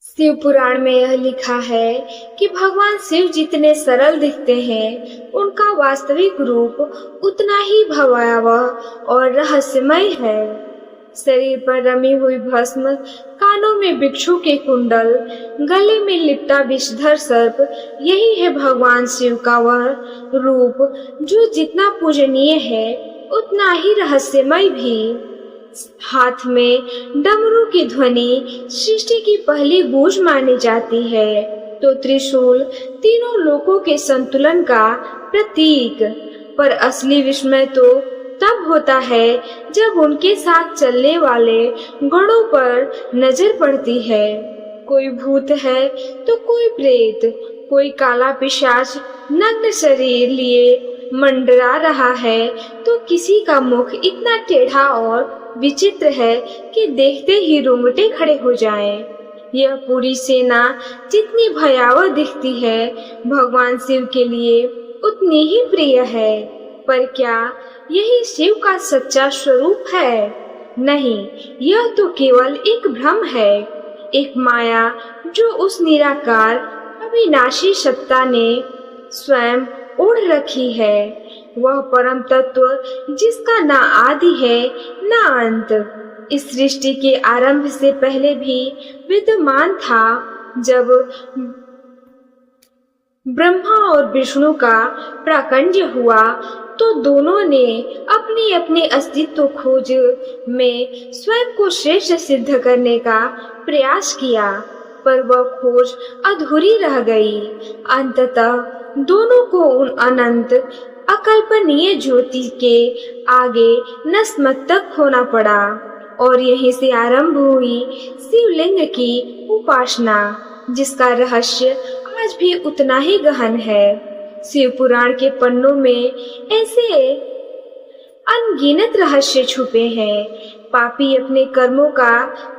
शिव पुराण में यह लिखा है कि भगवान शिव जितने सरल दिखते हैं, उनका वास्तविक रूप उतना ही भयावह और रहस्यमय है। शरीर पर रमी हुई भस्म, कानों में भिक्षु के कुंडल, गले में लिपटा विषधर सर्प, यही है भगवान शिव का वह रूप जो जितना पूजनीय है उतना ही रहस्यमय भी। हाथ में डमरू की ध्वनि सृष्टि की पहली गूंज मानी जाती है, तो त्रिशूल तीनों लोकों के संतुलन का प्रतीक। पर असली विस्मय तो तब होता है जब उनके साथ चलने वाले गणों पर नजर पड़ती है। कोई भूत है तो कोई प्रेत, कोई काला पिशाच नग्न शरीर लिए मंडरा रहा है, तो किसी का मुख इतना टेढ़ा और विचित्र है कि देखते ही रोंगटे खड़े हो जाएं। यह पूरी सेना जितनी भयावह दिखती है, भगवान शिव के लिए उतनी ही प्रिय है। पर क्या यही शिव का सच्चा स्वरूप है? नहीं, यह तो केवल एक भ्रम है, एक माया जो उस निराकार अविनाशी सत्ता ने स्वयं ओढ़ रखी है। वह परम तत्व जिसका ना आदि है ना अंत, इस सृष्टि के आरंभ से पहले भी विद्यमान था। जब ब्रह्मा और विष्णु का प्राकंड्य हुआ, तो दोनों ने अपने अपने अस्तित्व खोज में स्वयं को श्रेष्ठ सिद्ध करने का प्रयास किया, पर वह खोज अधूरी रह गई। अंततः दोनों को उन अनंत अकल्पनीय ज्योति के आगे नतमस्तक होना पड़ा, और यहीं से आरंभ हुई शिवलिंग की उपासना, जिसका रहस्य आज भी उतना ही गहन है। शिव पुराण के पन्नों में ऐसे अनगिनत रहस्य छुपे हैं। पापी अपने कर्मों का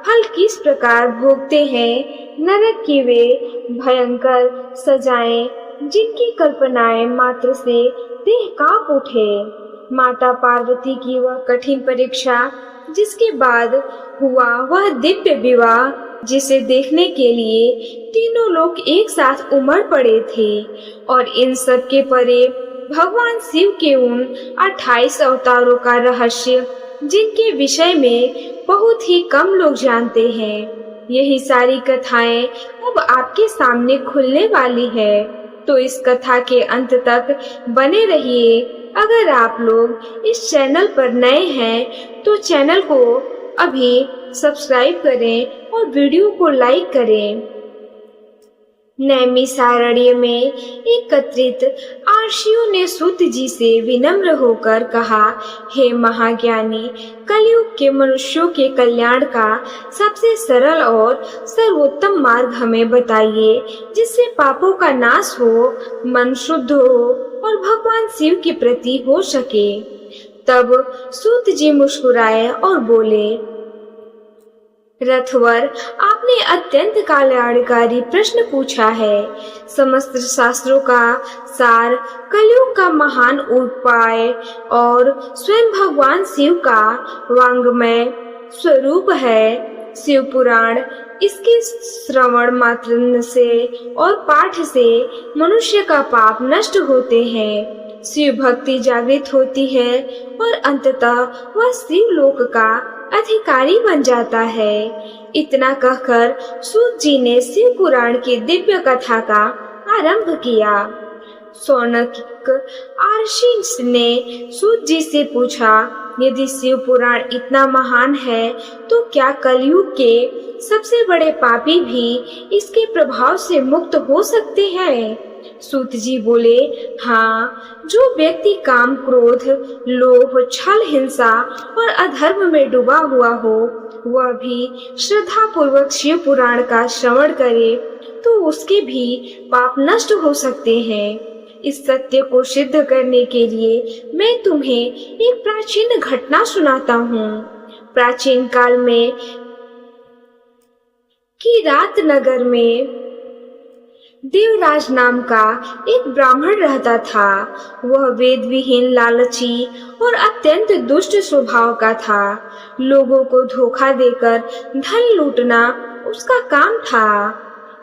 फल किस प्रकार भोगते हैं, नरक की वे भयंकर सजाएं जिनकी कल्पनाएं मात्र से देह कांप उठे, माता पार्वती की वह कठिन परीक्षा, जिसके बाद हुआ वह दिव्य विवाह, जिसे देखने के लिए तीनों लोग एक साथ उमड़ पड़े थे। और इन सब के परे भगवान शिव के उन 28 अवतारों का रहस्य, जिनके विषय में बहुत ही कम लोग जानते हैं। यही सारी कथाएं अब आपके सामने खुलने वाली है, तो इस कथा के अंत तक बने रहिए। अगर आप लोग इस चैनल पर नए हैं तो चैनल को अभी सब्सक्राइब करें और वीडियो को लाइक करें। नैमिषारण्य में एकत्रित आर्षियों ने सूत जी से विनम्र होकर कहा, हे महाज्ञानी, कलयुग के मनुष्यों के कल्याण का सबसे सरल और सर्वोत्तम मार्ग हमें बताइए, जिससे पापों का नाश हो, मन शुद्ध हो और भगवान शिव के प्रति हो सके। तब सूत जी मुस्कुराए और बोले, रथवर, आपने अत्यंत कल्याणकारी प्रश्न पूछा है। समस्त शास्त्रों का सार, कलयुग का महान उपाय और स्वयं भगवान शिव का वांग्मय स्वरूप है। शिव पुराण, इसके श्रवण मात्र से और पाठ से मनुष्य का पाप नष्ट होते हैं, शिव भक्ति जागृत होती है और अंततः वह शिव लोक का अधिकारी बन जाता है। इतना कहकर सूत जी ने शिव पुराण की दिव्य कथा का आरंभ किया। शौनक आर्षि ने सूत जी से पूछा, यदि शिव पुराण इतना महान है, तो क्या कलयुग के सबसे बड़े पापी भी इसके प्रभाव से मुक्त हो सकते हैं? सूत जी बोले, हाँ, जो व्यक्ति काम, क्रोध, लोभ, छल, हिंसा और अधर्म में डूबा हुआ हो, वह भी श्रद्धा पूर्वक शिव पुराण का श्रवण करे तो उसके भी पाप नष्ट हो सकते हैं। इस सत्य को सिद्ध करने के लिए मैं तुम्हें एक प्राचीन घटना सुनाता हूँ। प्राचीन काल में किरात नगर में देवराज नाम का एक ब्राह्मण रहता था। वह वेद विहीन, लालची और अत्यंत दुष्ट स्वभाव का था। लोगों को धोखा देकर धन लूटना उसका काम था।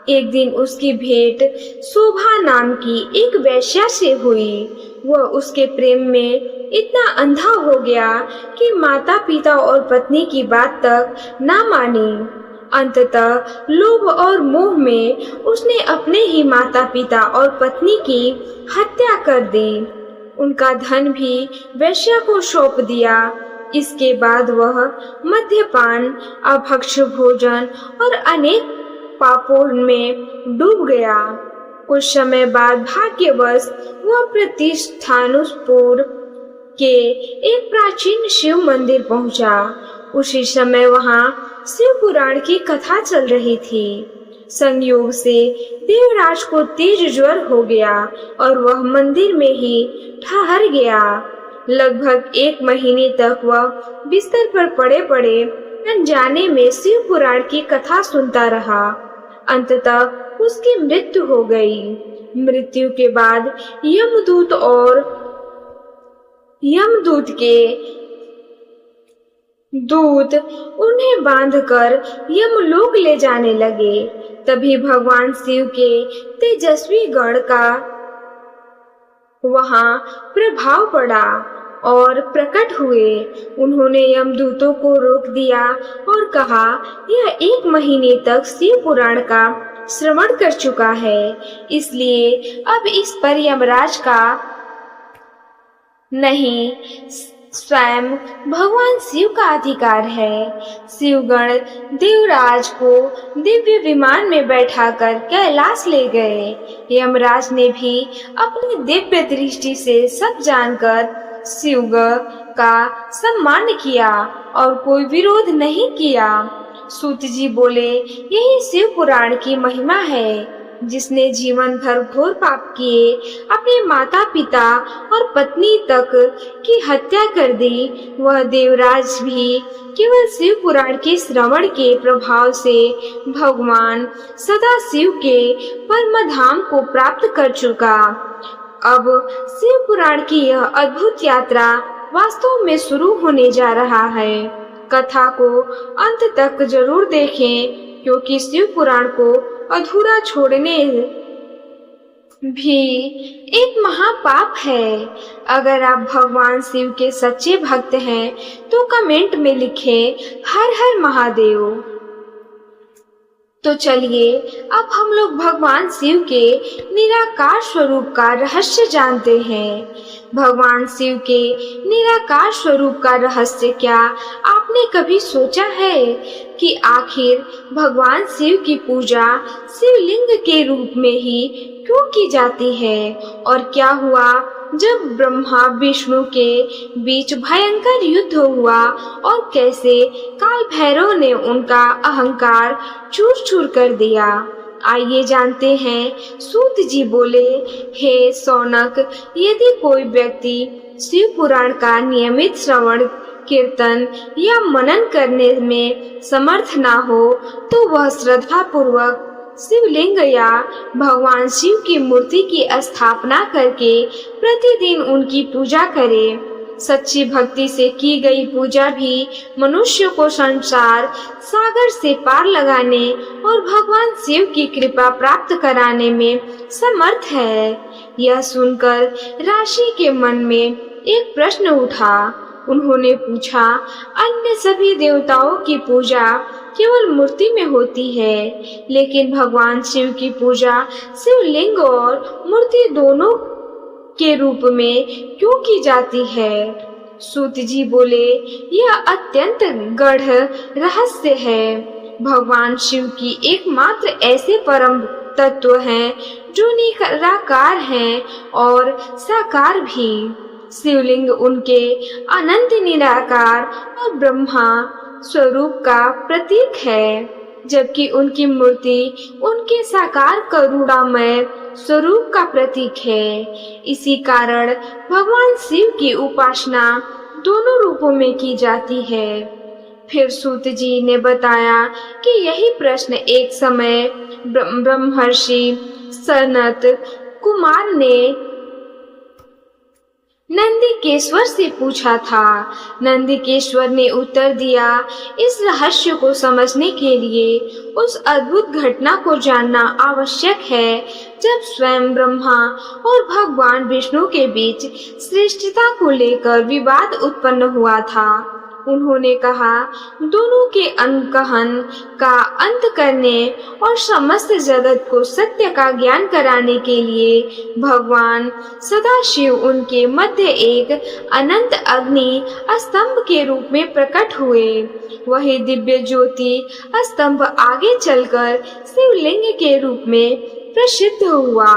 एक दिन उसकी भेंट शोभा नाम की एक वेश्या से हुई। वह उसके प्रेम में इतना अंधा हो गया कि माता पिता और पत्नी की बात तक ना मानी। अंततः लोभ और मोह में उसने अपने ही माता पिता और पत्नी की हत्या कर दी। उनका धन भी वेश्या को सौंप दिया। इसके बाद वह मद्यपान, अभक्ष्य भोजन और अनेक पापों में डूब गया। कुछ समय बाद भाग्यवश वह प्रतिष्ठानुपुर के एक प्राचीन शिव मंदिर पहुंचा। उसी समय वहां शिव पुराण की कथा चल रही थी। संयोग से देवराज को तेज ज्वर हो गया और वह मंदिर में ही ठहर गया। लगभग 1 महीने तक वह बिस्तर पर पड़े पड़े अनजाने में शिव पुराण की कथा सुनता रहा। अंततः उसकी मृत्यु हो गई। मृत्यु के बाद यमदूत के दूत उन्हें बांधकर यमलोक ले जाने लगे। तभी भगवान शिव के तेजस्वी गण का वहां प्रभाव पड़ा और प्रकट हुए। उन्होंने यमदूतों को रोक दिया और कहा, यह 1 महीने तक शिव पुराण का श्रवण कर चुका है, इसलिए अब इस पर यमराज का नहीं, स्वयं भगवान शिव का अधिकार है। शिवगण देवराज को दिव्य विमान में बैठाकर कैलाश ले गए। यमराज ने भी अपनी दिव्य दृष्टि से सब जानकर शिव का सम्मान किया और कोई विरोध नहीं किया। सूत जी बोले, यही शिव पुराण की महिमा है। जिसने जीवन भर घोर पाप किए, अपने माता पिता और पत्नी तक की हत्या कर दी, वह देवराज भी केवल शिव पुराण के श्रवण के प्रभाव से भगवान सदा शिव के परम धाम को प्राप्त कर चुका। अब शिव पुराण की यह अद्भुत यात्रा वास्तव में शुरू होने जा रहा है। कथा को अंत तक जरूर देखें, क्योंकि शिव पुराण को अधूरा छोड़ने भी एक महापाप है। अगर आप भगवान शिव के सच्चे भक्त हैं तो कमेंट में लिखें हर हर महादेव। तो चलिए अब हम लोग भगवान शिव के निराकार स्वरूप का रहस्य जानते हैं। भगवान शिव के निराकार स्वरूप का रहस्य क्या आपने कभी सोचा है कि आखिर भगवान शिव की पूजा शिवलिंग के रूप में ही क्यों की जाती है, और क्या हुआ जब ब्रह्मा विष्णु के बीच भयंकर युद्ध हुआ और कैसे काल भैरव ने उनका अहंकार चूर चूर कर दिया। आइए जानते हैं। सूत जी बोले, हे सौनक, यदि कोई व्यक्ति शिव पुराण का नियमित श्रवण, कीर्तन या मनन करने में समर्थ ना हो तो वह श्रद्धा पूर्वक शिवलिंग या भगवान शिव की मूर्ति की स्थापना करके प्रतिदिन उनकी पूजा करे। सच्ची भक्ति से की गई पूजा भी मनुष्य को संसार सागर से पार लगाने और भगवान शिव की कृपा प्राप्त कराने में समर्थ है। यह सुनकर राशि के मन में एक प्रश्न उठा। उन्होंने पूछा, अन्य सभी देवताओं की पूजा केवल मूर्ति में होती है, लेकिन भगवान शिव की पूजा शिवलिंग और मूर्ति दोनों के रूप में क्यों की जाती है? सूत जी बोले, यह अत्यंत गढ़ रहस्य है। भगवान शिव की एकमात्र ऐसे परम तत्व हैं जो निराकार हैं और साकार भी। शिवलिंग उनके अनंत निराकार और ब्रह्मा स्वरूप का प्रतीक है, जबकि उनकी मूर्ति उनके साकार करुणामय स्वरूप का प्रतीक है। इसी कारण भगवान शिव की उपासना दोनों रूपों में की जाती है। फिर सूत जी ने बताया कि यही प्रश्न एक समय ब्रह्मर्षि सनत कुमार ने नंदिकेश्वर से पूछा था। नंदिकेश्वर ने उत्तर दिया, इस रहस्य को समझने के लिए उस अद्भुत घटना को जानना आवश्यक है जब स्वयं ब्रह्मा और भगवान विष्णु के बीच श्रेष्ठता को लेकर विवाद उत्पन्न हुआ था। उन्होंने कहा, दोनों के अनुकहन का अंत करने और समस्त जगत को सत्य का ज्ञान कराने के लिए भगवान सदाशिव उनके मध्य एक अनंत अग्नि स्तंभ के रूप में प्रकट हुए। वही दिव्य ज्योति स्तंभ आगे चलकर शिवलिंग के रूप में प्रसिद्ध हुआ।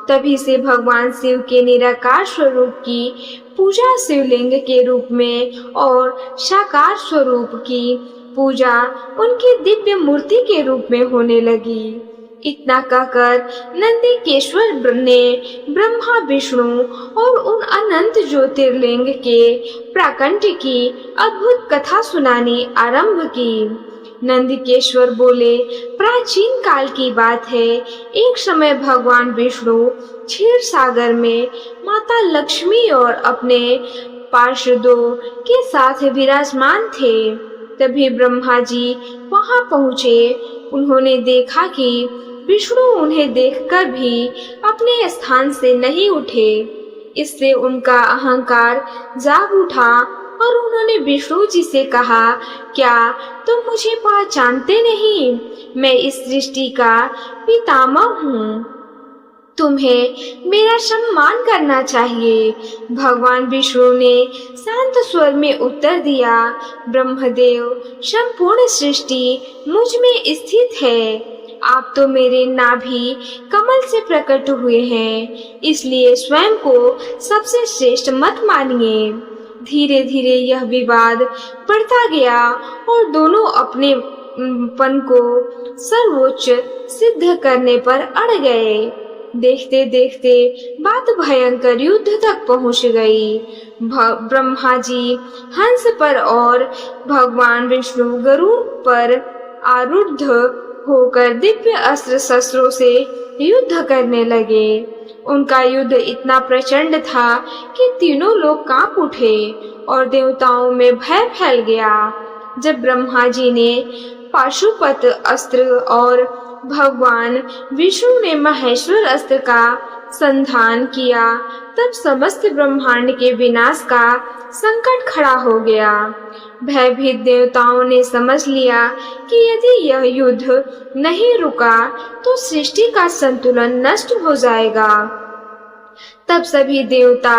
तभी से भगवान शिव के निराकार स्वरूप की पूजा शिवलिंग के रूप में और साकार स्वरूप की पूजा उनकी दिव्य मूर्ति के रूप में होने लगी। इतना कहकर नंदिकेश्वर ने ब्रह्मा विष्णु और उन अनंत ज्योतिर्लिंग के प्राकट्य की अद्भुत कथा सुनानी आरंभ की। नंदिकेश्वर बोले, प्राचीन काल की बात है, एक समय भगवान विष्णु क्षीर सागर में माता लक्ष्मी और अपने पार्षदों के साथ विराजमान थे। तभी ब्रह्मा जी वहां पहुंचे। उन्होंने देखा कि विष्णु उन्हें देखकर भी अपने स्थान से नहीं उठे। इससे उनका अहंकार जाग उठा और उन्होंने विष्णु जी से कहा, क्या तुम मुझे पहचानते नहीं? मैं इस सृष्टि का पितामह हूँ, तुम्हें मेरा सम्मान करना चाहिए। भगवान विष्णु ने शांत स्वर में उत्तर दिया, ब्रह्मदेव, संपूर्ण सृष्टि मुझ में स्थित है। आप तो मेरे नाभि कमल से प्रकट हुए हैं, इसलिए स्वयं को सबसे श्रेष्ठ मत मानिए। धीरे धीरे यह विवाद बढ़ता गया और दोनों अपने पन को सर्वोच्च सिद्ध करने पर अड़ गए। देखते देखते बात भयंकर युद्ध तक पहुंच गई। ब्रह्मा जी हंस पर और भगवान विष्णु गरुड़ पर आरूढ़ होकर दिव्य अस्त्र शस्त्रों से युद्ध करने लगे। उनका युद्ध इतना प्रचंड था कि तीनों लोग कांप उठे और देवताओं में भय फैल गया। जब ब्रह्मा जी ने पाशुपत अस्त्र और भगवान विष्णु ने महेश्वर अस्त्र का संधान किया, तब समस्त ब्रह्मांड के विनाश का संकट खड़ा हो गया। भयभीत देवताओं ने समझ लिया कि यदि यह युद्ध नहीं रुका तो सृष्टि का संतुलन नष्ट हो जाएगा। तब सभी देवता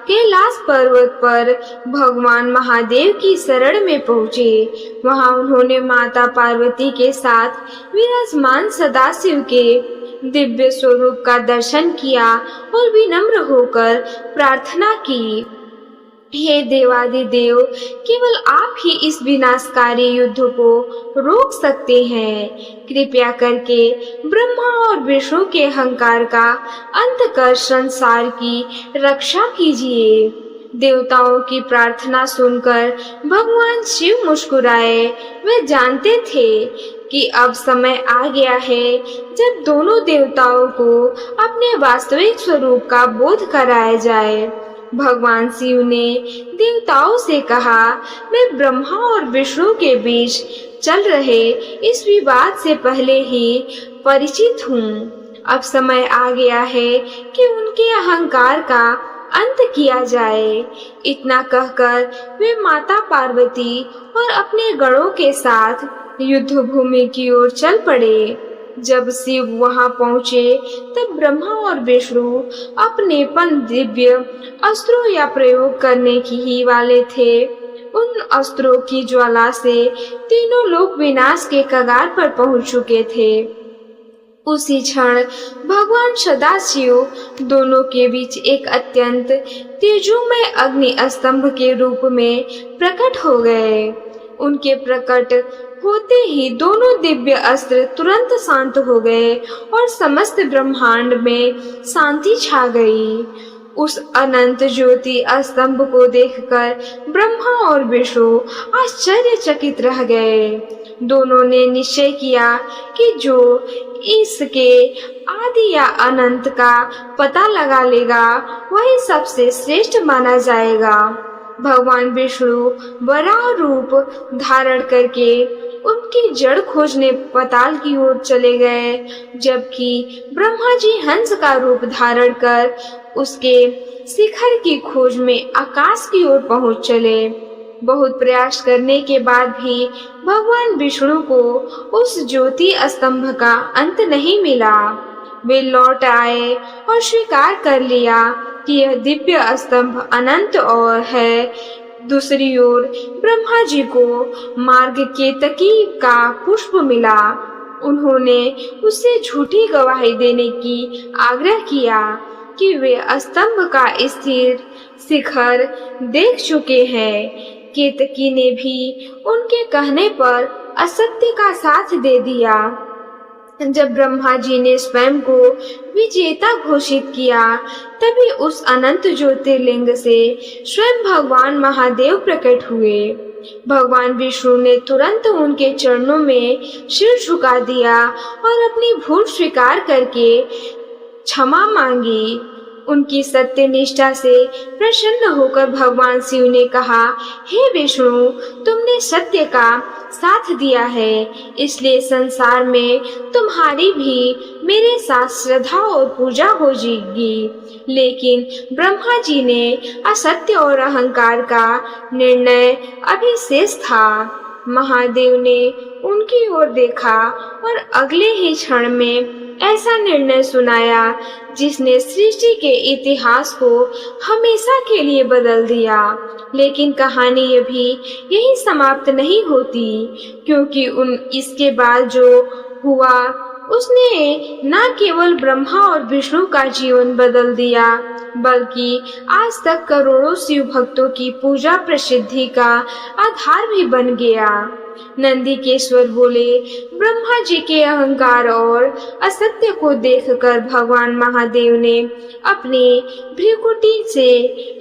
कैलाश पर्वत पर भगवान महादेव की शरण में पहुँचे। वहां उन्होंने माता पार्वती के साथ विराजमान सदाशिव के दिव्य स्वरूप का दर्शन किया और विनम्र होकर प्रार्थना की, हे देवादिदेव, केवल आप ही इस विनाशकारी युद्ध को रोक सकते हैं। कृपया करके ब्रह्मा और विष्णु के अहंकार का अंत कर संसार की रक्षा कीजिए। देवताओं की प्रार्थना सुनकर भगवान शिव मुस्कुराए। वे जानते थे कि अब समय आ गया है जब दोनों देवताओं को अपने वास्तविक स्वरूप का बोध कराया जाए। भगवान शिव ने देवताओं से कहा, मैं ब्रह्मा और विष्णु के बीच चल रहे इस विवाद से पहले ही परिचित हूँ। अब समय आ गया है कि उनके अहंकार का अंत किया जाए। इतना कहकर वे माता पार्वती और अपने गणों के साथ युद्ध भूमि की ओर चल पड़े। जब शिव वहां पहुंचे तब ब्रह्मा और विष्णु अपनेपन दिव्य अस्त्रों या प्रयोग करने की ही वाले थे। उन अस्त्रों की ज्वाला से तीनों लोग विनाश के कगार पर पहुंच चुके थे। उसी क्षण भगवान सदाशिव दोनों के बीच एक अत्यंत तेजोमय अग्नि स्तंभ के रूप में प्रकट हो गए। उनके प्रकट होते ही दोनों दिव्य अस्त्र तुरंत शांत हो गए और समस्त ब्रह्मांड में शांति छा गई। उस अनंत ज्योति स्तंभ को देखकर ब्रह्मा और विष्णु आश्चर्यचकित रह गए। दोनों ने निश्चय किया कि जो इसके आदि या अनंत का पता लगा लेगा वही सबसे श्रेष्ठ माना जाएगा। भगवान विष्णु वराह रूप धारण करके उनकी जड़ खोजने पाताल की ओर चले गए, जबकि ब्रह्मा जी हंस का रूप धारण कर उसके शिखर की खोज में आकाश की ओर पहुंच चले। बहुत प्रयास करने के बाद भी भगवान विष्णु को उस ज्योति स्तंभ का अंत नहीं मिला। वे लौट आए और स्वीकार कर लिया कि यह दिव्य स्तंभ अनंत और है। दूसरी ओर ब्रह्मा जी को मार्ग केतकी का पुष्प मिला। उन्होंने उससे झूठी गवाही देने की आग्रह किया कि वे स्तंभ का स्थिर शिखर देख चुके हैं। केतकी ने भी उनके कहने पर असत्य का साथ दे दिया। जब ब्रह्मा जी ने स्वयं को विजेता घोषित किया, तभी उस अनंत ज्योतिर्लिंग से स्वयं भगवान महादेव प्रकट हुए। भगवान विष्णु ने तुरंत उनके चरणों में सिर झुका दिया और अपनी भूल स्वीकार करके क्षमा मांगी। उनकी सत्य निष्ठा से प्रसन्न होकर भगवान शिव ने कहा, हे विष्णु, तुमने सत्य का साथ दिया है, इसलिए संसार में तुम्हारी भी मेरे साथ श्रद्धा और पूजा हो जाएगी। लेकिन ब्रह्मा जी ने असत्य और अहंकार का निर्णय अभी शेष था। महादेव ने उनकी ओर देखा और अगले ही क्षण में ऐसा निर्णय सुनाया जिसने सृष्टि के इतिहास को हमेशा के लिए बदल दिया। लेकिन कहानी अभी यही समाप्त नहीं होती, क्योंकि इसके बाद जो हुआ उसने न केवल ब्रह्मा और विष्णु का जीवन बदल दिया, बल्कि आज तक करोड़ों शिव भक्तों की पूजा प्रसिद्धि का आधार भी बन गया। नंदीकेश्वर बोले, ब्रह्मा जी के अहंकार और असत्य को देखकर भगवान महादेव ने अपने भ्रिकुटी से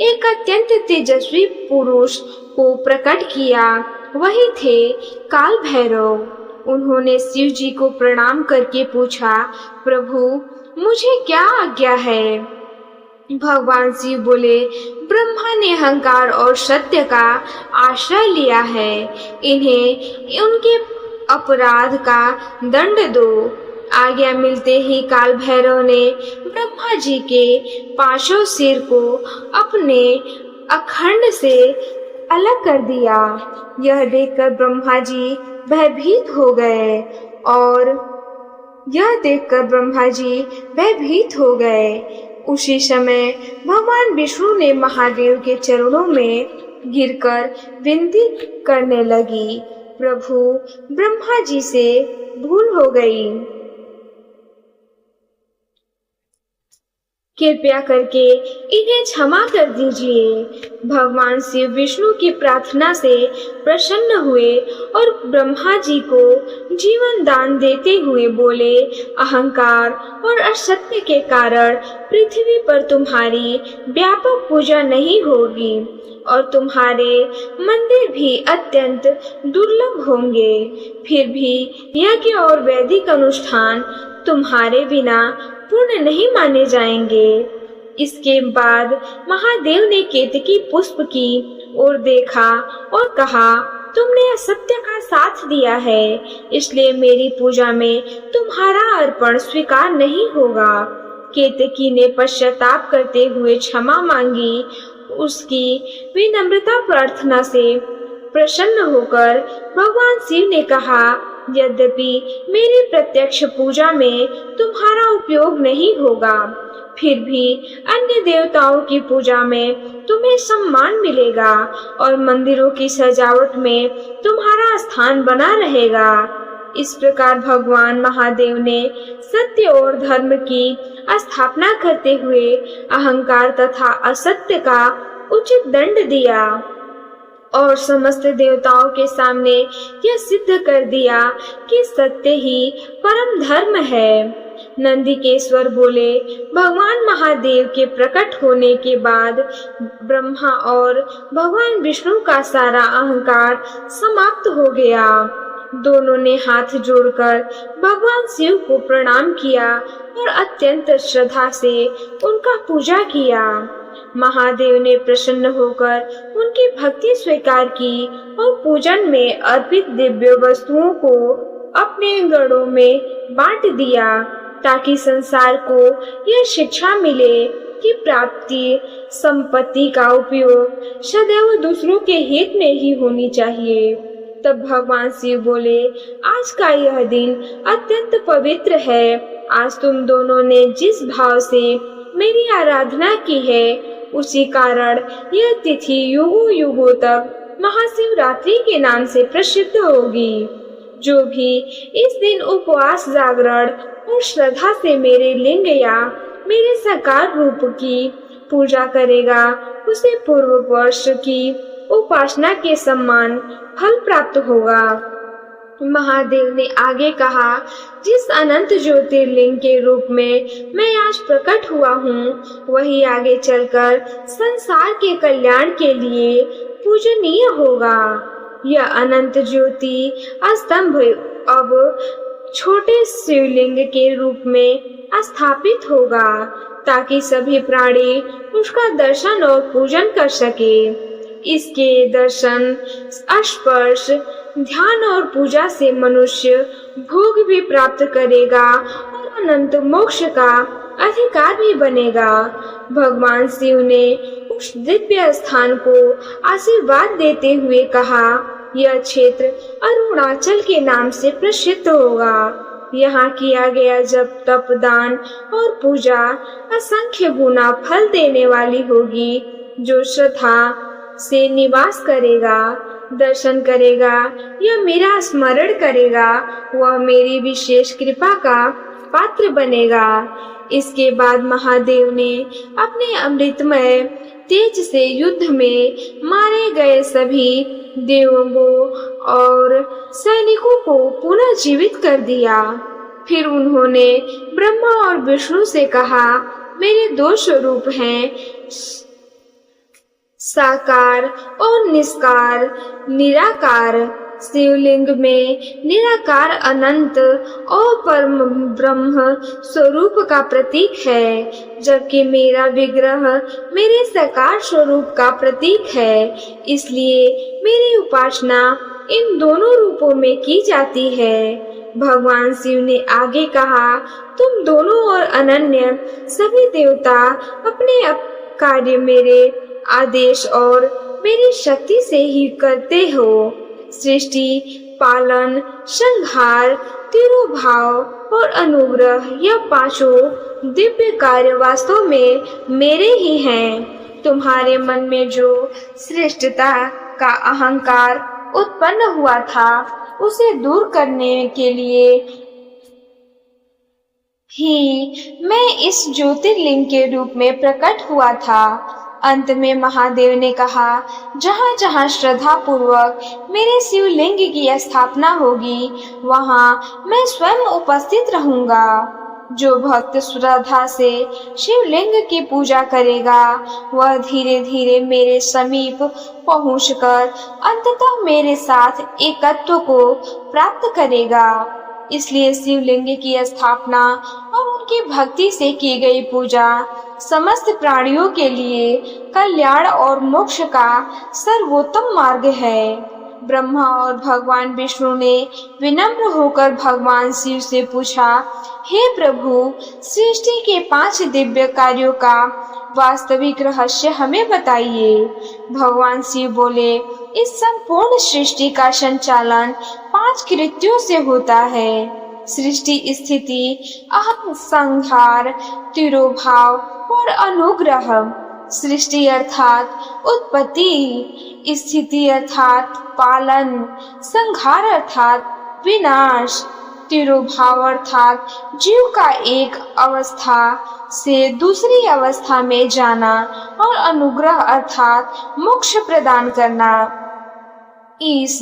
एक अत्यंत तेजस्वी पुरुष को प्रकट किया। वही थे काल भैरव। उन्होंने शिव जी को प्रणाम करके पूछा, प्रभु, मुझे क्या आज्ञा है? भगवान शिव बोले, ब्रह्मा ने अहंकार और सत्य का आश्रय लिया है, इन्हें उनके अपराध का दंड दो। आज्ञा मिलते ही काल भैरव ने ब्रह्मा जी के पांचों सिर को अपने अखंड से अलग कर दिया। यह देखकर ब्रह्मा जी भयभीत हो गए। उसी समय भगवान विष्णु ने महादेव के चरणों में गिरकर विनती करने लगी, प्रभु, ब्रह्मा जी से भूल हो गई, कृपया करके इन्हें क्षमा कर दीजिए। भगवान शिव विष्णु की प्रार्थना से प्रसन्न हुए और ब्रह्मा जी को जीवन दान देते हुए बोले, अहंकार और असत्य के कारण पृथ्वी पर तुम्हारी व्यापक पूजा नहीं होगी और तुम्हारे मंदिर भी अत्यंत दुर्लभ होंगे। फिर भी यज्ञ और वैदिक अनुष्ठान तुम्हारे बिना पूर्ण नहीं माने जाएंगे। इसके बाद महादेव ने केतकी पुष्प की ओर देखा और कहा, तुमने असत्य का साथ दिया है, इसलिए मेरी पूजा में तुम्हारा अर्पण स्वीकार नहीं होगा। केतकी ने पश्चाताप करते हुए क्षमा मांगी। उसकी विनम्रता प्रार्थना से प्रसन्न होकर भगवान शिव ने कहा, यद्यपि मेरी प्रत्यक्ष पूजा में तुम्हारा उपयोग नहीं होगा, फिर भी अन्य देवताओं की पूजा में तुम्हें सम्मान मिलेगा और मंदिरों की सजावट में तुम्हारा स्थान बना रहेगा। इस प्रकार भगवान महादेव ने सत्य और धर्म की स्थापना करते हुए अहंकार तथा असत्य का उचित दंड दिया और समस्त देवताओं के सामने यह सिद्ध कर दिया कि सत्य ही परम धर्म है। नंदीकेश्वर बोले, भगवान महादेव के प्रकट होने के बाद ब्रह्मा और भगवान विष्णु का सारा अहंकार समाप्त हो गया। दोनों ने हाथ जोड़कर भगवान शिव को प्रणाम किया और अत्यंत श्रद्धा से उनका पूजा किया। महादेव ने प्रसन्न होकर उनकी भक्ति स्वीकार की और पूजन में अर्पित दिव्य वस्तुओं को अपने गणों में बांट दिया, ताकि संसार को यह शिक्षा मिले कि प्राप्ति संपत्ति का उपयोग सदैव दूसरों के हित में ही होनी चाहिए। तब भगवान शिव बोले, आज का यह दिन अत्यंत पवित्र है। आज तुम दोनों ने जिस भाव से मेरी आराधना की है, उसी कारण यह तिथि युगों युगों तक महाशिवरात्रि के नाम से प्रसिद्ध होगी। जो भी इस दिन उपवास, जागरण और श्रद्धा से मेरे लिंग या मेरे साकार रूप की पूजा करेगा, उसे पूर्व वर्ष की उपासना के समान फल प्राप्त होगा। महादेव ने आगे कहा, जिस अनंत ज्योतिर्लिंग के रूप में मैं आज प्रकट हुआ हूँ, वही आगे चलकर संसार के कल्याण के लिए पूजनीय होगा। यह अनंत ज्योति स्तंभ अब छोटे शिवलिंग के रूप में स्थापित होगा, ताकि सभी प्राणी उसका दर्शन और पूजन कर सके। इसके दर्शन, स्पर्श, ध्यान और पूजा से मनुष्य भोग भी प्राप्त करेगा और अनंत मोक्ष का अधिकार भी बनेगा। भगवान शिव ने उस दिव्य स्थान को आशीर्वाद देते हुए कहा, यह क्षेत्र अरुणाचल के नाम से प्रसिद्ध होगा। यहाँ किया गया जप, तप, दान और पूजा असंख्य गुना फल देने वाली होगी। जो श्रद्धा से निवास करेगा, दर्शन करेगा या मेरा स्मरण करेगा, वह मेरी विशेष कृपा का पात्र बनेगा। इसके बाद महादेव ने अपने अमृतमय तेज से युद्ध में मारे गए सभी देवों और सैनिकों को पुनः जीवित कर दिया। फिर उन्होंने ब्रह्मा और विष्णु से कहा, मेरे दो स्वरूप हैं, साकार और निष्कार। निराकार शिवलिंग में निराकार अनंत और परम ब्रह्म स्वरूप का प्रतीक है, जबकि मेरा विग्रह मेरे साकार स्वरूप का प्रतीक है। इसलिए मेरी उपासना इन दोनों रूपों में की जाती है। भगवान शिव ने आगे कहा, तुम दोनों और अनन्य सभी देवता अपने कार्य मेरे आदेश और मेरी शक्ति से ही करते हो। सृष्टि, पालन, संहार, तिरोभाव और अनुग्रह, यह पांचों दिव्य कार्य वास्तव में मेरे ही हैं। तुम्हारे मन में जो श्रेष्ठता का अहंकार उत्पन्न हुआ था, उसे दूर करने के लिए ही मैं इस ज्योतिर्लिंग के रूप में प्रकट हुआ था। अंत में महादेव ने कहा, जहाँ जहाँ श्रद्धा पूर्वक मेरे शिवलिंग की स्थापना होगी, वहाँ मैं स्वयं उपस्थित रहूंगा। जो भक्त श्रद्धा से शिवलिंग की पूजा करेगा, वह धीरे धीरे मेरे समीप पहुंचकर अंततः मेरे साथ एकत्व को प्राप्त करेगा। इसलिए शिवलिंग की स्थापना और उनकी भक्ति से की गई पूजा समस्त प्राणियों के लिए कल्याण और मोक्ष का सर्वोत्तम मार्ग है। ब्रह्मा और भगवान विष्णु ने विनम्र होकर भगवान शिव से पूछा, हे प्रभु, सृष्टि के 5 दिव्य कार्यों का वास्तविक रहस्य हमें बताइए। भगवान शिव बोले, इस संपूर्ण सृष्टि का संचालन 5 कृत्यों से होता है। सृष्टि स्थिति, अहम, संहार, तिरोभाव और अनुग्रह। सृष्टि अर्थात उत्पत्ति, स्थिति अर्थात पालन, संहार अर्थात विनाश, तिरोभाव अर्थात जीव का एक अवस्था से दूसरी अवस्था में जाना और अनुग्रह अर्थात मोक्ष प्रदान करना। इस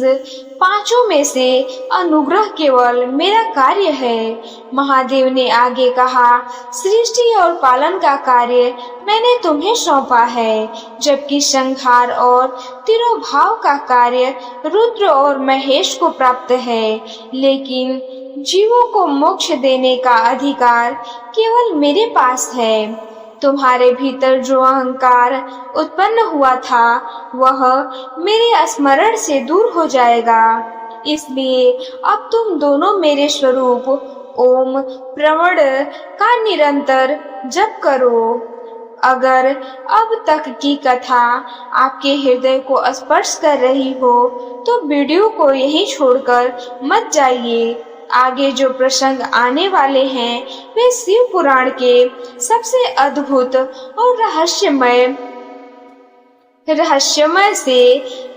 पांचों में से अनुग्रह केवल मेरा कार्य है। महादेव ने आगे कहा, सृष्टि और पालन का कार्य मैंने तुम्हें सौंपा है, जबकि संहार और तिरोभाव का कार्य रुद्र और महेश को प्राप्त है। लेकिन जीवों को मोक्ष देने का अधिकार केवल मेरे पास है। तुम्हारे भीतर जो अहंकार उत्पन्न हुआ था वह मेरे स्मरण से दूर हो जाएगा। इसलिए अब तुम दोनों मेरे स्वरूप ओम प्रवण का निरंतर जप करो। अगर अब तक की कथा आपके हृदय को स्पर्श कर रही हो तो वीडियो को यहीं छोड़कर मत जाइए। आगे जो प्रसंग आने वाले हैं वे शिव पुराण के सबसे अद्भुत और रहस्यमय से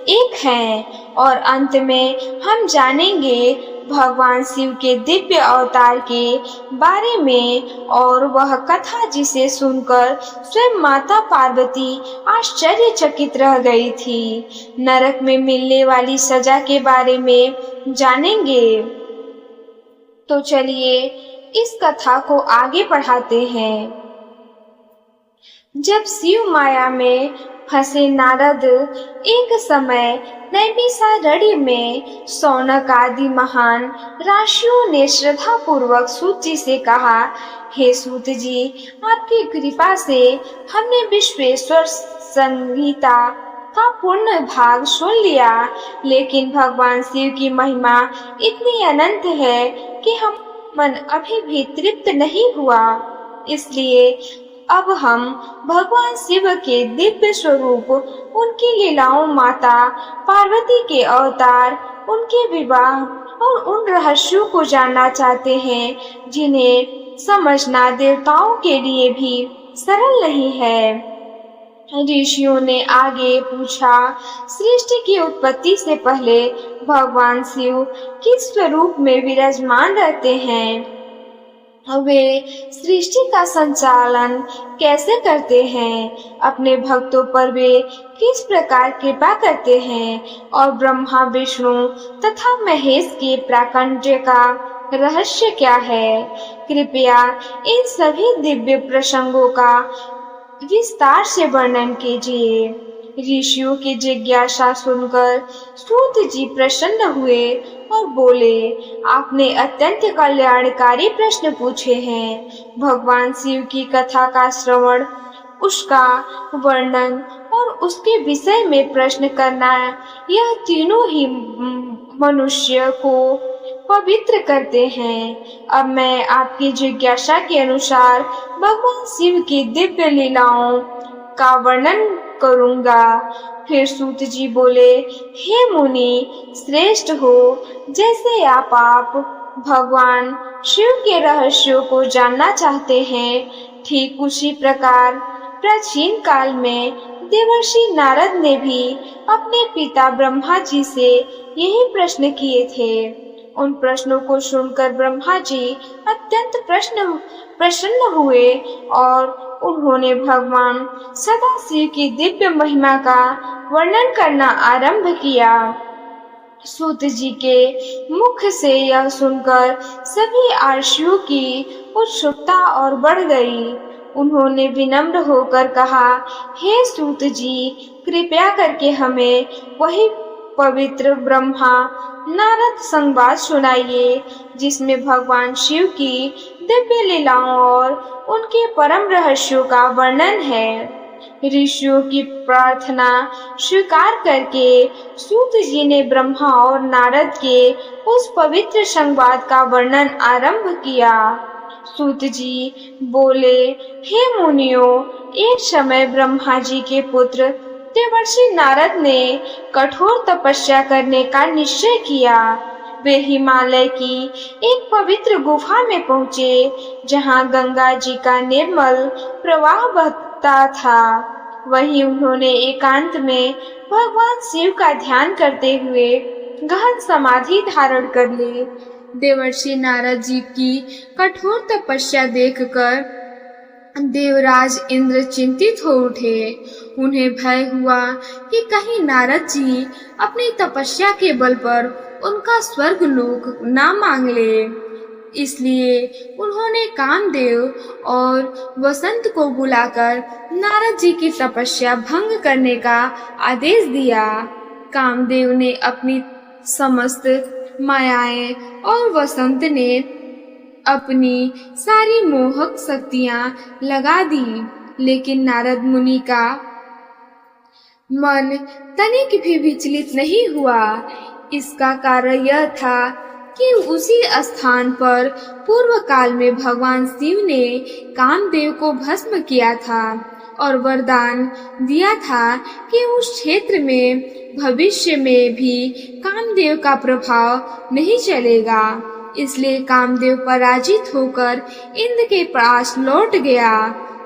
एक हैं और अंत में हम जानेंगे भगवान शिव के दिव्य अवतार के बारे में और वह कथा जिसे सुनकर स्वयं माता पार्वती आश्चर्यचकित रह गई थी। नरक में मिलने वाली सजा के बारे में जानेंगे। तो चलिए इस कथा को आगे बढ़ाते हैं। जब शिव माया में फंसे नारद एक समय नैमिषारण्य में शौनक आदि महान ऋषियों ने श्रद्धा पूर्वक सूत जी से कहा, हे सूत जी, आपकी कृपा से हमने विश्वेश्वर संहिता का पूर्ण भाग सुन लिया, लेकिन भगवान शिव की महिमा इतनी अनंत है कि हम मन अभी भी तृप्त नहीं हुआ। इसलिए अब हम भगवान शिव के दिव्य स्वरूप, उनकी लीलाओं, माता पार्वती के अवतार, उनके विवाह और उन रहस्यों को जानना चाहते हैं जिन्हें समझना देवताओं के लिए भी सरल नहीं है। ऋषियों ने आगे पूछा, सृष्टि की उत्पत्ति से पहले भगवान शिव किस स्वरूप में विराजमान रहते हैं? वे सृष्टि का संचालन कैसे करते हैं? अपने भक्तों पर वे किस प्रकार कृपा करते हैं? और ब्रह्मा, विष्णु तथा महेश के प्राकट्य का रहस्य क्या है? कृपया इन सभी दिव्य प्रसंगों का विस्तार से वर्णन कीजिए। ऋषियों की जिज्ञासा सुनकर सूत जी प्रसन्न हुए और बोले, आपने अत्यंत कल्याणकारी प्रश्न पूछे हैं। भगवान शिव की कथा का श्रवण, उसका वर्णन और उसके विषय में प्रश्न करना, यह तीनों ही मनुष्य को पवित्र करते हैं। अब मैं आपकी जिज्ञासा के अनुसार भगवान शिव की दिव्य लीलाओं का वर्णन करूंगा। फिर सूत जी बोले, हे मुनि श्रेष्ठ हो, जैसे आप भगवान शिव के रहस्यों को जानना चाहते हैं, ठीक उसी प्रकार प्राचीन काल में देवर्षि नारद ने भी अपने पिता ब्रह्मा जी से यही प्रश्न किए थे। उन प्रश्नों को सुनकर ब्रह्मा जी अत्यंत प्रसन्न हुए और उन्होंने भगवान सदाशिव की दिव्य महिमा का वर्णन करना आरंभ किया। सूत जी के मुख से यह सुनकर सभी आर्षियों की उत्सुकता और बढ़ गई। उन्होंने विनम्र होकर कहा, हे सूत जी, कृपया करके हमें वही पवित्र ब्रह्मा नारद संवाद सुनाइए जिसमें भगवान शिव की दिव्य लीलाओं और उनके परम रहस्यों का वर्णन है। ऋषियों की प्रार्थना स्वीकार करके सूत जी ने ब्रह्मा और नारद के उस पवित्र संवाद का वर्णन आरंभ किया। सूत जी बोले, हे मुनियों, एक समय ब्रह्मा जी के पुत्र देवर्षि नारद ने कठोर तपस्या करने का निश्चय किया। वे हिमालय की एक पवित्र गुफा में पहुँचे जहाँ गंगा जी का निर्मल प्रवाह बहता था। वहीं उन्होंने एकांत में भगवान शिव का ध्यान करते हुए गहन समाधि धारण कर ली। देवर्षि नारद जी की कठोर तपस्या देखकर देवराज इंद्र चिंतित हो उठे। उन्हें भय हुआ कि कहीं नारद जी अपनी तपस्या के बल पर उनका स्वर्ग लोक ना मांग ले। इसलिए उन्होंने कामदेव और वसंत को बुलाकर नारद जी की तपस्या भंग करने का आदेश दिया। कामदेव ने अपनी समस्त मायाएं और वसंत ने अपनी सारी मोहक शक्तियां लगा दी, लेकिन नारद मुनि का मन तनिक भी विचलित नहीं हुआ। इसका कारण यह था कि उसी स्थान पर पूर्व काल में भगवान शिव ने कामदेव को भस्म किया था और वरदान दिया था कि उस क्षेत्र में भविष्य में भी कामदेव का प्रभाव नहीं चलेगा। इसलिए कामदेव पराजित होकर इंद्र के पास लौट गया।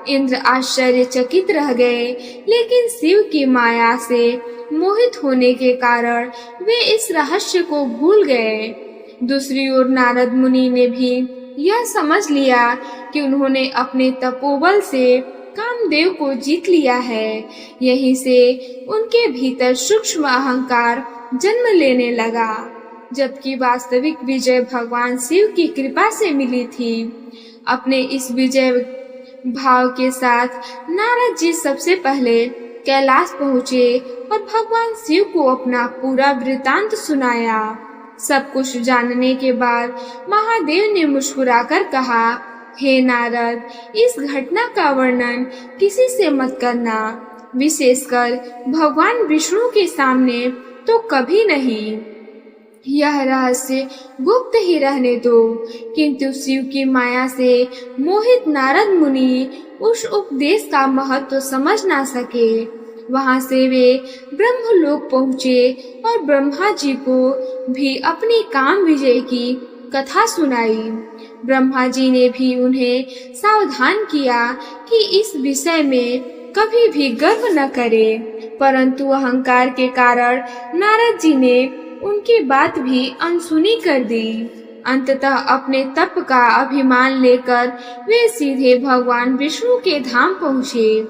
इंद्र आश्चर्यचकित रह गए, लेकिन शिव की माया से मोहित होने के कारण वे इस रहस्य को भूल गए। दूसरी ओर नारद मुनि ने भी यह समझ लिया कि उन्होंने अपने तपोबल से कामदेव को जीत लिया है। यहीं से उनके भीतर सूक्ष्म अहंकार जन्म लेने लगा, जबकि वास्तविक विजय भगवान शिव की कृपा से मिली थी। अपने इस विजय भाव के साथ नारद जी सबसे पहले कैलाश पहुँचे और भगवान शिव को अपना पूरा वृतांत सुनाया। सब कुछ जानने के बाद महादेव ने मुस्कुराकर कहा, हे नारद, इस घटना का वर्णन किसी से मत करना, विशेषकर भगवान विष्णु के सामने तो कभी नहीं। यह रहस्य गुप्त ही रहने दो। किंतु शिव की माया से मोहित नारद मुनि उस उपदेश का महत्व समझ ना सके। वहां से वे ब्रह्मलोक पहुँचे और ब्रह्मा जी को भी अपनी काम विजय की कथा सुनाई। ब्रह्मा जी ने भी उन्हें सावधान किया कि इस विषय में कभी भी गर्व न करे, परंतु अहंकार के कारण नारद जी ने उनकी बात भी अनसुनी कर दी। अंततः अपने तप का अभिमान लेकर वे सीधे भगवान विष्णु के धाम पहुँचे।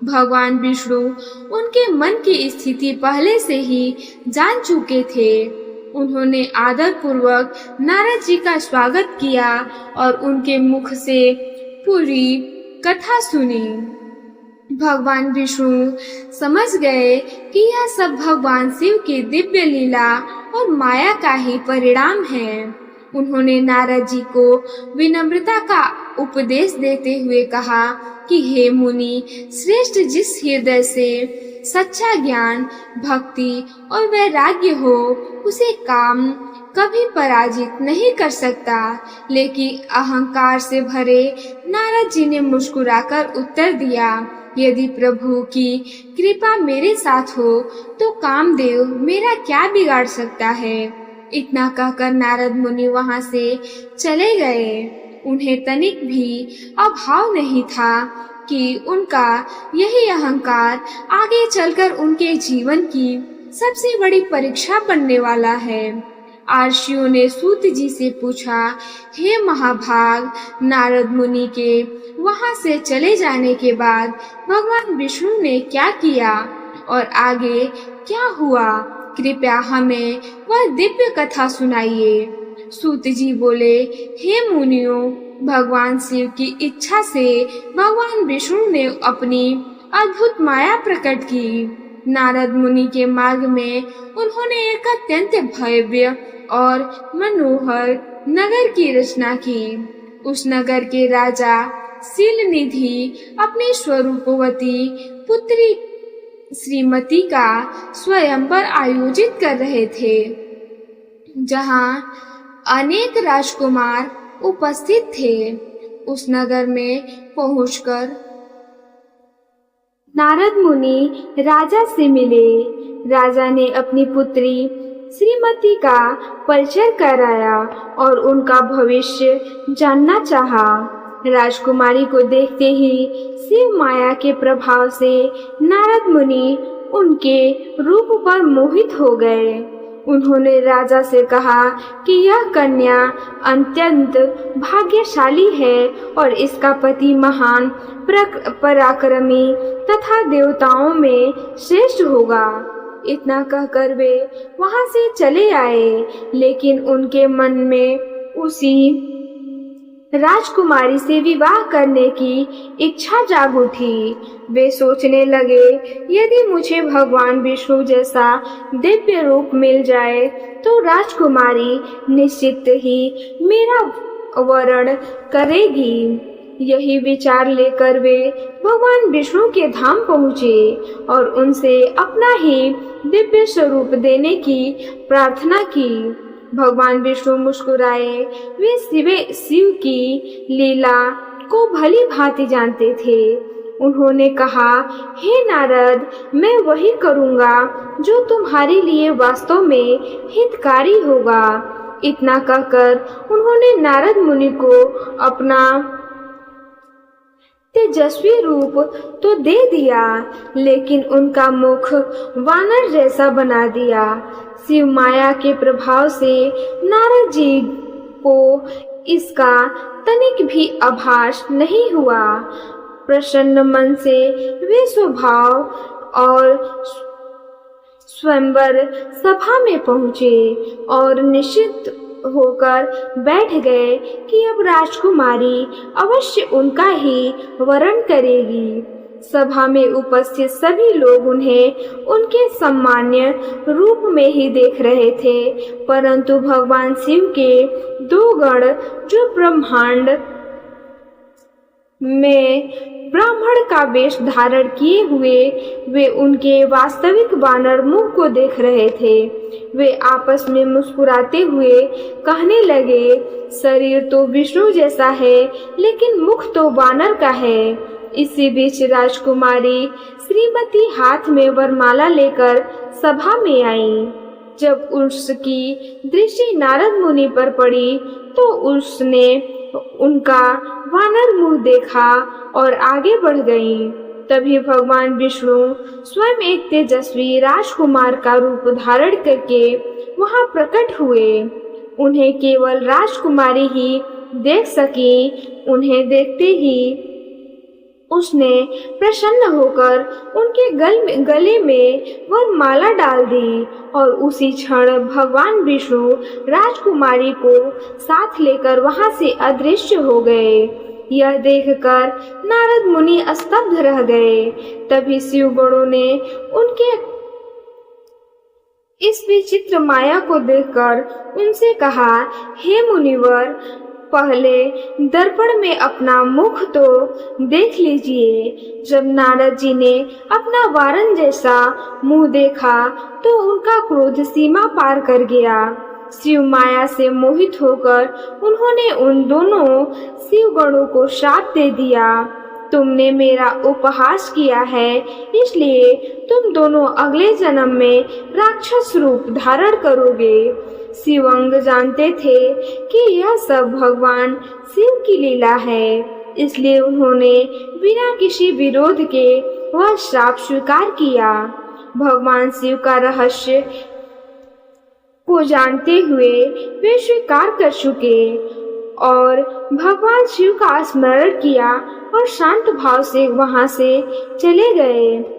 भगवान विष्णु उनके मन की स्थिति पहले से ही जान चुके थे। उन्होंने आदर पूर्वक नारद जी का स्वागत किया और उनके मुख से पूरी कथा सुनी। भगवान विष्णु समझ गए कि यह सब भगवान शिव की दिव्य लीला और माया का ही परिणाम है। उन्होंने नारद जी को विनम्रता का उपदेश देते हुए कहा कि हे मुनि श्रेष्ठ, जिस हृदय से सच्चा ज्ञान, भक्ति और वैराग्य हो, उसे काम कभी पराजित नहीं कर सकता। लेकिन अहंकार से भरे नारद जी ने मुस्कुराकर उत्तर दिया, यदि प्रभु की कृपा मेरे साथ हो तो कामदेव मेरा क्या बिगाड़ सकता है। इतना कहकर नारद मुनि वहां से चले गए। उन्हें तनिक भी अभाव नहीं था कि उनका यही अहंकार आगे चलकर उनके जीवन की सबसे बड़ी परीक्षा बनने वाला है। आर्षियों ने सूत जी से पूछा, हे महाभाग, नारद मुनि के वहां से चले जाने के बाद भगवान विष्णु ने क्या किया और आगे क्या हुआ? कृपया हमें वह दिव्य कथा सुनाइए। सूत जी बोले, हे मुनियों, भगवान शिव की इच्छा से भगवान विष्णु ने अपनी अद्भुत माया प्रकट की। नारद मुनि के मार्ग में उन्होंने एक अत्यंत भव्य और मनोहर नगर की रचना की। उस नगर के राजा शीलनिधि अपनी स्वरूपवती पुत्री श्रीमती का स्वयंवर आयोजित कर रहे थे, जहां अनेक राजकुमार उपस्थित थे। उस नगर में पहुंचकर नारद मुनि राजा से मिले। राजा ने अपनी पुत्री श्रीमती का परिचय कराया और उनका भविष्य जानना चाहा। राजकुमारी को देखते ही शिव माया के प्रभाव से नारद मुनि उनके रूप पर मोहित हो गए। उन्होंने राजा से कहा कि यह कन्या अत्यंत भाग्यशाली है और इसका पति महान पराक्रमी तथा देवताओं में श्रेष्ठ होगा। इतना कहकर वे वहां से चले आए, लेकिन उनके मन में उसी राजकुमारी से विवाह करने की इच्छा जाग उठी। वे सोचने लगे, यदि मुझे भगवान विष्णु जैसा दिव्य रूप मिल जाए तो राजकुमारी निश्चित ही मेरा वरण करेगी। यही विचार लेकर वे भगवान विष्णु के धाम पहुँचे और उनसे अपना ही दिव्य स्वरूप देने की प्रार्थना की। भगवान विष्णु मुस्कुराए। वे शिव की लीला को भली भांति जानते थे। उन्होंने कहा, हे नारद, मैं वही करूँगा जो तुम्हारे लिए वास्तव में हितकारी होगा। इतना कहकर उन्होंने नारद मुनि को अपना तेजस्वी रूप तो दे दिया, लेकिन उनका मुख वानर जैसा बना दिया। शिव माया के प्रभाव से नारद जी को इसका तनिक भी आभास नहीं हुआ। प्रसन्न मन से वे स्वभाव और स्वयंवर सभा में पहुँचे और निश्चित होकर बैठ गए कि अब राजकुमारी अवश्य उनका ही वरण करेगी। सभा में उपस्थित सभी लोग उन्हें उनके सामान्य रूप में ही देख रहे थे, परंतु भगवान शिव के दो गण जो ब्रह्मांड में ब्राह्मण का वेश धारण किए हुए वे उनके वास्तविक वानर मुख को देख रहे थे। वे आपस में मुस्कुराते हुए कहने लगे, शरीर तो विष्णु जैसा है लेकिन मुख तो वानर का है। इसी बीच राजकुमारी श्रीमती हाथ में वरमाला लेकर सभा में आई। जब उसकी दृष्टि नारद मुनि पर पड़ी तो उसने उनका वानर मुंह देखा और आगे बढ़ गई। तभी भगवान विष्णु स्वयं एक तेजस्वी राजकुमार का रूप धारण करके वहां प्रकट हुए। उन्हें केवल राजकुमारी ही देख सकी। उन्हें देखते ही उसने प्रसन्न होकर उनके गले में वरमाला डाल दी और उसी क्षण भगवान विष्णु राजकुमारी को साथ लेकर वहां से अदृश्य हो गए। यह देखकर नारद मुनि स्तब्ध रह गए। तभी शिव गणों ने उनके इस विचित्र माया को देखकर उनसे कहा, हे मुनिवर, पहले दर्पण में अपना मुख तो देख लीजिए। जब नारद जी ने अपना वारन जैसा मुंह देखा तो उनका क्रोध सीमा पार कर गया। शिव माया से मोहित होकर उन्होंने उन दोनों शिव गणों को श्राप दे दिया, तुमने मेरा उपहास किया है, इसलिए तुम दोनों अगले जन्म में राक्षस रूप धारण करोगे। शिवंग जानते थे कि यह सब भगवान शिव की लीला है, इसलिए उन्होंने बिना किसी विरोध के वह श्राप स्वीकार किया। भगवान शिव का रहस्य को जानते हुए वे स्वीकार कर चुके और भगवान शिव का स्मरण किया और शांत भाव से वहां से चले गए।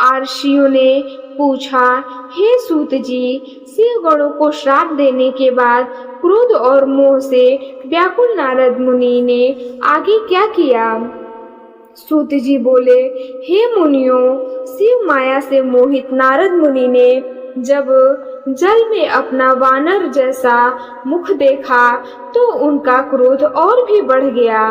आर्षियों ने पूछा, हे सूत जी, शिव गणों को श्राप देने के बाद क्रोध और मोह से व्याकुल नारद मुनि ने आगे क्या किया? सूत जी बोले, हे मुनियों, शिव माया से मोहित नारद मुनि ने जब जल में अपना वानर जैसा मुख देखा तो उनका क्रोध और भी बढ़ गया।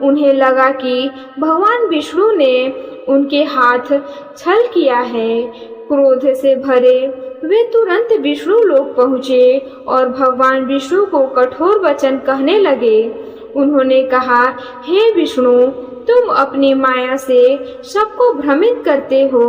उन्हें लगा कि भगवान विष्णु ने उनके हाथ छल किया है। क्रोध से भरे वे तुरंत विष्णु लोक पहुँचे और भगवान विष्णु को कठोर वचन कहने लगे। उन्होंने कहा, हे विष्णु, तुम अपनी माया से सबको भ्रमित करते हो।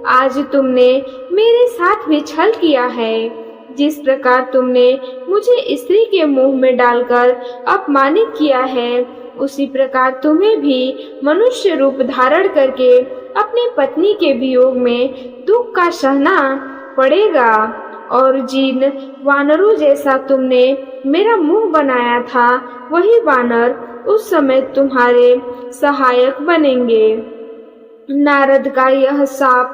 आज तुमने मेरे साथ भी छल किया है। जिस प्रकार तुमने मुझे स्त्री के मुंह में डालकर अपमानित किया है, उसी प्रकार तुम्हें भी मनुष्य रूप धारण करके अपनी पत्नी के वियोग में दुख का सहना पड़ेगा और जिन वानरों जैसा तुमने मेरा मुंह बनाया था वही वानर उस समय तुम्हारे सहायक बनेंगे। नारद का यह शाप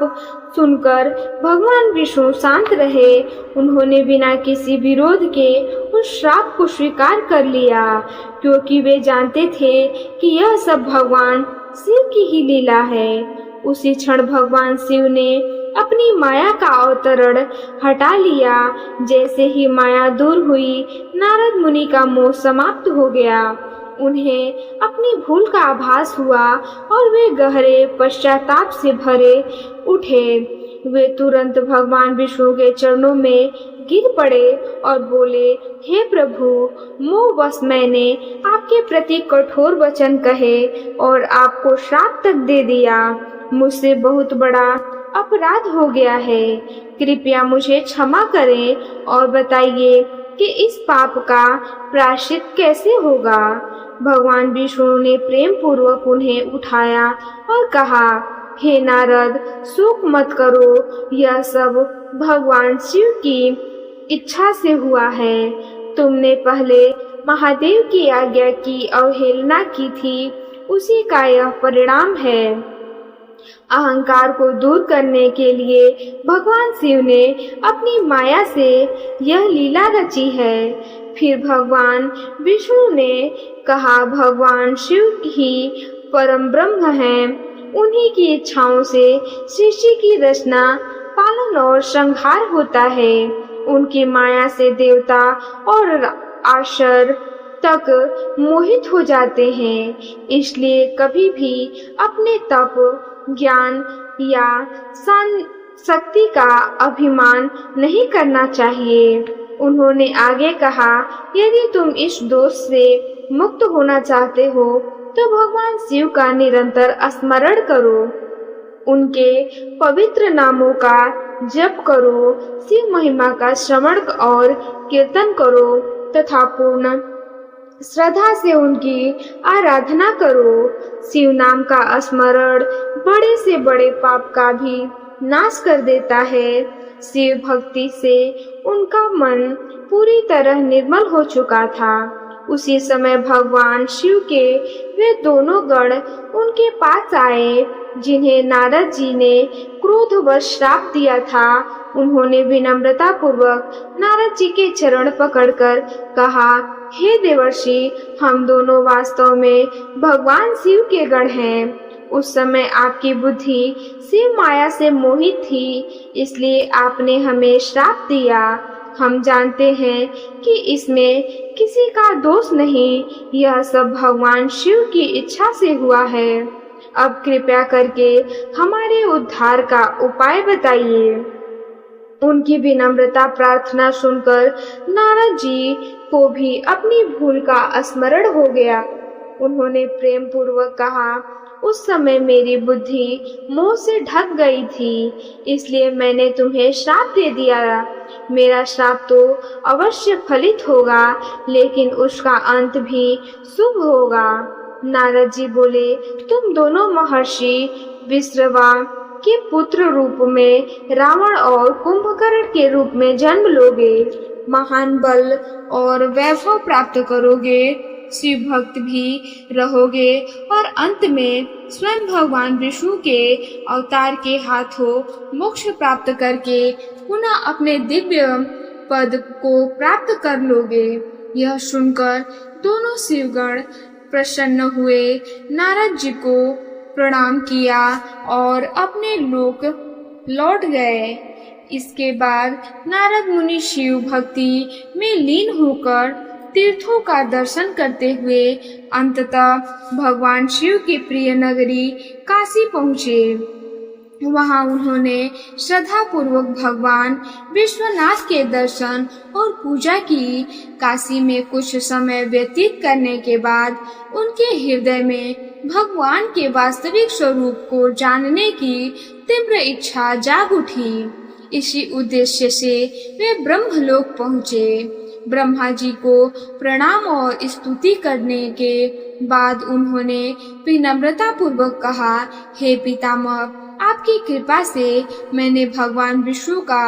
सुनकर भगवान विष्णु शांत रहे। उन्होंने बिना किसी विरोध के उस श्राप को स्वीकार कर लिया, क्योंकि वे जानते थे कि यह सब भगवान शिव की ही लीला है। उसी क्षण भगवान शिव ने अपनी माया का अवतरण हटा लिया। जैसे ही माया दूर हुई, नारद मुनि का मोह समाप्त हो गया। उन्हें अपनी भूल का आभास हुआ और वे गहरे पश्चाताप से भरे उठे। वे तुरंत भगवान विष्णु के चरणों में गिर पड़े और बोले, हे प्रभु, मोहवश मैंने आपके प्रति कठोर वचन कहे और आपको श्राप तक दे दिया। मुझसे बहुत बड़ा अपराध हो गया है। कृपया मुझे क्षमा करें और बताइए कि इस पाप का प्रायश्चित कैसे होगा। भगवान विष्णु ने प्रेम पूर्वक उन्हें उठाया और कहा, हे नारद, शोक मत करो, यह सब भगवान शिव की इच्छा से हुआ है। तुमने पहले महादेव की आज्ञा की अवहेलना की थी, उसी का यह परिणाम है। अहंकार को दूर करने के लिए भगवान शिव ने अपनी माया से यह लीला रची है। फिर भगवान विष्णु ने कहा, भगवान शिव ही परम ब्रह्म हैं। उन्हीं की इच्छाओं से सृष्टि की रचना, पालन और संहार होता है। उनकी माया से देवता और असुर तक मोहित हो जाते हैं। इसलिए कभी भी अपने तप, ज्ञान या शक्ति का अभिमान नहीं करना चाहिए। उन्होंने आगे कहा, यदि तुम इस दोष से मुक्त होना चाहते हो तो भगवान शिव का निरंतर स्मरण करो, उनके पवित्र नामों का जप करो, शिव महिमा का श्रवण और कीर्तन करो तथा पूर्ण श्रद्धा से उनकी आराधना करो। शिव नाम का स्मरण बड़े से बड़े पाप का भी नाश कर देता है। शिव भक्ति से उनका मन पूरी तरह निर्मल हो चुका था। उसी समय भगवान शिव के वे दोनों गण उनके पास आए जिन्हें नारद जी ने क्रोधवश श्राप दिया था। उन्होंने विनम्रता पूर्वक नारद जी के चरण पकड़कर कहा, हे देवर्षि, हम दोनों वास्तव में भगवान शिव के गण हैं। उस समय आपकी बुद्धि शिव माया से मोहित थी, इसलिए आपने हमें श्राप दिया। हम जानते हैं कि इसमें किसी का दोष नहीं, यह सब भगवान शिव की इच्छा से हुआ है। अब कृपया करके हमारे उद्धार का उपाय बताइए। उनकी विनम्रता प्रार्थना सुनकर नारद जी को भी अपनी भूल का स्मरण हो गया। उन्होंने प्रेम पूर्वक कहा, उस समय मेरी बुद्धि मोह से ढक गई थी, इसलिए मैंने तुम्हें श्राप दे दिया। मेरा श्राप तो अवश्य फलित होगा, लेकिन उसका अंत भी शुभ होगा। नारद जी बोले, तुम दोनों महर्षि विश्रवा के पुत्र रूप में रावण और कुंभकर्ण के रूप में जन्म लोगे, महान बल और वैभव प्राप्त करोगे, शिव भक्त भी रहोगे और अंत में स्वयं भगवान विष्णु के अवतार के हाथों मोक्ष प्राप्त करके पुनः अपने दिव्य पद को प्राप्त कर लोगे। यह सुनकर दोनों शिवगण प्रसन्न हुए, नारद जी को प्रणाम किया और अपने लोक लौट गए। इसके बाद नारद मुनि शिव भक्ति में लीन होकर तीर्थों का दर्शन करते हुए अंततः भगवान शिव की प्रिय नगरी काशी पहुँचे। वहां उन्होंने श्रद्धा पूर्वक भगवान विश्वनाथ के दर्शन और पूजा की। काशी में कुछ समय व्यतीत करने के बाद उनके हृदय में भगवान के वास्तविक स्वरूप को जानने की तीव्र इच्छा जाग उठी। इसी उद्देश्य से वे ब्रह्मलोक पहुँचे। ब्रह्मा जी को प्रणाम और स्तुति करने के बाद उन्होंने विनम्रता पूर्वक कहा, हे पितामह, आपकी कृपा से मैंने भगवान विष्णु का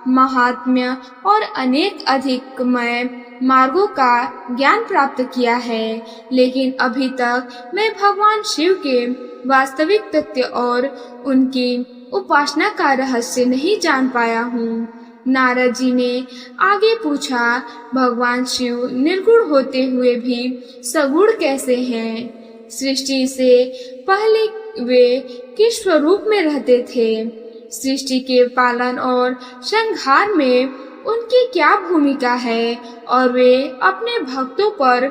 महात्म्य और अनेक अधिकमय मार्गों का ज्ञान प्राप्त किया है, लेकिन अभी तक मैं भगवान शिव के वास्तविक तथ्य और उनकी उपासना का रहस्य नहीं जान पाया हूँ। नारद जी ने आगे पूछा, भगवान शिव निर्गुण होते हुए भी सगुण कैसे हैं? सृष्टि से पहले वे किस स्वरूप में रहते थे? सृष्टि के पालन और संहार में उनकी क्या भूमिका है और वे अपने भक्तों पर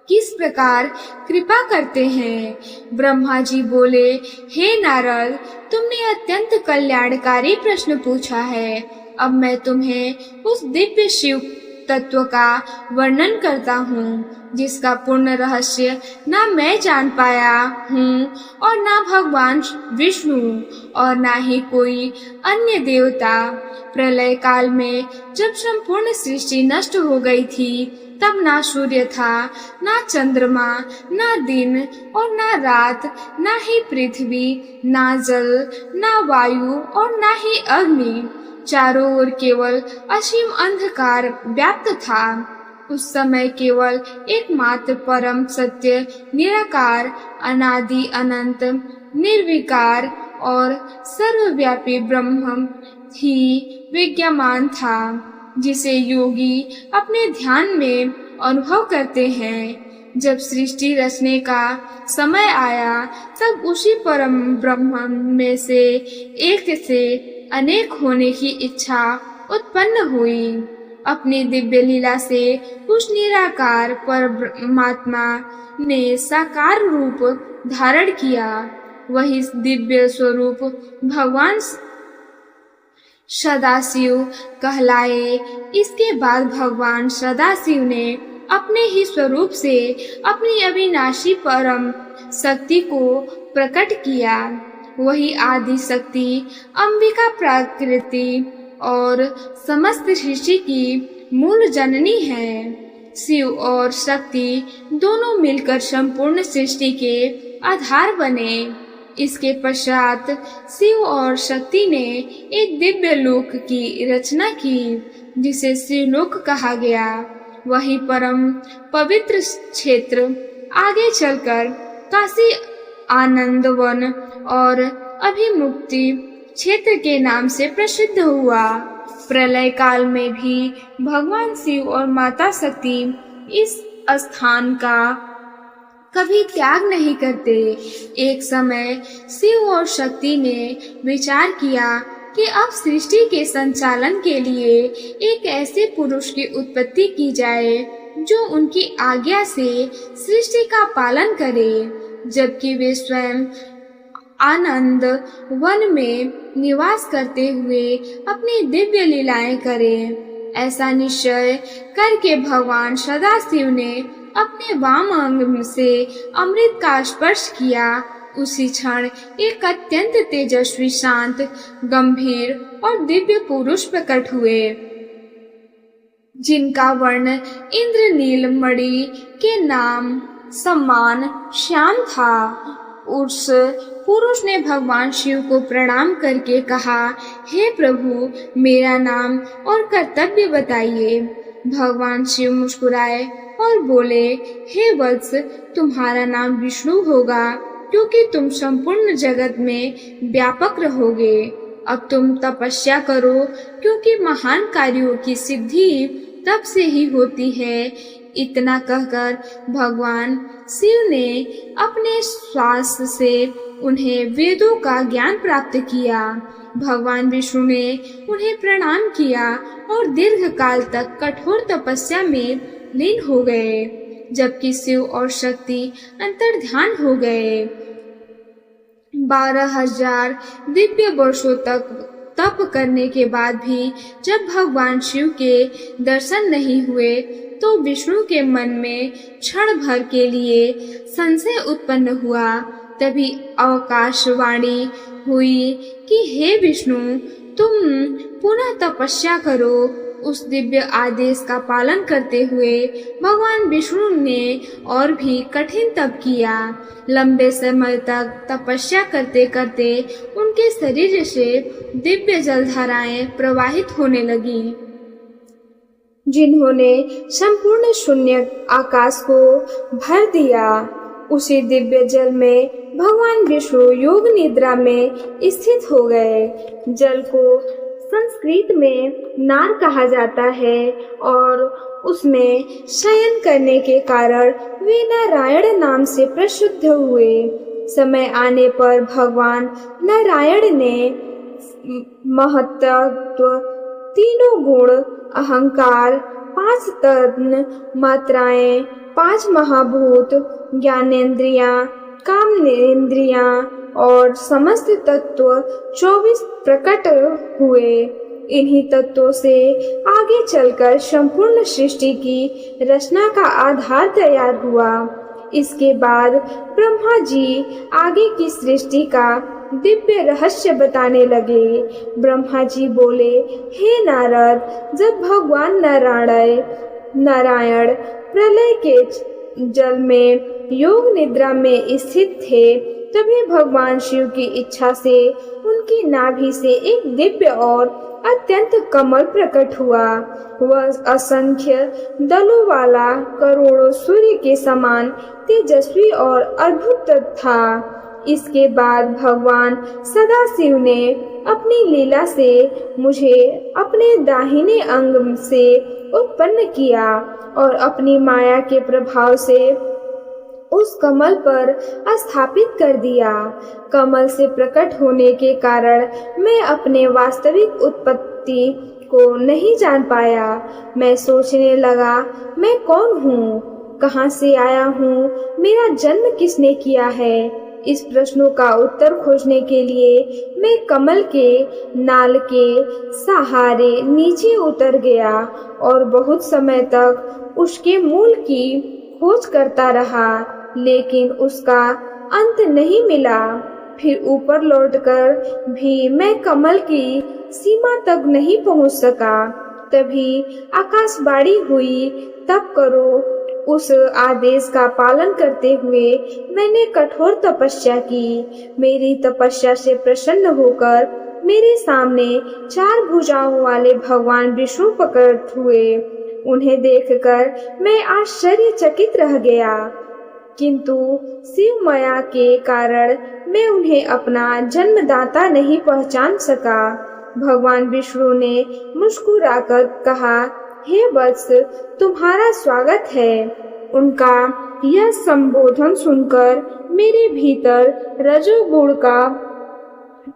किस प्रकार कृपा करते हैं? ब्रह्मा जी बोले, हे नारद, तुमने अत्यंत कल्याणकारी प्रश्न पूछा है। अब मैं तुम्हें उस दिव्य शिव तत्व का वर्णन करता हूँ जिसका पूर्ण रहस्य न मैं जान पाया हूँ और न भगवान विष्णु और न ही कोई अन्य देवता। प्रलय काल में जब संपूर्ण सृष्टि नष्ट हो गई थी, तब ना सूर्य था, ना चंद्रमा, ना दिन और ना रात, ना ही पृथ्वी, ना जल, ना वायु और ना ही अग्नि। चारों ओर केवल असीम अंधकार व्याप्त था। उस समय केवल एकमात्र परम सत्य निराकार, अनादि अनंत, निर्विकार और सर्वव्यापी ब्रह्म ही विद्यमान था, जिसे योगी अपने ध्यान में अनुभव करते हैं। जब सृष्टि रचने का समय आया, तब उसी परम ब्रह्म में से एक से अनेक होने की इच्छा उत्पन्न हुई। अपनी दिव्य लीला से उस निराकार परमात्मा ने साकार रूप धारण किया। वही दिव्य स्वरूप भगवान सदाशिव कहलाए। इसके बाद भगवान सदाशिव ने अपने ही स्वरूप से अपनी अविनाशी परम शक्ति को प्रकट किया। वही आदि शक्ति अंबिका प्रकृति और समस्त सृष्टि की मूल जननी है। शिव और शक्ति दोनों मिलकर संपूर्ण सृष्टि के आधार बने। इसके पश्चात शिव और शक्ति ने एक दिव्य लोक की रचना की, जिसे शिवलोक कहा गया। वही परम पवित्र क्षेत्र आगे चलकर काशी आनंदवन और अभिमुक्ति क्षेत्र के नाम से प्रसिद्ध हुआ। प्रलय काल में भी भगवान शिव और माता शक्ति इस स्थान का कभी त्याग नहीं करते। एक समय शिव और शक्ति ने विचार किया कि अब सृष्टि के संचालन के लिए एक ऐसे पुरुष की उत्पत्ति की जाए जो उनकी आज्ञा से सृष्टि का पालन करे, जबकि वे स्वयं आनंद वन में निवास करते हुए अपनी दिव्य लीलाएं करें। ऐसा निश्चय करके भगवान सदाशिव ने अपने वाम अंग से अमृत का स्पर्श किया। उसी क्षण एक अत्यंत तेजस्वी, शांत, गंभीर और दिव्य पुरुष प्रकट हुए, जिनका वर्ण इंद्रनील मणि के नाम समान श्याम था। उस पुरुष ने भगवान शिव को प्रणाम करके कहा, हे प्रभु, मेरा नाम और कर्तव्य बताइए। भगवान शिव मुस्कुराए और बोले, हे वत्स, तुम्हारा नाम विष्णु होगा, क्योंकि तुम संपूर्ण जगत में व्यापक रहोगे। अब तुम तपस्या करो, क्योंकि महान कार्यों की सिद्धि तब से ही होती है। इतना कहकर भगवान शिव ने अपने श्वास से उन्हें वेदों का ज्ञान प्राप्त किया। भगवान विष्णु ने उन्हें प्रणाम किया और दीर्घ काल तक कठोर तपस्या में लीन हो गए, जबकि शिव और शक्ति अंतर्ध्यान हो गए। 12,000 दिव्य वर्षों तक तप करने के बाद भी जब भगवान शिव के दर्शन नहीं हुए, तो विष्णु के मन में क्षण भर के लिए संशय उत्पन्न हुआ। तभी आकाशवाणी हुई कि हे विष्णु, तुम पुनः तपस्या करो, उस दिव्य आदेश का पालन करते हुए भगवान विष्णु ने और भी कठिन तप किया। लंबे समय तक तपस्या करते करते उनके शरीर से दिव्य जलधाराएं प्रवाहित होने लगी, जिन्होंने संपूर्ण शून्य आकाश को भर दिया। उसी दिव्य जल में भगवान विष्णु योग निद्रा में स्थित हो गए। जल को संस्कृत में नार कहा जाता है और उसमें शयन करने के कारण वे नारायण नाम से प्रसिद्ध हुए। समय आने पर भगवान नारायण ने महत्त्व, तीनों गुण, अहंकार, 5 तन मात्राएं, 5 महाभूत, ज्ञानेंद्रियां, कामेंद्रियां और समस्त तत्व 24 प्रकट हुए। इन्हीं तत्वों से आगे चलकर संपूर्ण सृष्टि की रचना का आधार तैयार हुआ। इसके बाद ब्रह्मा जी आगे की सृष्टि का दिव्य रहस्य बताने लगे। ब्रह्मा जी बोले, हे नारद, जब भगवान नारायण प्रलय के जल में योग निद्रा में स्थित थे, तभी भगवान शिव की इच्छा से उनकी नाभि से एक दिव्य और अत्यंत कमल प्रकट हुआ। वह असंख्य दलों वाला, करोड़ों सूर्य के समान तेजस्वी और अद्भुत था। इसके बाद भगवान सदाशिव ने अपनी लीला से मुझे अपने दाहिने अंग से उत्पन्न किया और अपनी माया के प्रभाव से उस कमल पर स्थापित कर दिया। कमल से प्रकट होने के कारण मैं अपने वास्तविक उत्पत्ति को नहीं जान पाया। मैं सोचने लगा, मैं कौन हूँ, कहाँ से आया हूँ, मेरा जन्म किसने किया है। इस प्रश्नों का उत्तर खोजने के लिए मैं कमल के नाल के सहारे नीचे उतर गया और बहुत समय तक उसके मूल की खोज करता रहा, लेकिन उसका अंत नहीं मिला। फिर ऊपर लौटकर भी मैं कमल की सीमा तक नहीं पहुंच सका। तभी आकाशवाणी हुई, तप करो। उस आदेश का पालन करते हुए मैंने कठोर तपस्या की। मेरी तपस्या से प्रसन्न होकर मेरे सामने 4 भुजाओं वाले भगवान विष्णु प्रकट हुए। उन्हें देखकर मैं आश्चर्यचकित रह गया, किंतु शिव माया के कारण मैं उन्हें अपना जन्मदाता नहीं पहचान सका। भगवान विष्णु ने मुस्कुराकर कहा, हे वत्स, तुम्हारा स्वागत है। उनका यह संबोधन सुनकर मेरे भीतर रजोगुण का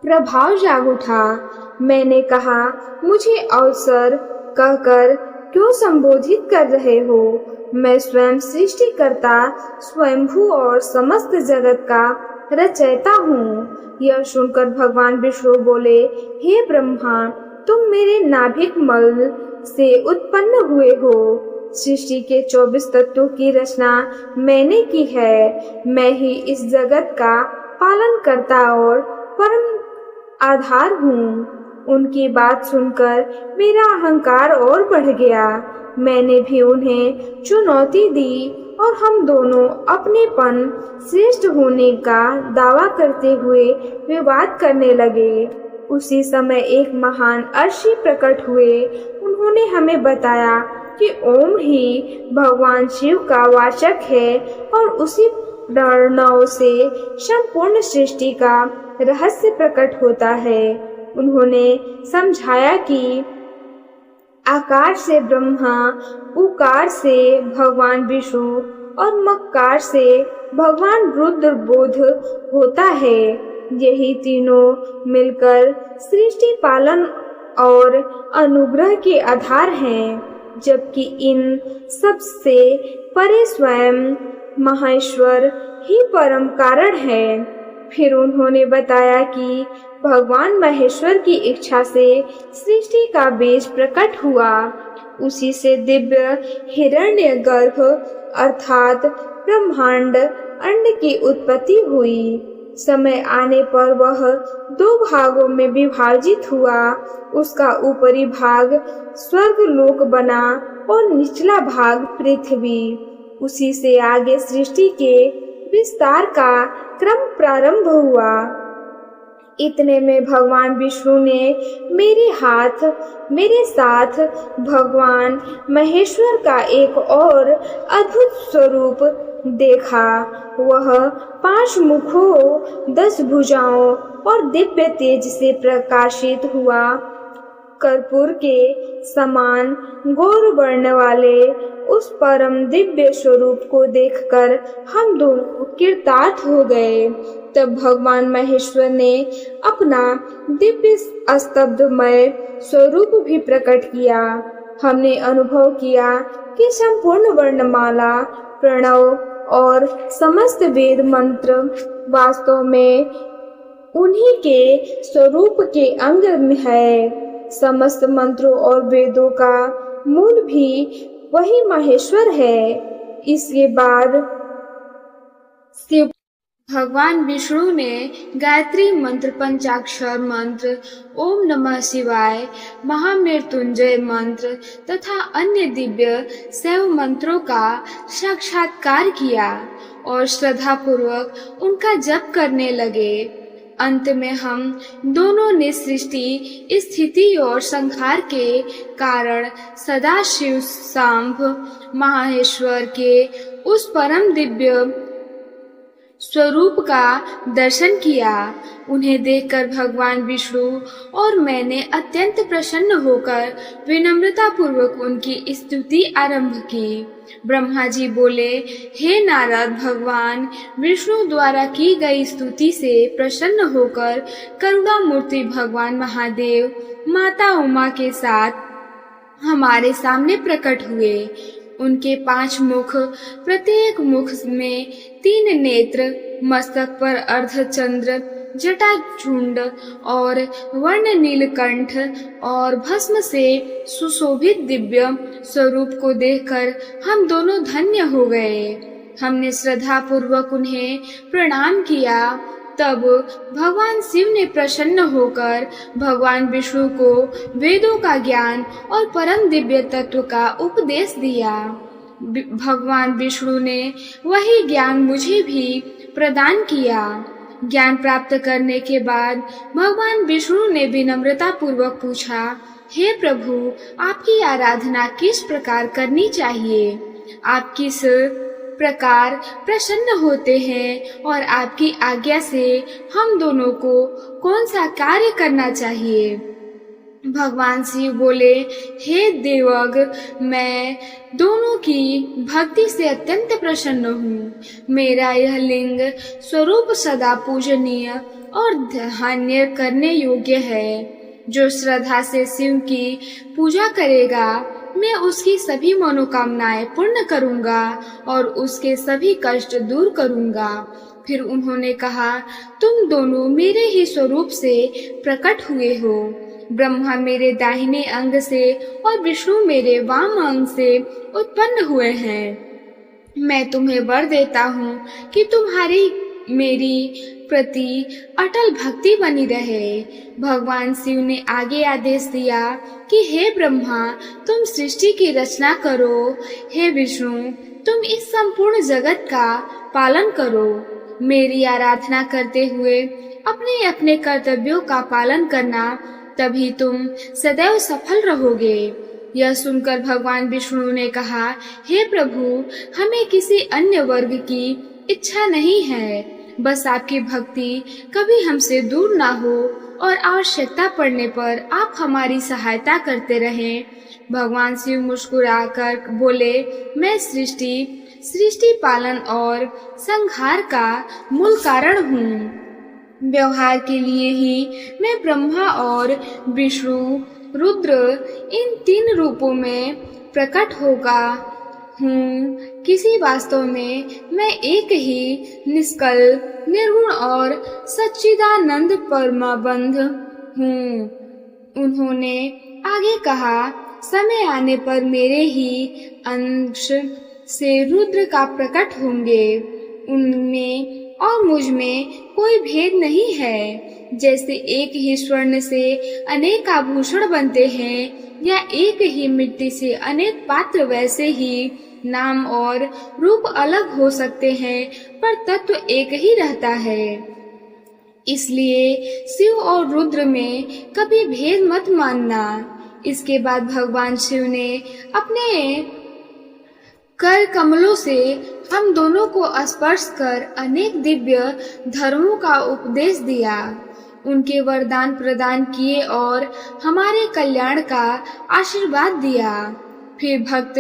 प्रभाव जाग उठा। मैंने कहा, मुझे अवसर कहकर क्यों संबोधित कर रहे हो? मैं स्वयं सृष्टिकर्ता, स्वयंभू और समस्त जगत का रचयिता हूँ। यह सुनकर भगवान विष्णु बोले, हे ब्रह्मा, तुम मेरे नाभिक मल से उत्पन्न हुए हो। सृष्टि के 24 तत्वों की रचना मैंने की है। मैं ही इस जगत का पालन करता और परम आधार हूँ। उनकी बात सुनकर मेरा अहंकार और बढ़ गया। मैंने भी उन्हें चुनौती दी और हम दोनों अपनेपन श्रेष्ठ होने का दावा करते हुए विवाद करने लगे। उसी समय एक महान अर्षि प्रकट हुए। उन्होंने हमें बताया कि ओम ही भगवान शिव का वाचक है और उसी प्रणव से संपूर्ण सृष्टि का रहस्य प्रकट होता है। उन्होंने समझाया कि आकार से ब्रह्मा, उकार से भगवान विष्णु और मकार से भगवान रुद्र बोध होता है। यही तीनों मिलकर सृष्टि पालन और अनुग्रह के आधार हैं, जबकि इन सबसे परे स्वयं महेश्वर ही परम कारण है। फिर उन्होंने बताया कि भगवान महेश्वर की इच्छा से सृष्टि का बीज प्रकट हुआ। उसी से दिव्य हिरण्यगर्भ अर्थात ब्रह्मांड अंड की उत्पत्ति हुई। समय आने पर वह 2 भागों में विभाजित हुआ। उसका ऊपरी भाग स्वर्गलोक बना और निचला भाग पृथ्वी। उसी से आगे सृष्टि के विस्तार का क्रम प्रारंभ हुआ। इतने में भगवान विष्णु ने मेरे साथ भगवान महेश्वर का एक और अद्भुत स्वरूप देखा। वह 5 मुखों 10 भुजाओं और दिव्य तेज से प्रकाशित हुआ। कर्पूर के समान गौर वर्ण वाले उस परम दिव्य स्वरूप को देखकर हम दोनों कृतार्थ हो गए। तब भगवान महेश्वर ने अपना दिव्य स्तब्धमय स्वरूप भी प्रकट किया। हमने अनुभव किया कि संपूर्ण वर्णमाला, प्रणव और समस्त वेद मंत्र वास्तव में उन्हीं के स्वरूप के अंग है। समस्त मंत्रों और वेदों का मूल भी वही महेश्वर है। इसके बाद शिव भगवान विष्णु ने गायत्री मंत्र, पंचाक्षर मंत्र, ओम नमः शिवाय, महामृत्युंजय मंत्र तथा अन्य दिव्य शैव मंत्रों का साक्षात्कार किया और श्रद्धापूर्वक उनका जप करने लगे। अंत में हम दोनों ने सृष्टि, स्थिति और संहार के कारण सदाशिव सांब महेश्वर के उस परम दिव्य स्वरूप का दर्शन किया। उन्हें देखकर भगवान विष्णु और मैंने अत्यंत प्रसन्न होकर विनम्रता पूर्वक उनकी स्तुति आरंभ की। ब्रह्मा जी बोले, हे नारद, भगवान विष्णु द्वारा की गई स्तुति से प्रसन्न होकर करुणा मूर्ति भगवान महादेव माता उमा के साथ हमारे सामने प्रकट हुए। उनके 5 मुख, प्रत्येक मुख में 3 नेत्र, मस्तक पर अर्धचंद्र, जटाझुंड और वर्ण नीलकंठ और भस्म से सुशोभित दिव्य स्वरूप को देखकर हम दोनों धन्य हो गए। हमने श्रद्धा पूर्वक उन्हें प्रणाम किया। तब भगवान शिव ने प्रसन्न होकर भगवान विष्णु को वेदों का ज्ञान और परम दिव्य तत्व का उपदेश दिया। भगवान विष्णु ने वही ज्ञान मुझे भी प्रदान किया। ज्ञान प्राप्त करने के बाद भगवान विष्णु ने विनम्रता पूर्वक पूछा, हे प्रभु, आपकी आराधना किस प्रकार करनी चाहिए? आप किस प्रकार प्रसन्न होते हैं और आपकी आज्ञा से हम दोनों को कौन सा कार्य करना चाहिए? भगवान शिव बोले, हे देवग, मैं दोनों की भक्ति से अत्यंत प्रसन्न हूँ। मेरा यह लिंग स्वरूप सदा पूजनीय और ध्यान करने योग्य है। जो श्रद्धा से शिव की पूजा करेगा, मैं उसकी सभी मनोकामनाएं पूर्ण करूंगा और उसके सभी कष्ट दूर करूंगा। फिर उन्होंने कहा, तुम दोनों मेरे ही स्वरूप से प्रकट हुए हो। ब्रह्मा मेरे दाहिने अंग से और विष्णु मेरे वाम अंग से उत्पन्न हुए हैं। मैं तुम्हें वर देता हूँ कि तुम्हारी मेरी प्रति अटल भक्ति बनी रहे। भगवान शिव ने आगे आदेश दिया कि हे ब्रह्मा, तुम सृष्टि की रचना करो। हे विष्णु, तुम इस संपूर्ण जगत का पालन करो। मेरी आराधना करते हुए अपने अपने कर्तव्यों का पालन करना, तभी तुम सदैव सफल रहोगे। यह सुनकर भगवान विष्णु ने कहा, हे प्रभु, हमें किसी अन्य वर्ग की इच्छा नहीं है। बस आपकी भक्ति कभी हमसे दूर ना हो और आवश्यकता पड़ने पर आप हमारी सहायता करते रहें। भगवान शिव मुस्कुराकर बोले, मैं सृष्टि पालन और संहार का मूल कारण हूँ। व्यवहार के लिए ही मैं ब्रह्मा और विष्णु, रुद्र इन 3 रूपों में प्रकट होगा हूँ। किसी वास्तव में मैं एक ही निष्कल, निर्गुण और सच्चिदानंद परमाबंध हूँ। उन्होंने आगे कहा, समय आने पर मेरे ही अंश से रुद्र का प्रकट होंगे। उनमें और मुझ में कोई भेद नहीं है। जैसे एक ही स्वर्ण से अनेक आभूषण बनते हैं या एक ही मिट्टी से अनेक पात्र, वैसे ही नाम और रूप अलग हो सकते हैं पर तत्व एक ही रहता है। इसलिए शिव और रुद्र में कभी भेद मत मानना। इसके बाद भगवान शिव ने अपने कर कमलों से हम दोनों को स्पर्श कर अनेक दिव्य धर्मों का उपदेश दिया, उनके वरदान प्रदान किए और हमारे कल्याण का आशीर्वाद दिया। फिर भक्त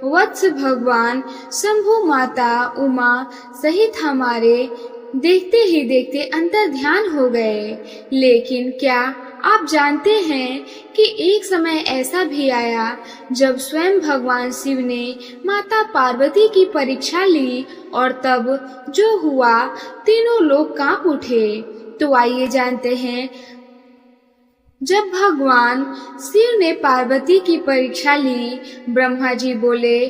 वत्स भगवान शंभु, माता उमा सहित हमारे देखते ही देखते अंतर ध्यान हो गए। लेकिन क्या आप जानते हैं कि एक समय ऐसा भी आया जब स्वयं भगवान शिव ने माता पार्वती की परीक्षा ली और तब जो हुआ तीनों लोग कांप उठे। तो आइए जानते हैं, जब भगवान शिव ने पार्वती की परीक्षा ली, ब्रह्मा जी बोले,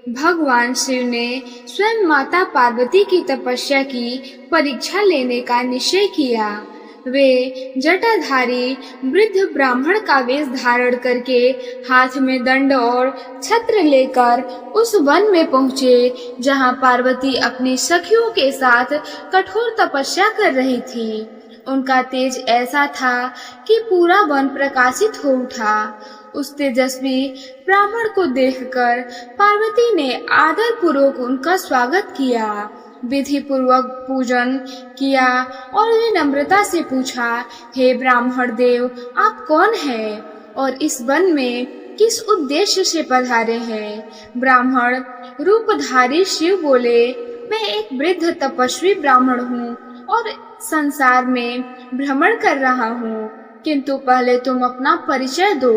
भगवान शिव ने स्वयं माता पार्वती की तपस्या की परीक्षा लेने का निश्चय किया। वे जटाधारी वृद्ध ब्राह्मण का वेश धारण करके हाथ में दंड और छत्र लेकर उस वन में पहुँचे जहाँ पार्वती अपनी सखियों के साथ कठोर तपस्या कर रही थी। उनका तेज ऐसा था कि पूरा वन प्रकाशित हो उठा। उस तेजस्वी ब्राह्मण को देखकर पार्वती ने आदर पूर्वक उनका स्वागत किया, विधि पूर्वक पूजन किया और विनम्रता से पूछा, हे ब्राह्मण देव, आप कौन हैं और इस वन में किस उद्देश्य से पधारे हैं? ब्राह्मण रूपधारी शिव बोले, मैं एक वृद्ध तपस्वी ब्राह्मण हूँ और संसार में भ्रमण कर रहा हूँ, किंतु पहले तुम अपना परिचय दो।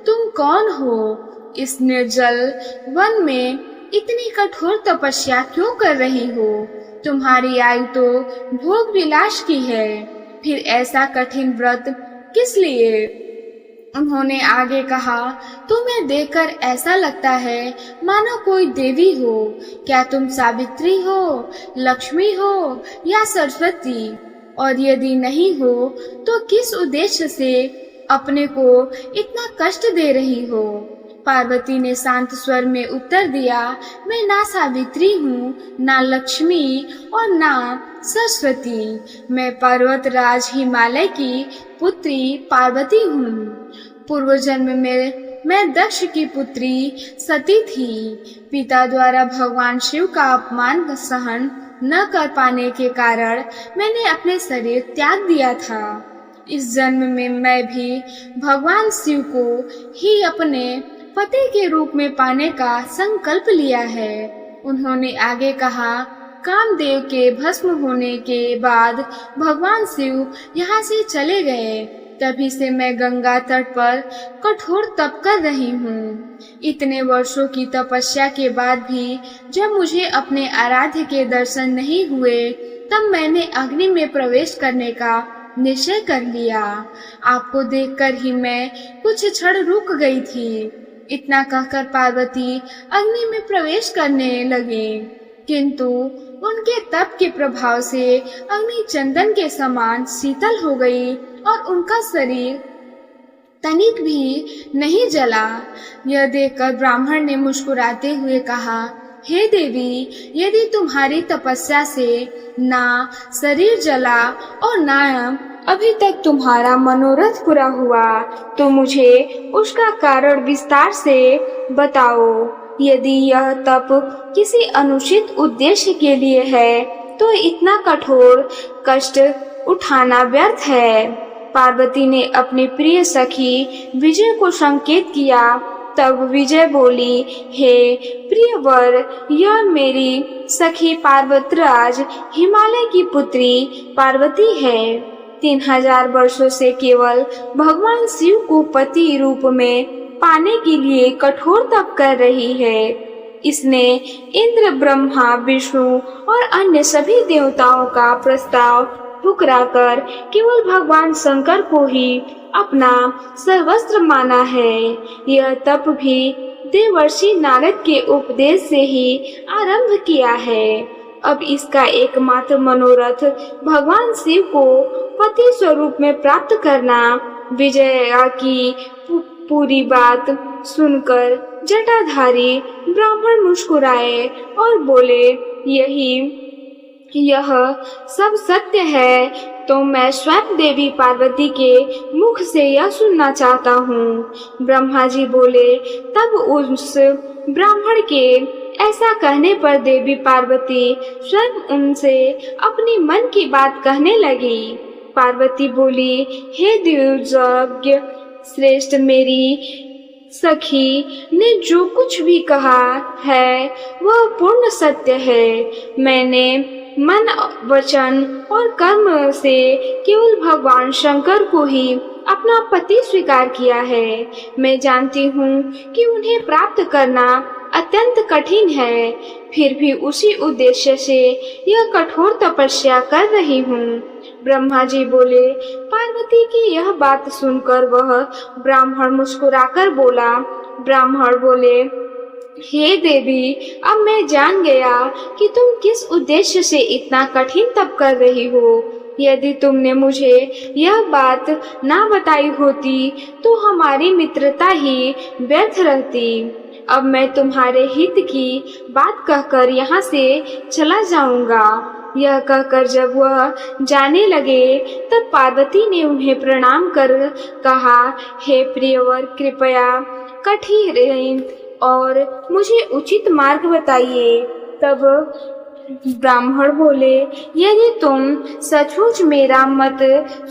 तुम कौन हो? इस निर्जल वन में इतनी कठोर तपस्या क्यों कर रही हो? तुम्हारी आयु तो भोग विलास की है, फिर ऐसा कठिन व्रत किस लिए? उन्होंने आगे कहा, तुम्हें देखकर ऐसा लगता है मानो कोई देवी हो। क्या तुम सावित्री हो, लक्ष्मी हो या सरस्वती? और यदि नहीं हो तो किस उद्देश्य से अपने को इतना कष्ट दे रही हो? पार्वती ने शांत स्वर में उत्तर दिया, मैं ना सावित्री हूँ, ना लक्ष्मी और ना सरस्वती। मैं पर्वतराज हिमालय की पुत्री पार्वती हूँ। पूर्व जन्म में मैं दक्ष की पुत्री सती थी। पिता द्वारा भगवान शिव का अपमान सहन न कर पाने के कारण मैंने अपने शरीर त्याग दिया था। इस जन्म में मैं भी भगवान शिव को ही अपने पति के रूप में पाने का संकल्प लिया है। उन्होंने आगे कहा, कामदेव के भस्म होने के बाद भगवान शिव यहाँ से चले गए। तभी से मैं गंगा तट पर कठोर तप कर रही हूँ। इतने वर्षों की तपस्या के बाद भी जब मुझे अपने आराध्य के दर्शन नहीं हुए, तब मैंने अग्नि में प्रवेश करने का निश्चय कर लिया। आपको देखकर ही मैं कुछ क्षण रुक गई थी। इतना कहकर पार्वती अग्नि में प्रवेश करने लगे, किंतु उनके तप के प्रभाव से अग्नि चंदन के समान शीतल हो गई और उनका शरीर तनिक भी नहीं जला। यह देखकर ब्राह्मण ने मुस्कुराते हुए कहा, हे देवी, यदि तुम्हारी तपस्या से ना शरीर जला और ना अभी तक तुम्हारा मनोरथ पूरा हुआ, तो मुझे उसका कारण विस्तार से बताओ। यदि यह तप किसी अनुचित उद्देश्य के लिए है, तो इतना कठोर कष्ट उठाना व्यर्थ है। पार्वती ने अपनी प्रिय सखी विजय को संकेत किया। तब विजय बोली, हे प्रिय वर, यह मेरी सखी पार्वतराज हिमालय की पुत्री पार्वती है। 3000 वर्षों से केवल भगवान शिव को पति रूप में पाने के लिए कठोर तप कर रही है। इसने इंद्र, ब्रह्मा, विष्णु और अन्य सभी देवताओं का प्रस्ताव ठुकराकर केवल भगवान शंकर को ही अपना सर्वस्त्र माना है। यह तप भी देवर्षि नारद के उपदेश से ही आरंभ किया है। अब इसका एकमात्र मनोरथ भगवान शिव को पति स्वरूप में प्राप्त करना। विजया की पूरी बात सुनकर जटाधारी ब्राह्मण मुस्कुराए और बोले, यह सब सत्य है तो मैं स्वयं देवी पार्वती के मुख से यह सुनना चाहता हूँ। ब्रह्मा जी बोले। तब उस ब्राह्मण के ऐसा कहने पर देवी पार्वती स्वयं उनसे अपनी मन की बात कहने लगी। पार्वती बोली, हे द्विजज्ञ श्रेष्ठ, मेरी सखी ने जो कुछ भी कहा है वह पूर्ण सत्य है। मैंने मन, वचन और कर्म से केवल भगवान शंकर को ही अपना पति स्वीकार किया है। मैं जानती हूँ कि उन्हें प्राप्त करना अत्यंत कठिन है, फिर भी उसी उद्देश्य से यह कठोर तपस्या कर रही हूँ। ब्रह्मा जी बोले। पार्वती की यह बात सुनकर वह ब्राह्मण मुस्कुराकर बोला। ब्राह्मण बोले, हे देवी, अब मैं जान गया कि तुम किस उद्देश्य से इतना कठिन तप कर रही हो। यदि तुमने मुझे यह बात ना बताई होती तो हमारी मित्रता ही व्यर्थ रहती। अब मैं तुम्हारे हित की बात कहकर यहाँ से चला जाऊंगा। यह कहकर जब वह जाने लगे तब पार्वती ने उन्हें प्रणाम कर कहा, हे प्रियवर, कृपया कठिन रहें और मुझे उचित मार्ग बताइए। तब ब्राह्मण बोले, यदि तुम सचमुच मेरा मत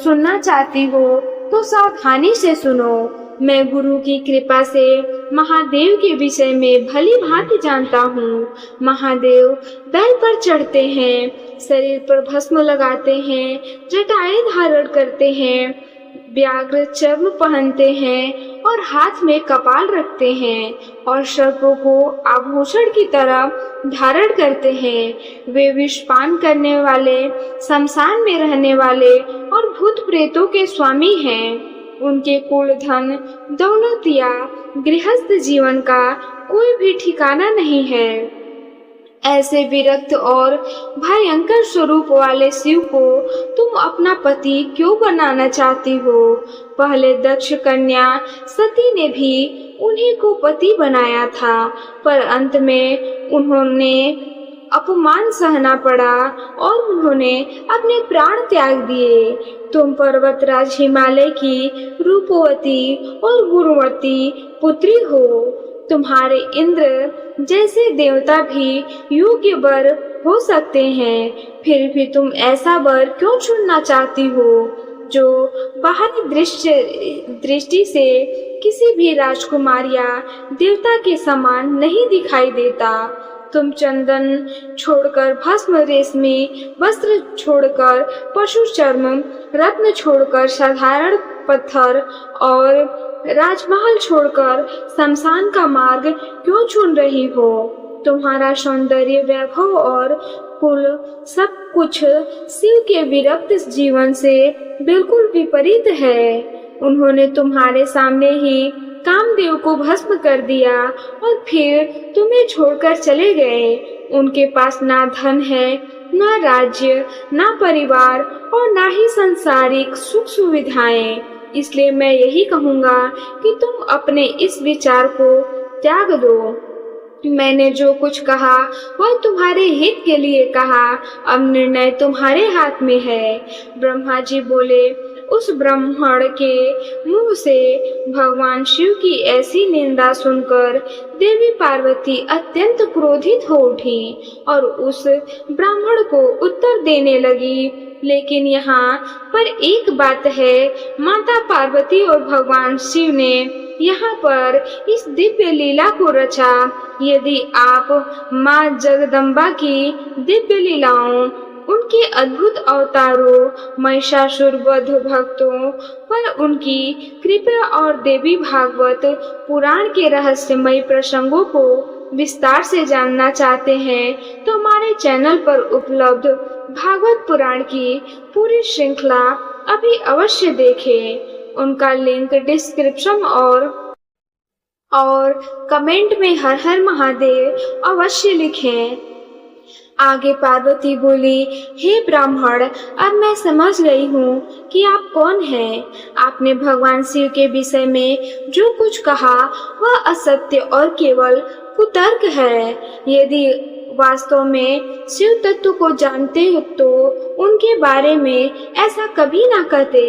सुनना चाहती हो तो सावधानी से सुनो। मैं गुरु की कृपा से महादेव के विषय में भली भांति जानता हूँ। महादेव बैल पर चढ़ते हैं, शरीर पर भस्म लगाते हैं, जटाएं धारण करते हैं, व्याघ्र चर्म पहनते हैं और हाथ में कपाल रखते हैं और सर्पों को आभूषण की तरह धारण करते हैं। वे विषपान करने वाले, शमशान में रहने वाले और भूत प्रेतों के स्वामी हैं। उनके कुल धन दौलत या गृहस्थ जीवन का कोई भी ठिकाना नहीं है। ऐसे विरक्त और भयंकर स्वरूप वाले शिव को तुम अपना पति क्यों बनाना चाहती हो? पहले दक्ष कन्या सती ने भी उन्हीं को पति बनाया था, पर अंत में उन्होंने अपमान सहना पड़ा और उन्होंने अपने प्राण त्याग दिए। तुम पर्वतराज हिमालय की रूपवती और गुणवती पुत्री हो। तुम्हारे इंद्र जैसे देवता भी योग्य वर हो सकते हैं, फिर भी तुम ऐसा वर क्यों चुनना चाहती हो जो बाहरी दृष्टि से किसी भी राजकुमार या देवता के समान नहीं दिखाई देता। तुम चंदन छोड़कर, भस्म, रेशमी वस्त्र छोड़कर, पशु चर्म, रत्न छोड़कर, साधारण पत्थर और राजमहल छोड़कर शमशान का मार्ग क्यों चुन रही हो? तुम्हारा सौंदर्य, वैभव और कुल सब कुछ शिव के विरक्त जीवन से बिल्कुल विपरीत है। उन्होंने तुम्हारे सामने ही कामदेव को भस्म कर दिया और फिर तुम्हें छोड़कर चले गए। उनके पास ना धन है, ना राज्य, ना परिवार और ना ही सांसारिक सुख सुविधाएं। इसलिए मैं यही कहूँगा कि तुम अपने इस विचार को त्याग दो। मैंने जो कुछ कहा वह तुम्हारे हित के लिए कहा, अब निर्णय तुम्हारे हाथ में है। ब्रह्मा जी बोले। उस ब्राह्मण के मुंह से भगवान शिव की ऐसी निंदा सुनकर देवी पार्वती अत्यंत क्रोधित हो उठी और उस ब्राह्मण को उत्तर देने लगी। लेकिन यहाँ पर एक बात है, माता पार्वती और भगवान शिव ने यहाँ पर इस दिव्य लीला को रचा। यदि आप माँ जगदम्बा की दिव्य लीलाओं, उनके अद्भुत अवतारों, महिषासुर वध भक्तों पर उनकी कृपा और देवी भागवत पुराण के रहस्यमय प्रसंगों को विस्तार से जानना चाहते हैं तो हमारे चैनल पर उपलब्ध भागवत पुराण की पूरी श्रृंखला अभी अवश्य देखें। उनका लिंक डिस्क्रिप्शन और कमेंट में हर हर महादेव अवश्य लिखें। आगे पार्वती बोली, हे ब्राह्मण, अब मैं समझ गई हूँ कि आप कौन हैं। आपने भगवान शिव के विषय में जो कुछ कहा वह असत्य और केवल कुतर्क है। यदि वास्तव में शिव तत्व को जानते हो तो उनके बारे में ऐसा कभी ना कहते।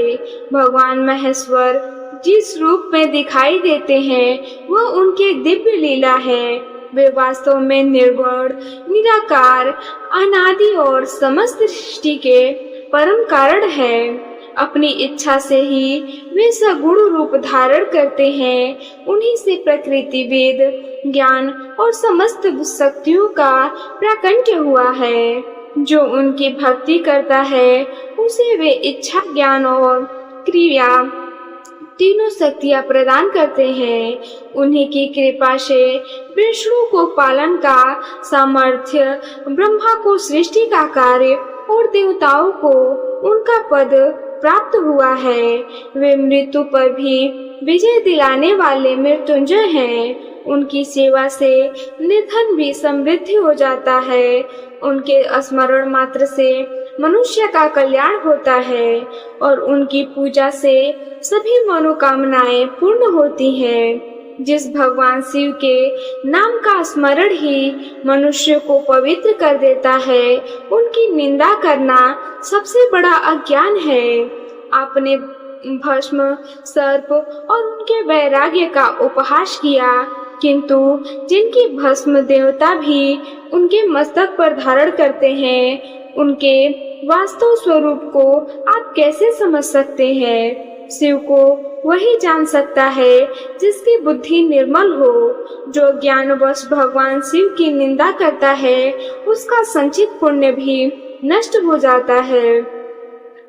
भगवान महेश्वर जिस रूप में दिखाई देते हैं वह उनके दिव्य लीला है। वे वास्तव में निर्गुण, निराकार, अनादि और समस्त सृष्टि के परम कारण हैं। अपनी इच्छा से ही वे सगुण रूप धारण करते हैं। उन्हीं से प्रकृति, वेद, ज्ञान और समस्त शक्तियों का प्राकट्य हुआ है। जो उनकी भक्ति करता है उसे वे इच्छा, ज्ञान और क्रिया तीनों शक्तियां प्रदान करते हैं। उन्हीं की कृपा से विष्णु को पालन का सामर्थ्य, ब्रह्मा को सृष्टि का कार्य और देवताओं को उनका पद प्राप्त हुआ है। वे मृत्यु पर भी विजय दिलाने वाले मृत्युंजय हैं। उनकी सेवा से निर्धन भी समृद्धि हो जाता है। उनके स्मरण मात्र से मनुष्य का कल्याण होता है और उनकी पूजा से सभी मनोकामनाएं पूर्ण होती हैं। जिस भगवान शिव के नाम का स्मरण ही मनुष्य को पवित्र कर देता है, उनकी निंदा करना सबसे बड़ा अज्ञान है। आपने भस्म, सर्प और उनके वैराग्य का उपहास किया, किंतु जिनकी भस्म देवता भी उनके मस्तक पर धारण करते हैं, उनके वास्तव स्वरूप को आप कैसे समझ सकते हैं? शिव को वही जान सकता है जिसकी बुद्धि निर्मल हो। जो ज्ञानवश भगवान शिव की निंदा करता है उसका संचित पुण्य भी नष्ट हो जाता है।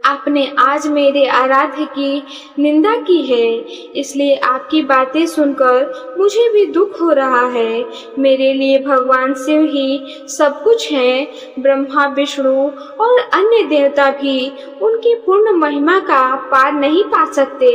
आपने आज मेरे आराध्य की निंदा की है, इसलिए आपकी बातें सुनकर मुझे भी दुख हो रहा है। मेरे लिए भगवान शिव ही सब कुछ हैं। ब्रह्मा, विष्णु और अन्य देवता भी उनकी पूर्ण महिमा का पार नहीं पा सकते।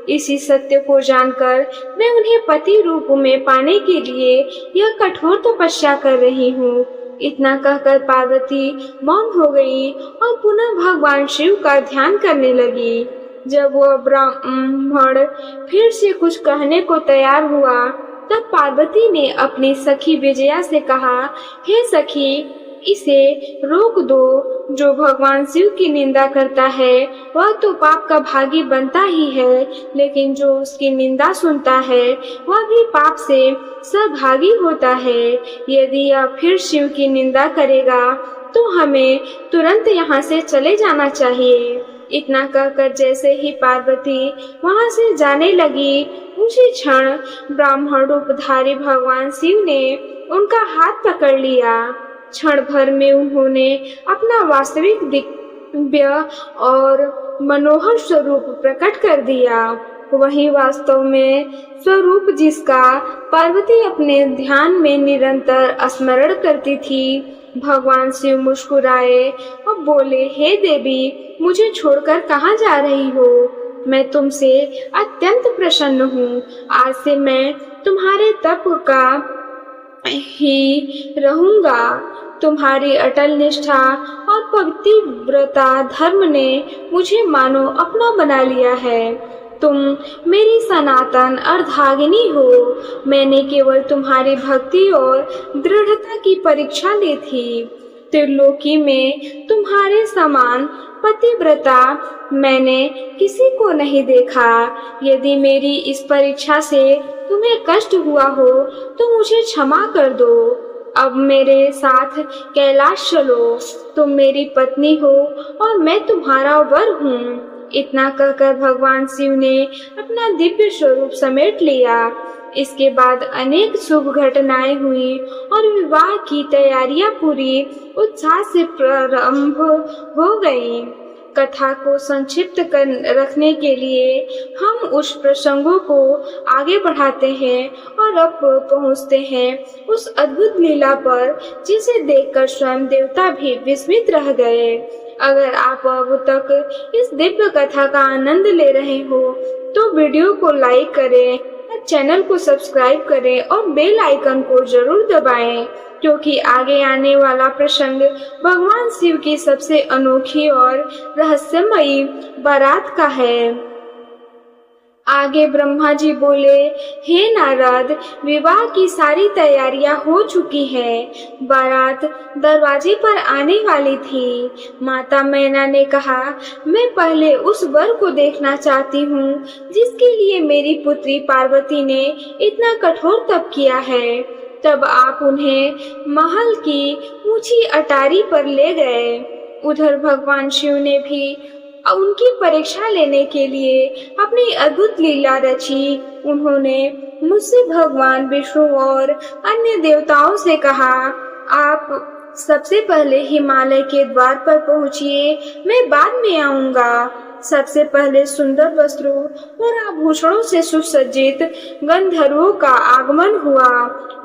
इसी सत्य को जानकर मैं उन्हें पति रूप में पाने के लिए यह कठोर तपस्या कर रही हूँ। इतना कहकर पार्वती मौन हो गई और पुनः भगवान शिव का ध्यान करने लगी। जब वह ब्राह्मण फिर से कुछ कहने को तैयार हुआ, तब पार्वती ने अपनी सखी विजया से कहा, हे सखी, इसे रोक दो। जो भगवान शिव की निंदा करता है वह तो पाप का भागी बनता ही है, लेकिन जो उसकी निंदा सुनता है वह भी पाप से सहभागी होता है। यदि यह फिर शिव की निंदा करेगा तो हमें तुरंत यहाँ से चले जाना चाहिए। इतना कहकर जैसे ही पार्वती वहाँ से जाने लगी, उसी क्षण ब्राह्मण रूपधारी भगवान शिव ने उनका हाथ पकड़ लिया। क्षण भर में उन्होंने अपना वास्तविक दिव्य और मनोहर स्वरूप प्रकट कर दिया। वही वास्तव में स्वरूप जिसका पार्वती अपने ध्यान में निरंतर स्मरण करती थी। भगवान शिव मुस्कुराए और बोले, हे देवी, मुझे छोड़कर कहाँ जा रही हो? मैं तुमसे अत्यंत प्रसन्न हूँ। आज से मैं तुम्हारे तप का ही रहूंगा। तुम्हारी अटल निष्ठा और पवित्रता धर्म ने मुझे मानो अपना बना लिया है। तुम मेरी सनातन अर्धांगिनी हो। मैंने केवल तुम्हारी भक्ति और दृढ़ता की परीक्षा ली थी। त्रिलोकी में तुम्हारे समान पतिव्रता मैंने किसी को नहीं देखा। यदि मेरी इस परीक्षा से तुम्हें कष्ट हुआ हो तो मुझे क्षमा कर दो। अब मेरे साथ कैलाश चलो। तुम मेरी पत्नी हो और मैं तुम्हारा वर हूँ। इतना कहकर भगवान शिव ने अपना दिव्य स्वरूप समेट लिया। इसके बाद अनेक शुभ घटनाएं हुई और विवाह की तैयारियां पूरी उत्साह से प्रारंभ हो गईं। कथा को संक्षिप्त कर रखने के लिए हम उस प्रसंगों को आगे बढ़ाते हैं और अब पहुंचते हैं उस अद्भुत लीला पर, जिसे देखकर स्वयं देवता भी विस्मित रह गए। अगर आप अब तक इस दिव्य कथा का आनंद ले रहे हो तो वीडियो को लाइक करें, चैनल को सब्सक्राइब करें और बेल आइकन को जरूर दबाएं क्योंकि आगे आने वाला प्रसंग भगवान शिव की सबसे अनोखी और रहस्यमयी बारात का है। आगे ब्रह्मा जी बोले, हे नारद, विवाह की सारी तैयारियां हो चुकी है, बारात दरवाजे पर आने वाली थी। माता मैना ने कहा, मैं पहले उस वर को देखना चाहती हूँ जिसके लिए मेरी पुत्री पार्वती ने इतना कठोर तप किया है। तब आप उन्हें महल की ऊंची अटारी पर ले गए। उधर भगवान शिव ने भी उनकी परीक्षा लेने के लिए अपनी अद्भुत लीला रची। उन्होंने मुझसे भगवान विष्णु और अन्य देवताओं से कहा, आप सबसे पहले हिमालय के द्वार पर पहुंचिए, मैं बाद में आऊंगा। सबसे पहले सुंदर वस्त्रों और आभूषणों से सुसज्जित गंधर्वों का आगमन हुआ।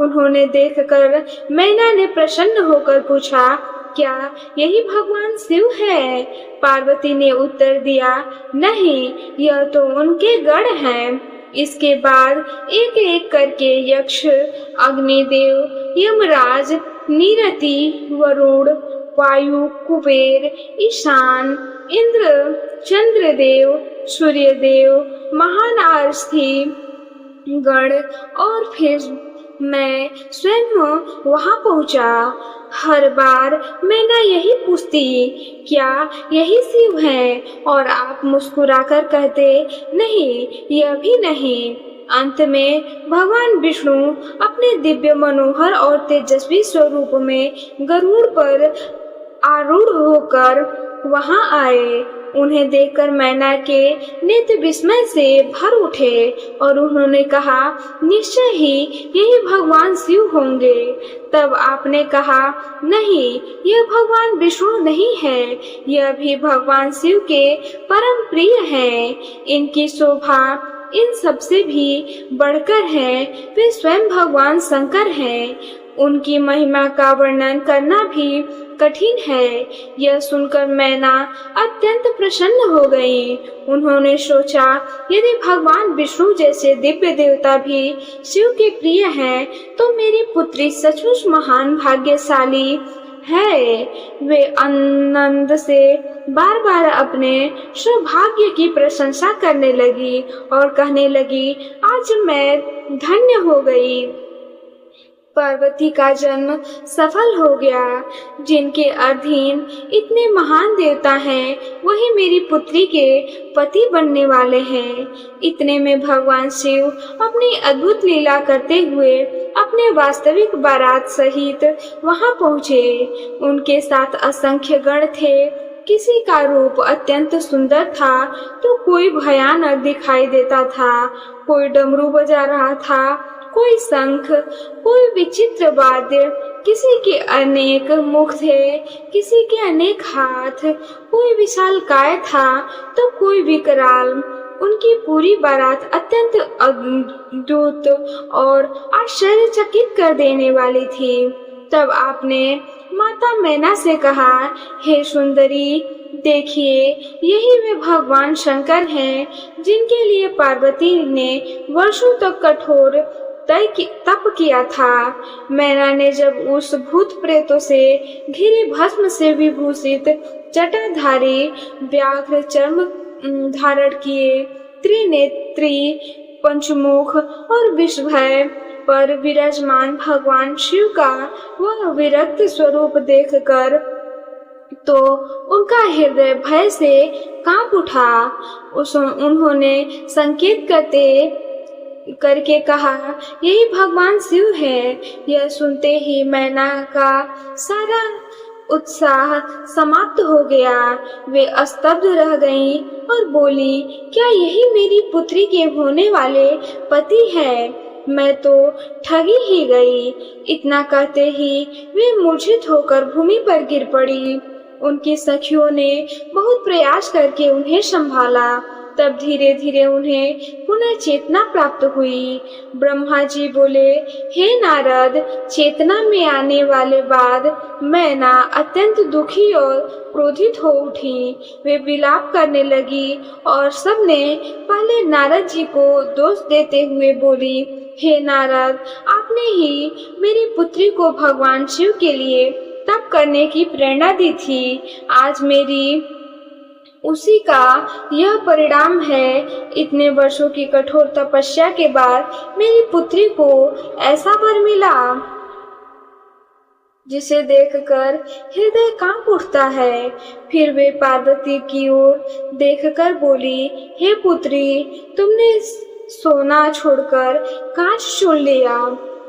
उन्होंने देखकर मैना ने प्रसन्न होकर पूछा, क्या यही भगवान शिव है? पार्वती ने उत्तर दिया, नहीं, यह तो उनके गण हैं। इसके बाद एक एक करके यक्ष, अग्निदेव, यमराज, नीरति, वरुण, वायु, कुबेर, ईशान, इंद्र, चंद्रदेव, सूर्यदेव, महान आरस्थी गण और फिर मैं स्वयं वहां पहुंचा। हर बार मैना यही पूछती, क्या यही शिव है? और आप मुस्कुराकर कहते, नहीं, यह भी नहीं। अंत में भगवान विष्णु अपने दिव्य, मनोहर और तेजस्वी स्वरूप में गरुड़ पर आरूढ़ होकर वहां आए। उन्हें देखकर मैना के नेत्र विस्मय से भर उठे और उन्होंने कहा, निश्चय ही यही भगवान शिव होंगे। तब आपने कहा, नहीं, यह भगवान विष्णु नहीं है, यह भी भगवान शिव के परम प्रिय हैं। इनकी शोभा इन सबसे भी बढ़कर है, वे स्वयं भगवान शंकर हैं। उनकी महिमा का वर्णन करना भी कठिन है। यह सुनकर मैना अत्यंत प्रसन्न हो गई। उन्होंने सोचा, यदि भगवान विष्णु जैसे दिव्य देवता भी शिव के प्रिय हैं, तो मेरी पुत्री सचमुच महान भाग्यशाली है। वे आनंद से बार बार अपने सौभाग्य की प्रशंसा करने लगी और कहने लगी, आज मैं धन्य हो गई। पार्वती का जन्म सफल हो गया। जिनके अधीन इतने महान देवता हैं, वही मेरी पुत्री के पति बनने वाले हैं। इतने में भगवान शिव अपनी अद्भुत लीला करते हुए अपने वास्तविक बारात सहित वहां पहुंचे। उनके साथ असंख्य गण थे। किसी का रूप अत्यंत सुंदर था तो कोई भयानक दिखाई देता था। कोई डमरू बजा रहा था, कोई शंख, कोई विचित्र वाद्य। किसी के अनेक मुख थे, किसी के अनेक हाथ। कोई विशाल काय था तो कोई विकराल। उनकी पूरी बारात अत्यंत अद्भुत और आश्चर्यचकित कर देने वाली थी। तब आपने माता मैना से कहा, हे सुंदरी, देखिए, यही वे भगवान शंकर हैं जिनके लिए पार्वती ने वर्षों तक कठोर तप किया था। मैना ने जब उस भूत प्रेतों से घिरे भस्म से विभूषित जटाधारी व्याघ्र चर्म धारण किए, त्रिनेत्री, पंचमुख और विषभय पर विराजमान भगवान शिव का वह विरक्त स्वरूप देखकर तो उनका हृदय भय से कांप उठा। उन्होंने संकेत करके कहा, यही भगवान शिव है। यह सुनते ही मैना का सारा उत्साह समाप्त हो गया। वे स्तब्ध रह गईं और बोली, क्या यही मेरी पुत्री के होने वाले पति है? मैं तो ठगी ही गई। इतना कहते ही वे मूर्छित होकर भूमि पर गिर पड़ी। उनकी सखियों ने बहुत प्रयास करके उन्हें संभाला। तब धीरे धीरे उन्हें पुनः चेतना प्राप्त हुई। ब्रह्मा जी बोले, हे नारद, चेतना में आने वाले बाद मैना अत्यंत दुखी और क्रोधित हो उठी। वे विलाप करने लगी और सबने पहले नारद जी को दोष देते हुए बोली, हे नारद, आपने ही मेरी पुत्री को भगवान शिव के लिए तप करने की प्रेरणा दी थी। आज मेरी उसी का यह परिणाम है। इतने वर्षों की कठोर तपस्या के बाद मेरी पुत्री को ऐसा वर मिला जिसे देखकर हृदय कांप उठता है। फिर वे पार्वती की ओर देखकर बोली, हे पुत्री, तुमने सोना छोड़कर कांच चुन लिया,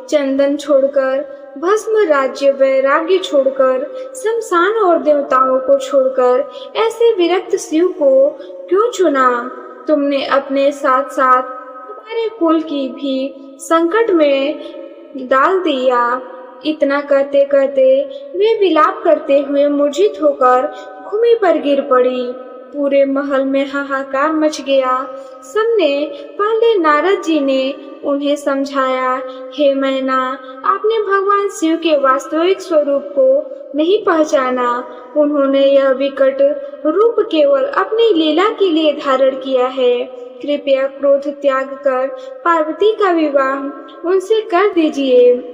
चंदन छोड़कर भस्म, राज्य वैराग्य छोड़कर, शमशान और देवताओं को छोड़कर ऐसे विरक्त शिव को क्यों चुना? तुमने अपने साथ साथ हमारे कुल की भी संकट में डाल दिया। इतना कहते कहते वे विलाप करते हुए मूर्छित होकर भूमि पर गिर पड़ी। पूरे महल में हाहाकार मच गया। सबने पहले नारद जी ने उन्हें समझाया, हे मैना, आपने भगवान शिव के वास्तविक स्वरूप को नहीं पहचाना। उन्होंने यह विकट रूप केवल अपनी लीला के लिए धारण किया है। कृपया क्रोध त्याग कर पार्वती का विवाह उनसे कर दीजिए।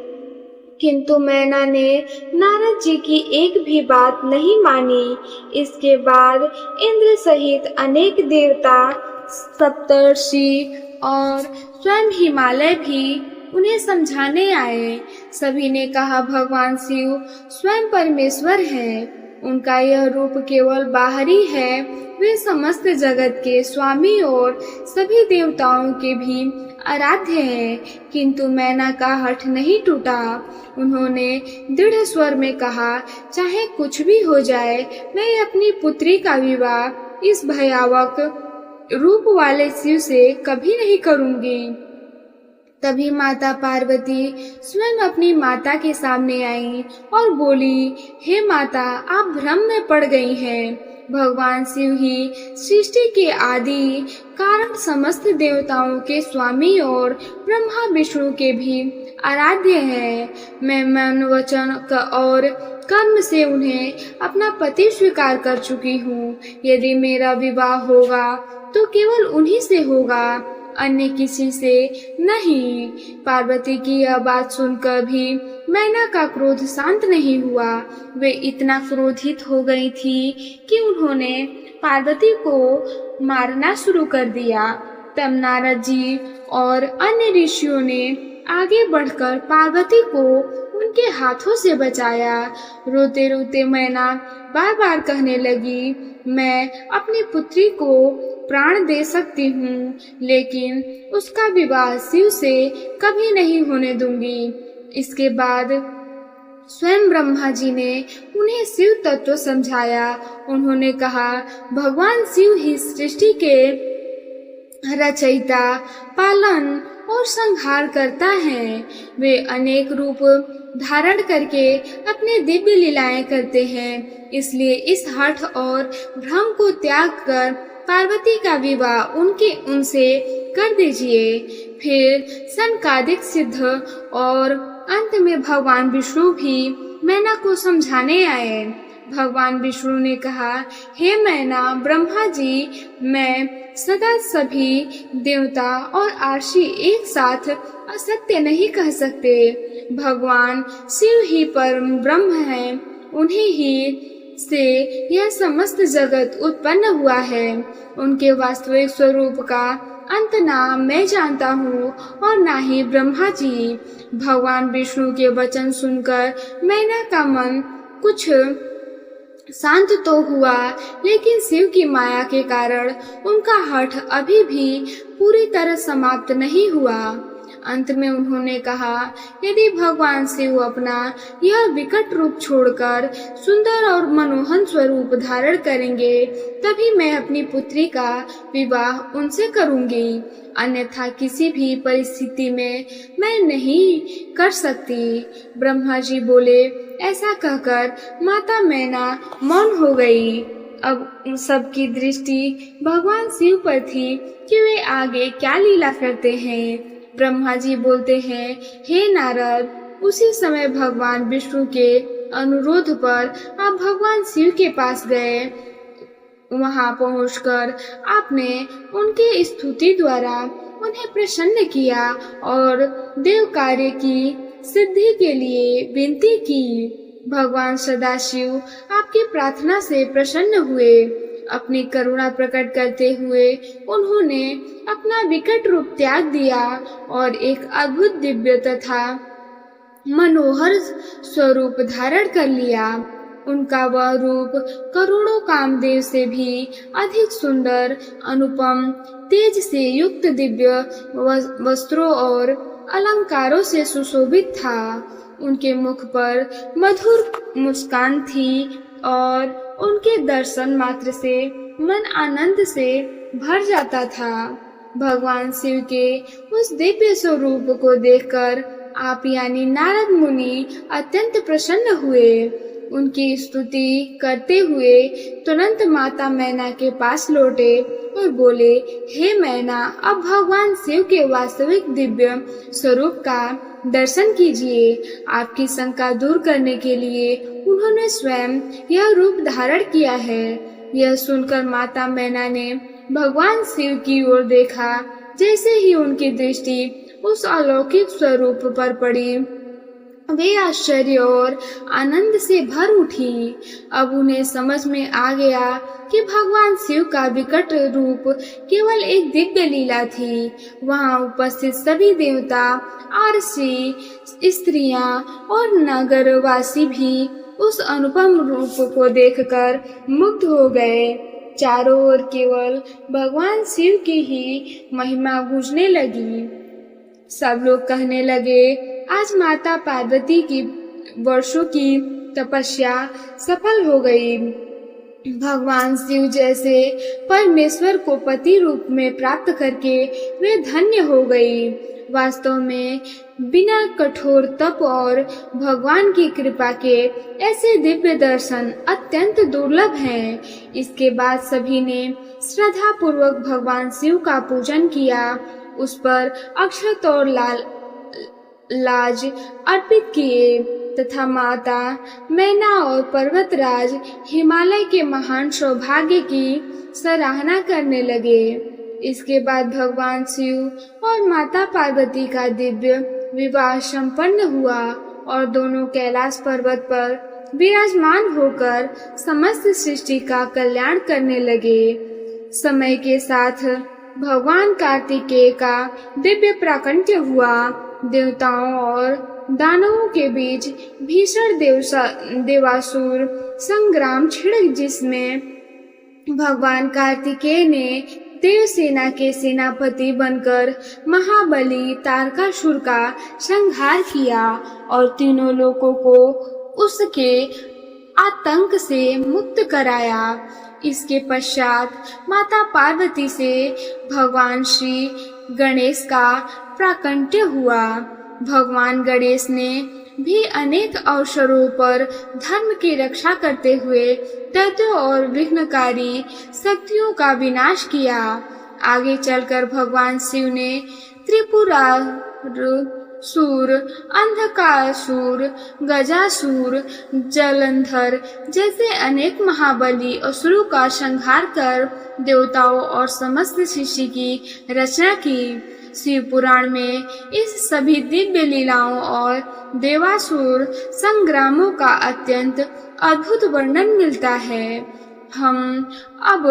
किंतु मैना ने नारद जी की एक भी बात नहीं मानी। इसके बाद इंद्र सहित अनेक देवता, सप्तर्षि और स्वयं हिमालय भी उन्हें समझाने आए। सभी ने कहा, भगवान शिव स्वयं परमेश्वर हैं। उनका यह रूप केवल बाहरी है। वे समस्त जगत के स्वामी और सभी देवताओं के भी आराध्य हैं। किंतु मैना का हठ नहीं टूटा। उन्होंने दृढ़ स्वर में कहा, चाहे कुछ भी हो जाए, मैं अपनी पुत्री का विवाह इस भयावह रूप वाले शिव से कभी नहीं करूंगी। तभी माता पार्वती स्वयं अपनी माता के सामने आई और बोली, हे माता, आप भ्रम में पड़ गई हैं। भगवान शिव ही सृष्टि के आदि कारण, समस्त देवताओं के स्वामी और ब्रह्मा विष्णु के भी आराध्य हैं। मैं मन, वचन और कर्म से उन्हें अपना पति स्वीकार कर चुकी हूँ। यदि मेरा विवाह होगा तो केवल उन्हीं से होगा, अन्य किसी से नहीं। पार्वती की यह बात सुनकर भी मैना का क्रोध शांत नहीं हुआ। वे इतना क्रोधित हो गई थी कि उन्होंने पार्वती को मारना शुरू कर दिया। तब नारद जी और अन्य ऋषियों ने आगे बढ़कर पार्वती को उनके हाथों से बचाया। रोते रोते मैना बार बार कहने लगी, मैं अपनी पुत्री को प्राण दे सकती हूँ, लेकिन उसका विवाह शिव से कभी नहीं होने दूंगी। इसके बाद स्वयं ब्रह्मा जी ने उन्हें शिव तत्व समझाया। उन्होंने कहा, भगवान शिव ही सृष्टि के रचयिता, पालन और संहार करता है। वे अनेक रूप धारण करके अपने दिव्य लीलाएं करते हैं। इसलिए इस हठ और भ्रम को त्याग कर पार्वती का विवाह उनसे कर दीजिए। फिर सनकादिक सिद्ध और अंत में भगवान विष्णु भी मैना को समझाने आए। भगवान विष्णु ने कहा, हे मैना, ब्रह्मा जी, मैं सदा सभी देवता और आर्षि एक साथ असत्य नहीं कह सकते। भगवान शिव ही परम ब्रह्म है। उन्हीं ही से यह समस्त जगत उत्पन्न हुआ है। उनके वास्तविक स्वरूप का अंत ना मैं जानता हूँ और ना ही ब्रह्मा जी। भगवान विष्णु के वचन सुनकर मैना का मन कुछ शांत तो हुआ, लेकिन शिव की माया के कारण उनका हठ अभी भी पूरी तरह समाप्त नहीं हुआ। अंत में उन्होंने कहा, यदि भगवान शिव अपना यह विकट रूप छोड़कर सुंदर और मनोहर स्वरूप धारण करेंगे, तभी मैं अपनी पुत्री का विवाह उनसे करूंगी, अन्यथा किसी भी परिस्थिति में मैं नहीं कर सकती। ब्रह्मा जी बोले। ऐसा कहकर माता मैना मौन हो गई। अब सबकी दृष्टि भगवान शिव पर थी कि वे आगे क्या लीला करते हैं। ब्रह्मा जी बोलते हैं, हे नारद, उसी समय भगवान विष्णु के अनुरोध पर आप भगवान शिव के पास गए। वहां पहुंचकर आपने उनके स्तुति द्वारा उन्हें प्रसन्न किया और देव कार्य की सिद्धि के लिए विनती की। भगवान सदाशिव आपकी प्रार्थना से प्रसन्न हुए। अपनी करुणा प्रकट करते हुए उन्होंने अपना विकट रूप त्याग दिया और एक अद्भुत दिव्य तथा मनोहर स्वरूप धारण कर लिया। उनका वह रूप करोड़ों कामदेव से भी अधिक सुंदर, अनुपम, तेज से युक्त दिव्य वस्त्रों और अलंकारों से सुशोभित था। उनके मुख पर मधुर मुस्कान थी और उनके दर्शन मात्र से मन आनंद से भर जाता था। भगवान शिव के उस दिव्य स्वरूप को देखकर आप यानी नारद मुनि अत्यंत प्रसन्न हुए। उनकी स्तुति करते हुए तुरंत माता मैना के पास लौटे और बोले, हे मैना, अब भगवान शिव के वास्तविक दिव्य स्वरूप का दर्शन कीजिए। आपकी शंका दूर करने के लिए उन्होंने स्वयं यह रूप धारण किया है। यह सुनकर माता मैना ने भगवान शिव की ओर देखा। जैसे ही उनकी दृष्टि उस अलौकिक स्वरूप पर पड़ी, वे आश्चर्य और आनंद से भर उठी। अब उन्हें समझ में आ गया कि भगवान शिव का विकट रूप केवल एक दिव्य लीला थी। वहां उपस्थित सभी देवता, आरसी, स्त्रियां और नगरवासी भी उस अनुपम रूप को देखकर मुग्ध हो गए। चारों ओर केवल भगवान शिव की ही महिमा गूंजने लगी। सब लोग कहने लगे, आज माता पार्वती की वर्षों की तपस्या सफल हो गई। भगवान शिव जैसे परमेश्वर को पति रूप में प्राप्त करके वे धन्य हो गई। वास्तव में बिना कठोर तप और भगवान की कृपा के ऐसे दिव्य दर्शन अत्यंत दुर्लभ हैं। इसके बाद सभी ने श्रद्धा पूर्वक भगवान शिव का पूजन किया, उस पर अक्षत और लाज अर्पित किए तथा माता मैना और पर्वतराज हिमालय के महान सौभाग्य की सराहना करने लगे। इसके बाद भगवान शिव और माता पार्वती का दिव्य विवाह संपन्न हुआ और दोनों कैलाश पर्वत पर विराजमान होकर समस्त सृष्टि का कल्याण करने लगे। समय के साथ भगवान कार्तिकेय का दिव्य प्राकट्य हुआ। देवताओं और दानवों के बीच भीषण देवासुर संग्राम छिड़, जिसमें भगवान कार्तिकेय ने देव सेना के सेनापति बनकर महाबली तारकासुर का संहार किया और तीनों लोकों को उसके आतंक से मुक्त कराया। इसके पश्चात माता पार्वती से भगवान श्री गणेश का प्राकट्य हुआ। भगवान गणेश ने भी अनेक अवसरों पर धर्म की रक्षा करते हुए दैत्यों और विघ्नकारी शक्तियों का विनाश किया। आगे चलकर भगवान शिव ने त्रिपुरासुर, अंधकासुर, गजासुर, जलंधर जैसे अनेक महाबली असुरों का संहार कर देवताओं और समस्त सृष्टि की रचना की। शिव पुराण में इस सभी दिव्य लीलाओं और देवासुर संग्रामों का अत्यंत अद्भुत वर्णन मिलता है। हम अब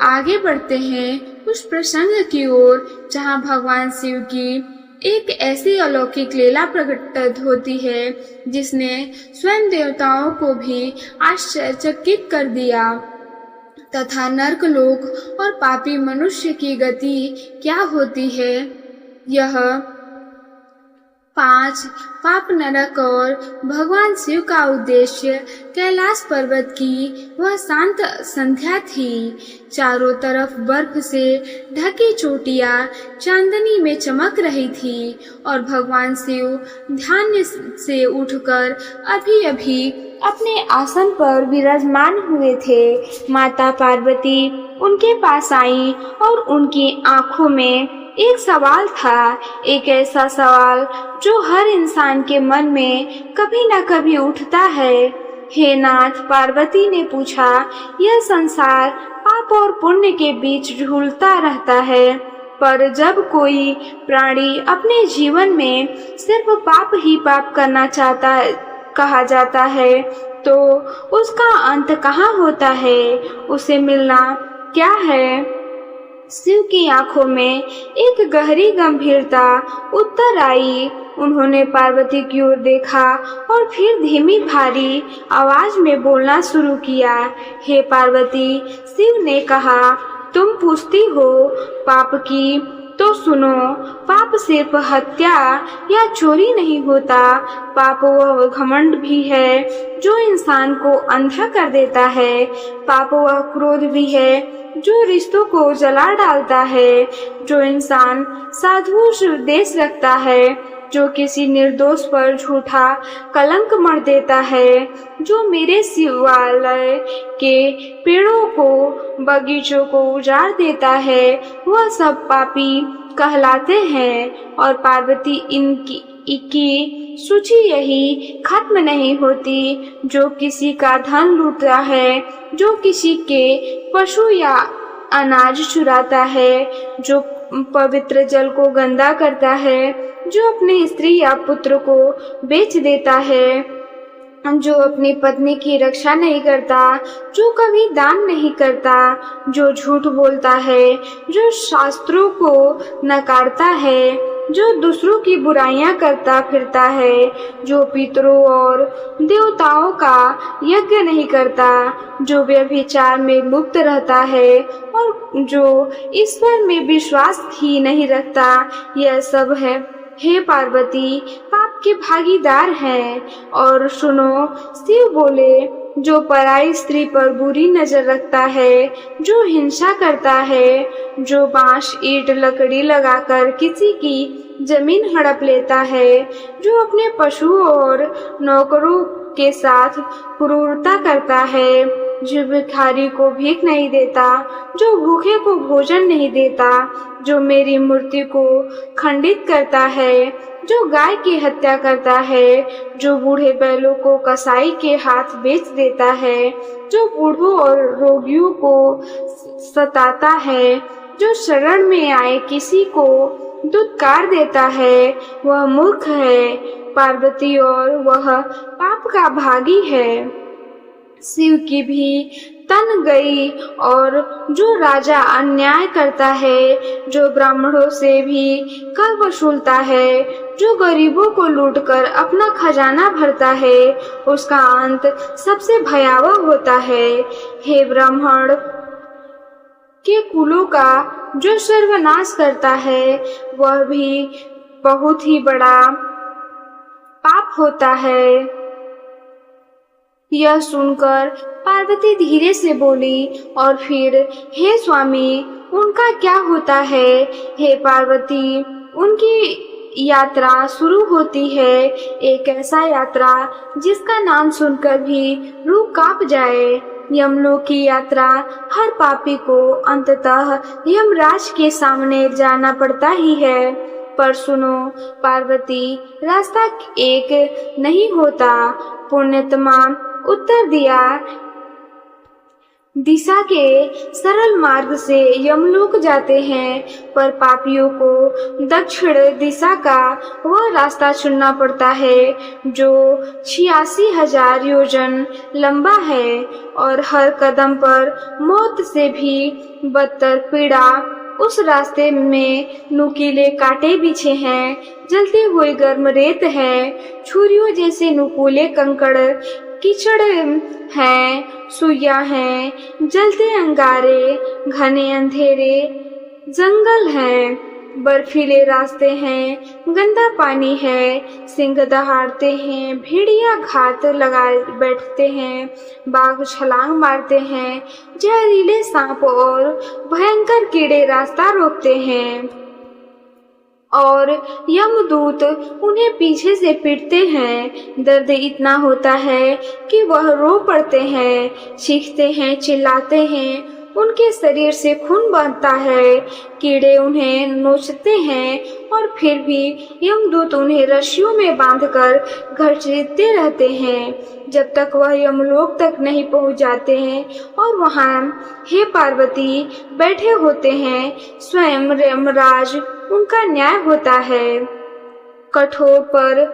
आगे बढ़ते हैं उस प्रसंग की ओर जहाँ भगवान शिव की एक ऐसी अलौकिक लीला प्रकट होती है जिसने स्वयं देवताओं को भी आश्चर्यचकित कर दिया तथा नरकलोक और पापी मनुष्य की गति क्या होती है। यह 5 पाप नरक और भगवान शिव का उद्देश्य कैलाश पर्वत की वह शांत संध्या थी। चारों तरफ बर्फ से ढकी चोटियां चांदनी में चमक रही थी और भगवान शिव ध्यान से उठकर अभी अभी अपने आसन पर विराजमान हुए थे। माता पार्वती उनके पास आई और उनकी आंखों में एक सवाल था, एक ऐसा सवाल जो हर इंसान के मन में कभी न कभी उठता है। हे नाथ, पार्वती ने पूछा, यह संसार पाप और पुण्य के बीच झूलता रहता है, पर जब कोई प्राणी अपने जीवन में सिर्फ पाप ही पाप करना चाहता है कहा जाता है तो उसका अंत कहाँ होता है, उसे मिलना क्या है। शिव की आंखों में एक गहरी गंभीरता उतर आई। उन्होंने पार्वती की ओर देखा और फिर धीमी भारी आवाज में बोलना शुरू किया। हे पार्वती, शिव ने कहा, तुम पूछती हो पाप की, तो सुनो। पाप सिर्फ हत्या या चोरी नहीं होता, पाप वह घमंड भी है जो इंसान को अंधा कर देता है। पाप वह क्रोध भी है जो रिश्तों को जला डालता है, जो इंसान साधु देश रखता है, जो किसी निर्दोष पर झूठा कलंक मढ़ देता है, जो मेरे शिवालय के पेड़ों को बगीचों को उजाड़ देता है, वह सब पापी कहलाते हैं। और पार्वती इनकी सूची यही खत्म नहीं होती। जो किसी का धन लूटता है, जो किसी के पशु या अनाज चुराता है, जो पवित्र जल को गंदा करता है, जो अपनी स्त्री या पुत्र को बेच देता है, जो अपनी पत्नी की रक्षा नहीं करता, जो कभी दान नहीं करता, जो झूठ बोलता है, जो शास्त्रों को नकारता है, जो दूसरों की बुराइयां करता फिरता है, जो पितरों और देवताओं का यज्ञ नहीं करता, जो व्यभिचार में लिप्त रहता है और जो ईश्वर में विश्वास ही नहीं रखता, यह सब है हे पार्वती पाप के भागीदार हैं। और सुनो, शिव बोले, जो पराई स्त्री पर बुरी नजर रखता है, जो हिंसा करता है, जो बांस ईंट लकड़ी लगाकर किसी की जमीन हड़प लेता है, जो अपने पशुओं और नौकरों के साथ क्रूरता करता है, जो भिखारी को भीख नहीं देता, जो भूखे को भोजन नहीं देता, जो मेरी मूर्ति को खंडित करता है, जो गाय की हत्या करता है, जो बूढ़े बैलों को कसाई के हाथ बेच देता है, जो बूढ़ों और रोगियों को सताता है, जो शरण में आए किसी को दुत्कार देता है, वह मूर्ख है पार्वती, और वह पाप का भागी है। शिव की भी तन गई। और जो राजा अन्याय करता है, जो ब्राह्मणों से भी कर वसूलता है, जो गरीबों को लूटकर अपना खजाना भरता है, उसका अंत सबसे भयावह होता है। हे ब्राह्मण के कुलों का जो सर्वनाश करता है, वह भी बहुत ही बड़ा पाप होता है। यह सुनकर पार्वती धीरे से बोली और फिर, हे स्वामी, उनका क्या होता है। हे पार्वती, उनकी यात्रा शुरू होती है, एक ऐसा यात्रा जिसका नाम सुनकर भी रूह कांप जाए। यमलोक की यात्रा हर पापी को अंततः यमराज के सामने जाना पड़ता ही है। पर सुनो पार्वती, रास्ता एक नहीं होता। पुण्यतमा उत्तर दिशा के सरल मार्ग से यमलोक जाते हैं, पर पापियों को दक्षिण दिशा का वह रास्ता चुनना पड़ता है जो 86,000 योजन लंबा है, और हर कदम पर मौत से भी बदतर पीड़ा। उस रास्ते में नुकीले कांटे बिछे हैं, जलते हुए गर्म रेत है, छुरियों जैसे नुकीले कंकड़, कीचड़ हैं, सुइयां हैं, जलते अंगारे, घने अंधेरे जंगल हैं, बर्फीले रास्ते हैं, गंदा पानी है, सिंह दहाड़ते हैं, भेड़िया घात लगा बैठते हैं, बाघ छलांग मारते हैं, जहरीले सांप और भयंकर कीड़े रास्ता रोकते हैं, और यमदूत उन्हें पीछे से पीटते हैं। दर्द इतना होता है कि वह रो पड़ते हैं, चीखते हैं, चिल्लाते हैं उनके शरीर से खून बहता है। कीड़े उन्हें नोचते हैं और फिर भी यमदूत उन्हें रस्सियों में बांधकर घसीटते रहते हैं जब तक वह यमलोक तक नहीं पहुंच जाते हैं और वहां हे पार्वती बैठे होते हैं। स्वयं यमराज उनका न्याय होता है। कठोर पर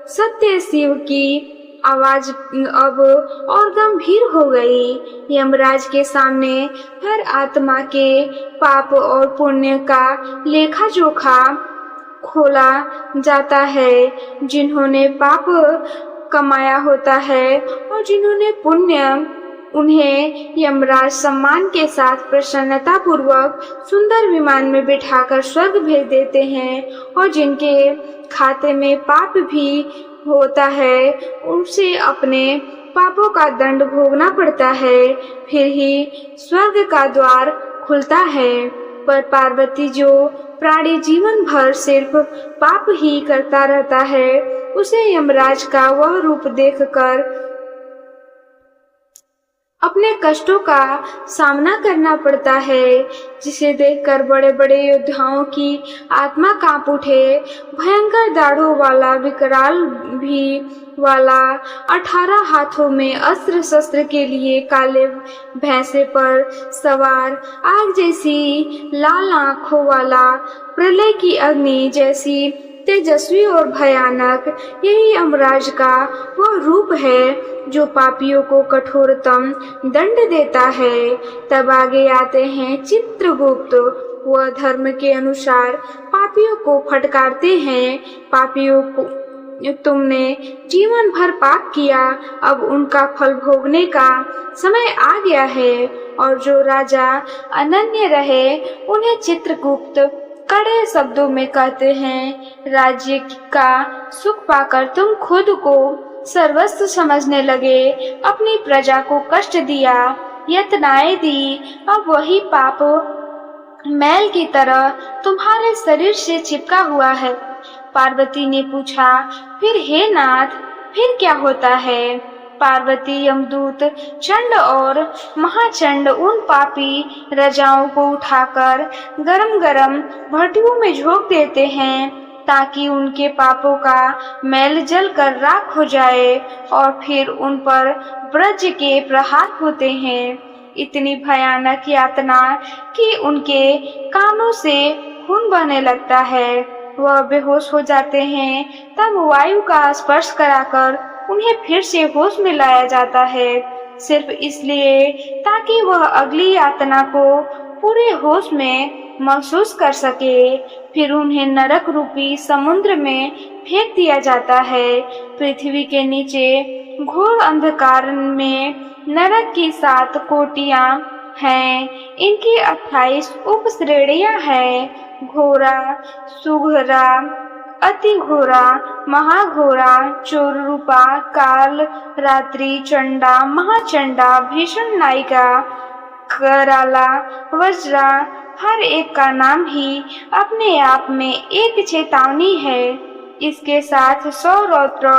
सत्य शिव की आवाज अब और गंभीर हो गई। यमराज के सामने हर आत्मा के पाप और पुण्य का लेखा जोखा खोला जाता है। जिन्होंने पाप कमाया होता है और जिन्होंने पुण्य, उन्हें यमराज सम्मान के साथ प्रसन्नता पूर्वक सुंदर विमान में बिठाकर स्वर्ग भेज देते हैं और जिनके खाते में पाप भी होता है उनसे अपने पापों का दंड भोगना पड़ता है, फिर ही स्वर्ग का द्वार खुलता है। पर पार्वती जो प्राणी जीवन भर सिर्फ पाप ही करता रहता है, उसे यमराज का वह रूप देखकर अपने कष्टों का सामना करना पड़ता है, जिसे देखकर बड़े बड़े योद्धाओं की आत्मा कांप उठे। भयंकर दाढ़ों वाला विकराल भी वाला 18 हाथों में अस्त्र शस्त्र के लिए काले भैंसे पर सवार, आग जैसी लाल आंखों वाला, प्रलय की अग्नि जैसी तेजस्वी और भयानक, यही यमराज का वह रूप है जो पापियों को कठोरतम दंड देता है। तब आगे आते हैं चित्रगुप्त। वह धर्म के अनुसार पापियों को फटकारते हैं। पापियों को तुमने जीवन भर पाप किया, अब उनका फल भोगने का समय आ गया है। और जो राजा अनन्य रहे उन्हें चित्रगुप्त कड़े शब्दों में कहते हैं, राज्य का सुख पाकर तुम खुद को सर्वस्व समझने लगे, अपनी प्रजा को कष्ट दिया, यातनाएं दी। अब वही पाप मैल की तरह तुम्हारे शरीर से चिपका हुआ है। पार्वती ने पूछा, फिर हे नाथ, फिर क्या होता है? पार्वती यमदूत चंड और महाचंड उन पापी राजाओं को उठाकर गरम गरम भट्टियों में झोंक देते हैं ताकि उनके पापों का मैल जलकर राख हो जाए और फिर उन पर ब्रज के प्रहार होते हैं। इतनी भयानक यातना कि उनके कानों से खून बहने लगता है। वह बेहोश हो जाते हैं। तब वायु का स्पर्श कराकर उन्हें फिर से होश में लाया जाता है, सिर्फ इसलिए ताकि वह अगली यातना को पूरे होश में महसूस कर सके। फिर उन्हें नरक रूपी समुद्र में फेंक दिया जाता है। पृथ्वी के नीचे घोर अंधकार में नरक की 7 कोटियां हैं। इनकी 28 उप श्रेणियां हैं, घोरा, सुघरा, अति घोरा, महाघोरा, चोर रूपा, काल रात्रि, चंडा, महाचंडा, भीषण नायिका, कराला, वज्रा। हर एक का नाम ही अपने आप में एक चेतावनी है। इसके साथ 100 रौद्र,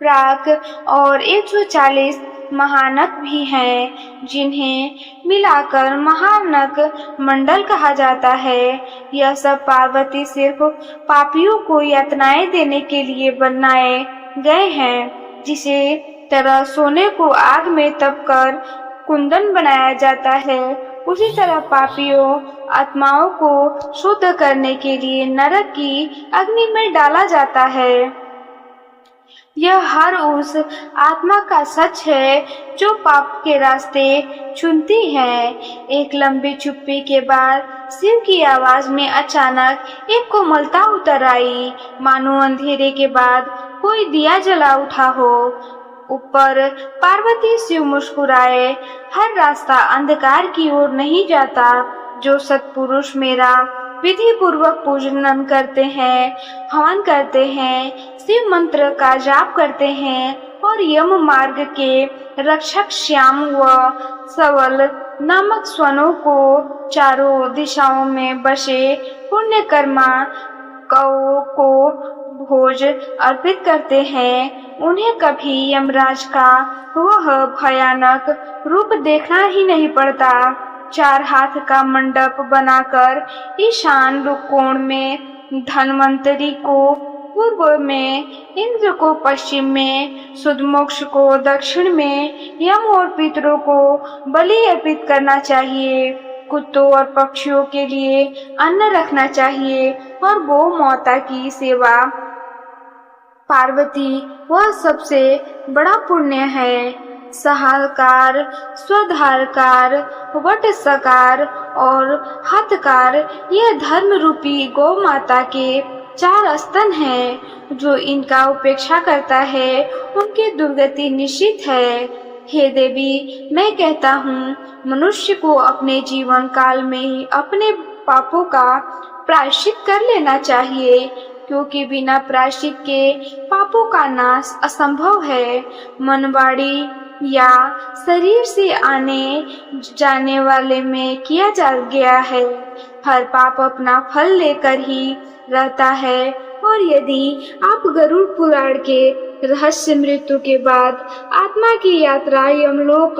प्राक और 140 महानक भी हैं, जिन्हें मिलाकर महानक मंडल कहा जाता है। यह सब पार्वती सिर्फ पापियों को यातनाएं देने के लिए बनाए गए हैं। जिसे तरह सोने को आग में तपकर कुंदन बनाया जाता है, उसी तरह पापियों आत्माओं को शुद्ध करने के लिए नरक की अग्नि में डाला जाता है। यह हर उस आत्मा का सच है जो पाप के रास्ते चुनती है। एक लंबी चुप्पी के बाद शिव की आवाज में अचानक एक कोमलता उतर आई, मानो अंधेरे के बाद कोई दिया जला उठा हो। ऊपर पार्वती शिव मुस्कुराए, हर रास्ता अंधकार की ओर नहीं जाता। जो सत्पुरुष मेरा विधि पूर्वक पूजन करते हैं, हवन करते हैं, शिव मंत्र का जाप करते हैं और यम मार्ग के रक्षक श्याम व सवल नामक स्वनों को चारों दिशाओं में बसे पुण्यकर्मा कौ को भोज अर्पित करते हैं, उन्हें कभी यमराज का वह भयानक रूप देखना ही नहीं पड़ता। 4 हाथ का मंडप बनाकर ईशान कोण में धन्वंतरी को पूर्व में, इंद्र को पश्चिम में, सुदमोक्ष को दक्षिण में, यम और पितरों को बलि अर्पित करना चाहिए। कुत्तों और पक्षियों के लिए अन्न रखना चाहिए और गौ माता की सेवा। पार्वती वह सबसे बड़ा पुण्य है। सहाकार, स्वधारकार, वटसकार और हतकार यह धर्म रूपी गौ माता के 4 स्तन हैं। जो इनका उपेक्षा करता है उनकी दुर्गति निश्चित है। हे देवी, मैं कहता हूँ मनुष्य को अपने जीवन काल में ही अपने पापों का प्रायश्चित कर लेना चाहिए, क्योंकि बिना प्रायश्चित के पापों का नाश असंभव है। मनवाड़ी या शरीर से आने जाने वाले में किया जा गया है। हर पाप अपना फल लेकर ही रहता है, और यदि आप गरुड़ पुराण के रहस्य मृत्यु के बाद आत्मा की यात्रा यमलोक,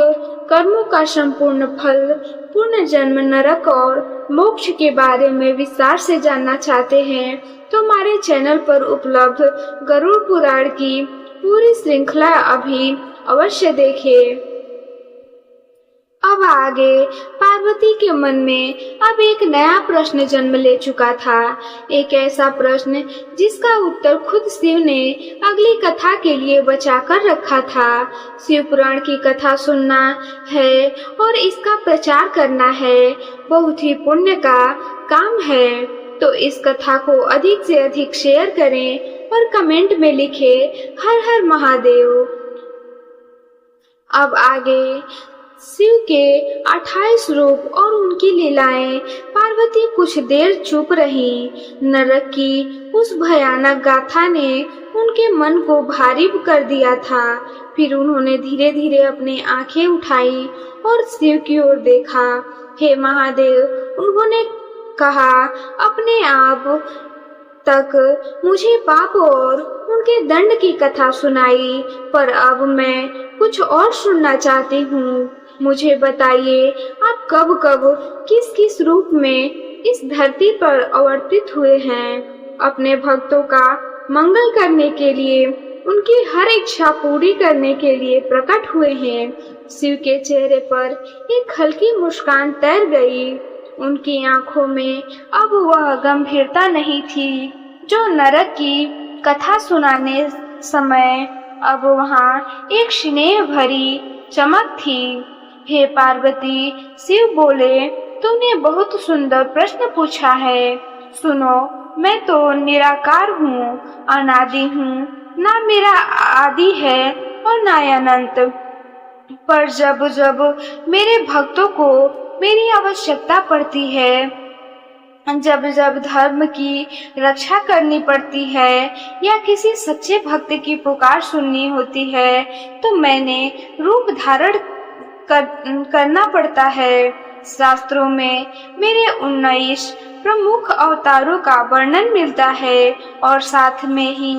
कर्मों का संपूर्ण फल, पुनर्जन्म, नरक और मोक्ष के बारे में विस्तार से जानना चाहते हैं तो हमारे चैनल पर उपलब्ध गरुड़ पुराण की पूरी श्रृंखला अभी अवश्य देखें। अब आगे पार्वती के मन में अब एक नया प्रश्न जन्म ले चुका था। एक ऐसा प्रश्न जिसका उत्तर खुद शिव ने अगली कथा के लिए बचा कर रखा था। शिव पुराण की कथा सुनना है और इसका प्रचार करना है, बहुत ही पुण्य का काम है। तो इस कथा को अधिक से अधिक शेयर करें और कमेंट में लिखें हर हर महादेव। अब आगे शिव के 28 रूप और उनकी लीलाएं। पार्वती कुछ देर चुप रही। नरक की उस भयानक गाथा ने उनके मन को भारी कर दिया था। फिर उन्होंने धीरे धीरे अपनी आंखें उठाई और शिव की ओर देखा। हे महादेव, उन्होंने कहा, अपने आप तक मुझे पाप और उनके दंड की कथा सुनाई, पर अब मैं कुछ और सुनना चाहती हूँ। मुझे बताइए, आप कब कब किस किस रूप में इस धरती पर अवतरित हुए हैं? अपने भक्तों का मंगल करने के लिए, उनकी हर इच्छा पूरी करने के लिए प्रकट हुए हैं। शिव के चेहरे पर एक हल्की मुस्कान तैर गई। उनकी आंखों में अब वह गंभीरता नहीं थी जो नरक की कथा सुनाने समय अब वहाँ एक स्नेह भरी चमक थी। हे पार्वती, शिव बोले, तुमने बहुत सुंदर प्रश्न पूछा है। सुनो, मैं तो निराकार हूँ, अनादि हूँ, ना मेरा आदि है और ना अनंत। पर जब जब मेरे भक्तों को मेरी आवश्यकता पड़ती है, जब जब धर्म की रक्षा करनी पड़ती है या किसी सच्चे भक्त की पुकार सुननी होती है, तो मैंने रूप धारण करना पड़ता है। शास्त्रों में मेरे 19 प्रमुख अवतारों का वर्णन मिलता है और साथ में ही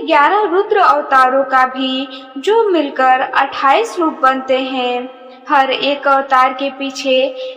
11 रुद्र अवतारों का भी, जो मिलकर 28 रूप बनते हैं। हर एक अवतार के पीछे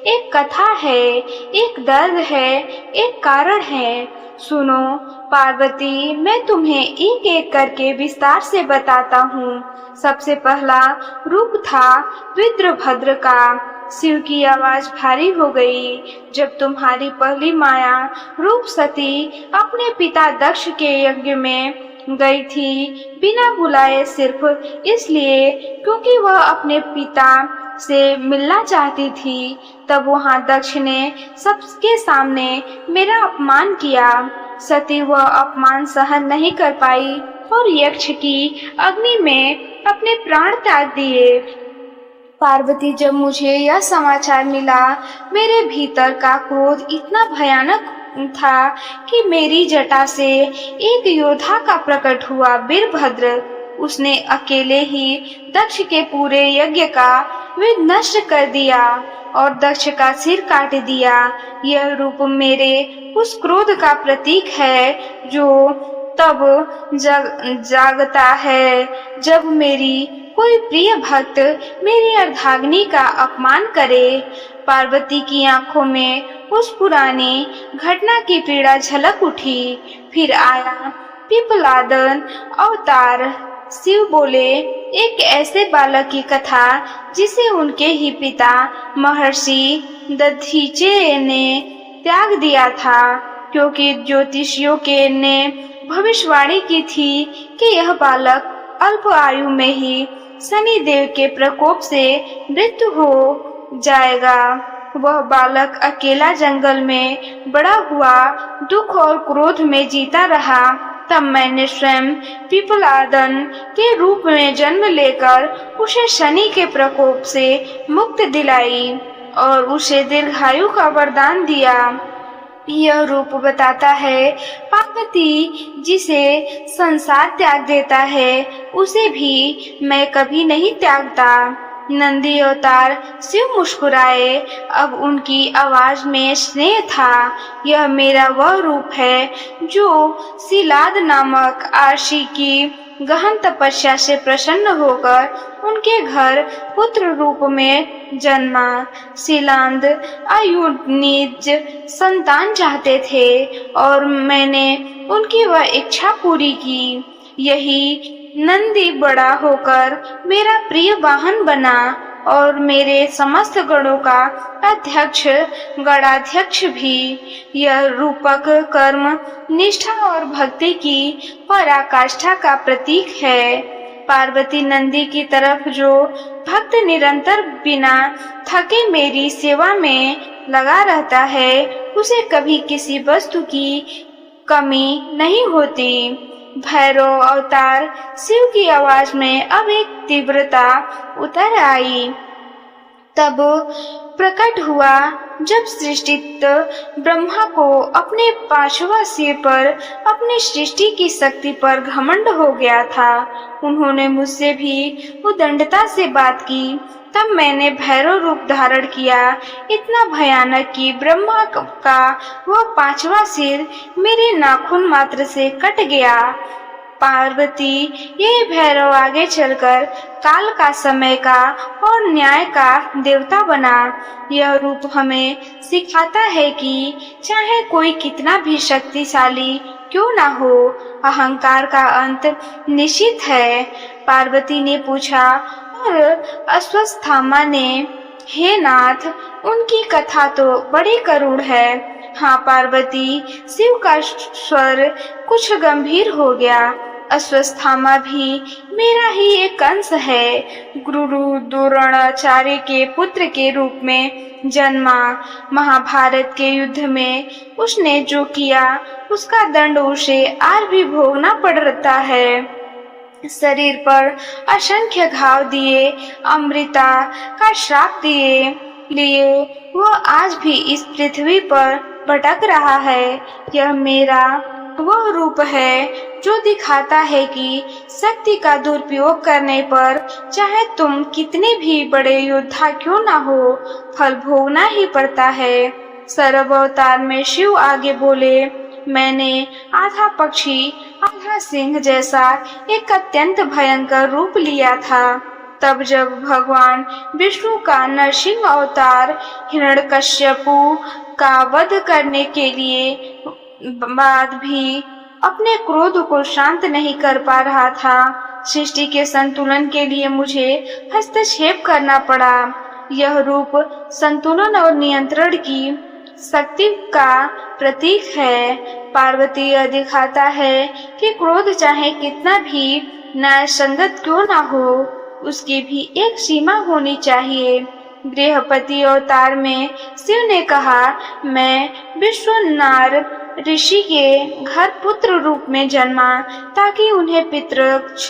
एक कथा है, एक दर्द है, एक कारण है। सुनो पार्वती, मैं तुम्हें एक एक करके विस्तार से बताता हूँ। सबसे पहला रूप था वीरभद्र का। शिव की आवाज भारी हो गई जब तुम्हारी पहली माया रूप सती अपने पिता दक्ष के यज्ञ में गई थी, बिना बुलाए, सिर्फ इसलिए क्योंकि वह अपने पिता से मिलना चाहती थी। तब वहां दक्ष ने सबके सामने मेरा अपमान किया। सती वह अपमान सहन नहीं कर पाई और यक्ष की अग्नि में अपने प्राण त्याग दिए। पार्वती, जब मुझे यह समाचार मिला, मेरे भीतर का क्रोध इतना भयानक था कि मेरी जटा से एक योद्धा का प्रकट हुआ, वीरभद्र। उसने अकेले ही दक्ष के पूरे यज्ञ का विध्वंस कर दिया और दक्ष का सिर काट दिया। यह रूप मेरे उस क्रोध का प्रतीक है जो तब जागता है जब मेरी कोई प्रिय भक्त मेरी अर्धांगिनी का अपमान करे। पार्वती की आंखों में उस पुरानी घटना की पीड़ा झलक उठी। फिर आया पिप्पलादन अवतार। शिव बोले, एक ऐसे बालक की कथा जिसे उनके ही पिता महर्षि दधीचे ने त्याग दिया था, क्योंकि ज्योतिषियों के ने भविष्यवाणी की थी कि यह बालक अल्प आयु में ही शनि देव के प्रकोप से मृत्यु हो जाएगा। वह बालक अकेला जंगल में बड़ा हुआ, दुख और क्रोध में जीता रहा। तब मैंने स्वयं पिप्पलादन के रूप में जन्म लेकर उसे शनि के प्रकोप से मुक्ति दिलाई और उसे दीर्घायु का वरदान दिया। यह रूप बताता है पार्वती जिसे संसार त्याग देता है उसे भी मैं कभी नहीं त्यागता। नंदी अवतार शिव मुस्कुराए। अब उनकी आवाज में स्नेह था। यह मेरा वह रूप है जो सिलाद नामक आशी की गहन तपस्या से प्रसन्न होकर उनके घर पुत्र रूप में जन्मा। सिलांद अयुनिज संतान चाहते थे और मैंने उनकी वह इच्छा पूरी की। यही नंदी बड़ा होकर मेरा प्रिय वाहन बना और मेरे समस्त गणों का अध्यक्ष गणाध्यक्ष भी। यह रूपक कर्म निष्ठा और भक्ति की पराकाष्ठा का प्रतीक है। पार्वती नंदी की तरफ जो भक्त निरंतर बिना थके मेरी सेवा में लगा रहता है उसे कभी किसी वस्तु की कमी नहीं होती। भैरव अवतार शिव की आवाज में अब एक तीव्रता उतर आई। तब प्रकट हुआ जब सृष्टित ब्रह्मा को अपने पांचवा सिर पर अपनी सृष्टि की शक्ति पर घमंड हो गया था। उन्होंने मुझसे भी उदंडता से बात की। तब मैंने भैरव रूप धारण किया, इतना भयानक कि ब्रह्मा का वह पांचवा सिर मेरे नाखून मात्र से कट गया। पार्वती ये भैरव आगे चलकर काल का, समय का और न्याय का देवता बना। यह रूप हमें सिखाता है कि चाहे कोई कितना भी शक्तिशाली क्यों ना हो, अहंकार का अंत निश्चित है। पार्वती ने पूछा और अश्वत्थामा ने, हे नाथ, उनकी कथा तो बड़ी करुण है। हाँ पार्वती, शिव का स्वर कुछ गंभीर हो गया। अश्वत्थामा भी मेरा ही एक अंश है। गुरु द्रोणाचार्य के पुत्र के रूप में जन्मा। महाभारत के युद्ध में उसने जो किया उसका दंड उसे आज भी भोगना पड़ता है। शरीर पर असंख्य घाव दिए, अमृता का श्राप लिए वह आज भी इस पृथ्वी पर भटक रहा है। यह मेरा वह रूप है जो दिखाता है कि शक्ति का दुरुपयोग करने पर चाहे तुम कितने भी बड़े योद्धा क्यों ना हो, फल भोगना ही पड़ता है। सर्व अवतार में शिव आगे बोले, मैंने आधा पक्षी आधा सिंह जैसा एक अत्यंत भयंकर रूप लिया था। तब जब भगवान विष्णु का नरसिंह अवतार हिरण्यकश्यपु का वध करने के लिए बाद भी अपने क्रोध को शांत नहीं कर पा रहा था, सृष्टि के संतुलन के लिए मुझे हस्तक्षेप करना पड़ा। यह रूप संतुलन और नियंत्रण की शक्ति का प्रतीक है। पार्वती यह दिखाता है कि क्रोध चाहे कितना भी न्याय संगत क्यों ना हो, उसकी भी एक सीमा होनी चाहिए। गृहपति अवतार में शिव ने कहा, मैं विश्वनार ऋषि के घर पुत्र रूप में जन्मा ताकि उन्हें पितृक्ष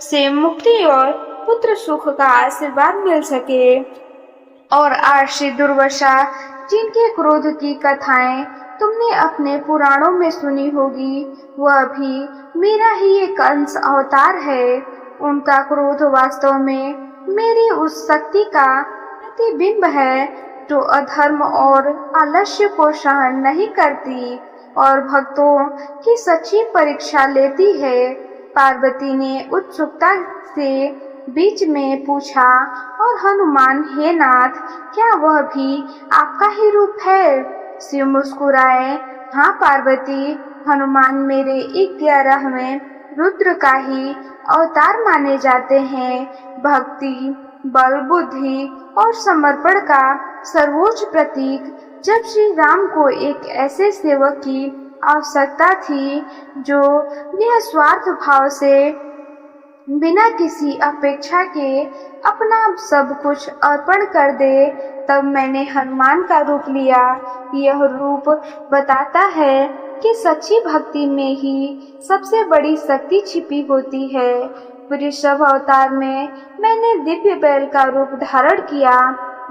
से मुक्ति और पुत्र सुख का आशीर्वाद मिल सके। और आर्षि दुर्वासा, जिनके क्रोध की कथाएं तुमने अपने पुराणों में सुनी होगी, वह भी मेरा ही एक अंश अवतार है। उनका क्रोध वास्तव में मेरी उस शक्ति का प्रतिबिंब है जो अधर्म और आलस्य को सहन नहीं करती। और भक्तों की सच्ची परीक्षा लेती है। पार्वती ने उत्सुकता से बीच में पूछा, और हनुमान, हे नाथ, क्या वह भी आपका ही रूप है? शिव मुस्कुराए, हाँ पार्वती, हनुमान मेरे 11वें रुद्र का ही अवतार माने जाते हैं। भक्ति, बल, बुद्धि और समर्पण का सर्वोच्च प्रतीक। जब श्री राम को एक ऐसे सेवक की आवश्यकता थी जो निस्वार्थ भाव से बिना किसी अपेक्षा के अपना सब कुछ अर्पण कर दे, तब मैंने हनुमान का रूप लिया। यह रूप बताता है कि सच्ची भक्ति में ही सबसे बड़ी शक्ति छिपी होती है। वृषभ अवतार में मैंने दिव्य बैल का रूप धारण किया।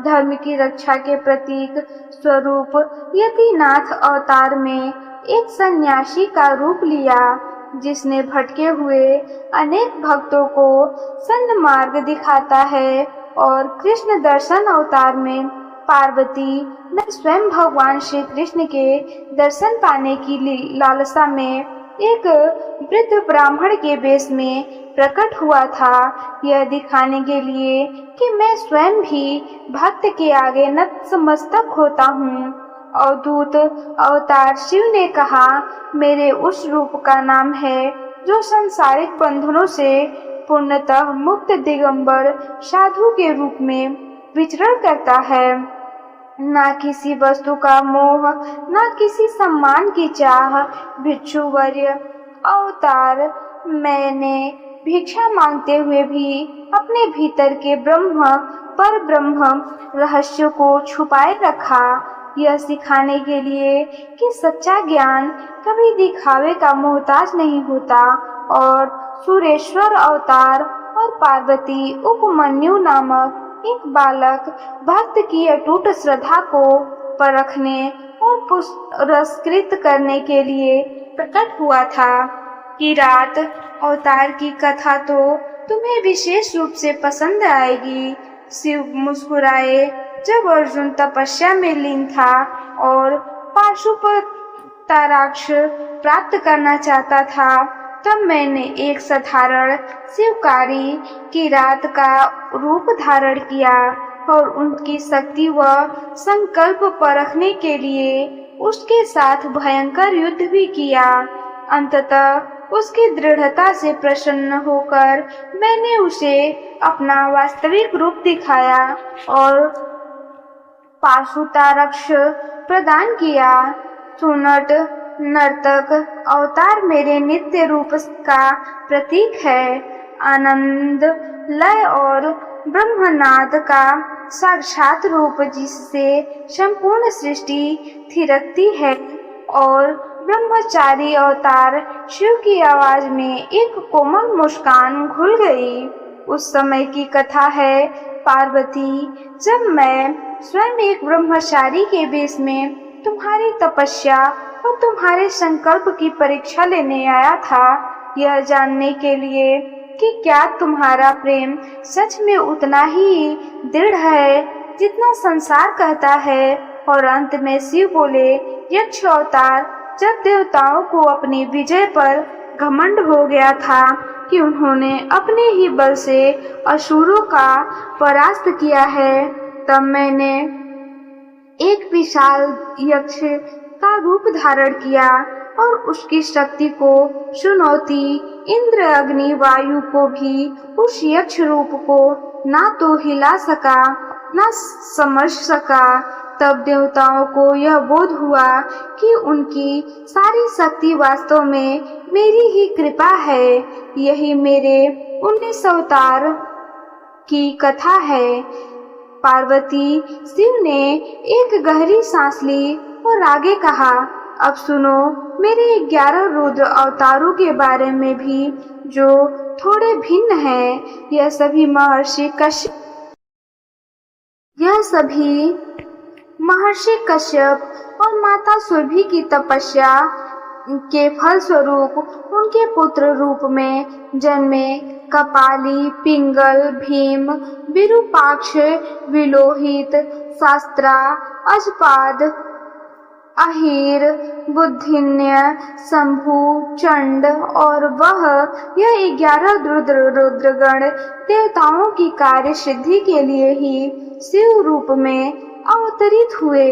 धर्म की रक्षा के प्रतीक स्वरूप यतिनाथ अवतार में एक सन्यासी का रूप लिया, जिसने भटके हुए अनेक भक्तों को सन्मार्ग दिखाता है। और कृष्ण दर्शन अवतार में पार्वती मैं स्वयं भगवान श्री कृष्ण के दर्शन पाने की लालसा में एक वृद्ध ब्राह्मण के वेश में प्रकट हुआ था, यह दिखाने के लिए कि मैं स्वयं भी भक्त के आगे नतमस्तक होता हूँ। अवधूत अवतार शिव ने कहा, मेरे उस रूप का नाम है जो संसारिक बंधनों से पूर्णतः मुक्त दिगंबर साधु के रूप में विचरण करता है। ना किसी वस्तु का मोह, ना किसी सम्मान की चाह। भिक्षुवर्य अवतार मैंने भिक्षा मांगते हुए भी अपने भीतर के पर ब्रह्म रहस्य को छुपाए रखा, यह सिखाने के लिए कि सच्चा ज्ञान कभी दिखावे का मोहताज नहीं होता। और सुरेश्वर अवतार और पार्वती उपमन्यु नामक एक बालक भक्त की अटूट श्रद्धा को परखने और पुरस्कृत करने के लिए प्रकट हुआ था। किरात अवतार की कथा तो तुम्हें विशेष रूप से पसंद आएगी। शिव मुस्कुराए, जब अर्जुन तपस्या में लीन था और पाशुपताराक्ष प्राप्त करना चाहता था, तब मैंने एक साधारण शिवकारी किरात का रूप धारण किया और उनकी शक्ति व संकल्प परखने के लिए उसके साथ भयंकर युद्ध भी किया। अंततः उसकी दृढ़ता से प्रसन्न होकर मैंने उसे अपना वास्तविक रूप दिखाया और पाशुतारक्ष प्रदान किया। सुनट नर्तक अवतार मेरे नित्य रूप का प्रतीक है। आनंद, लय और ब्रह्मनाद का साक्षात रूप, जिससे संपूर्ण सृष्टि थिरकती है। और ब्रह्मचारी अवतार शिव की आवाज में एक कोमल मुस्कान घुल गई। उस समय की कथा है पार्वती, जब मैं स्वयं एक ब्रह्मचारी के वेश में तुम्हारी तपस्या और तुम्हारे संकल्प की परीक्षा लेने आया था, यह जानने के लिए कि क्या तुम्हारा प्रेम सच में उतना ही दृढ़ है जितना संसार कहता है। और अंत में शिव बोले, यक्ष अवतार, जब देवताओं को अपनी विजय पर घमंड हो गया था कि उन्होंने अपने ही बल से असुरों का परास्त किया है, तब मैंने एक विशाल यक्ष का रूप धारण किया और उसकी शक्ति को चुनौती इंद्र, अग्नि, वायु को भी उस यक्ष रूप को ना तो हिला सका ना समझ सका। तब देवताओं को यह बोध हुआ कि उनकी सारी शक्ति वास्तव में मेरी ही कृपा है। यही मेरे 19 अवतार की कथा है। पार्वती शिव ने एक गहरी सांस ली और आगे कहा, अब सुनो मेरे 11 रुद्र अवतारों के बारे में भी, जो थोड़े भिन्न हैं। यह सभी महर्षि कश्यप और माता सुरभि की तपस्या के फल स्वरूप उनके पुत्र रूप में जन्मे। कपाली, पिंगल, भीम, विरूपाक्ष, विलोहित, शास्त्रा, अजपाद, अहिर, बुद्धिन्य, शंभु, चंड और वह यह 11 रुद्रगण देवताओं की कार्य सिद्धि के लिए ही शिव रूप में अवतरित हुए।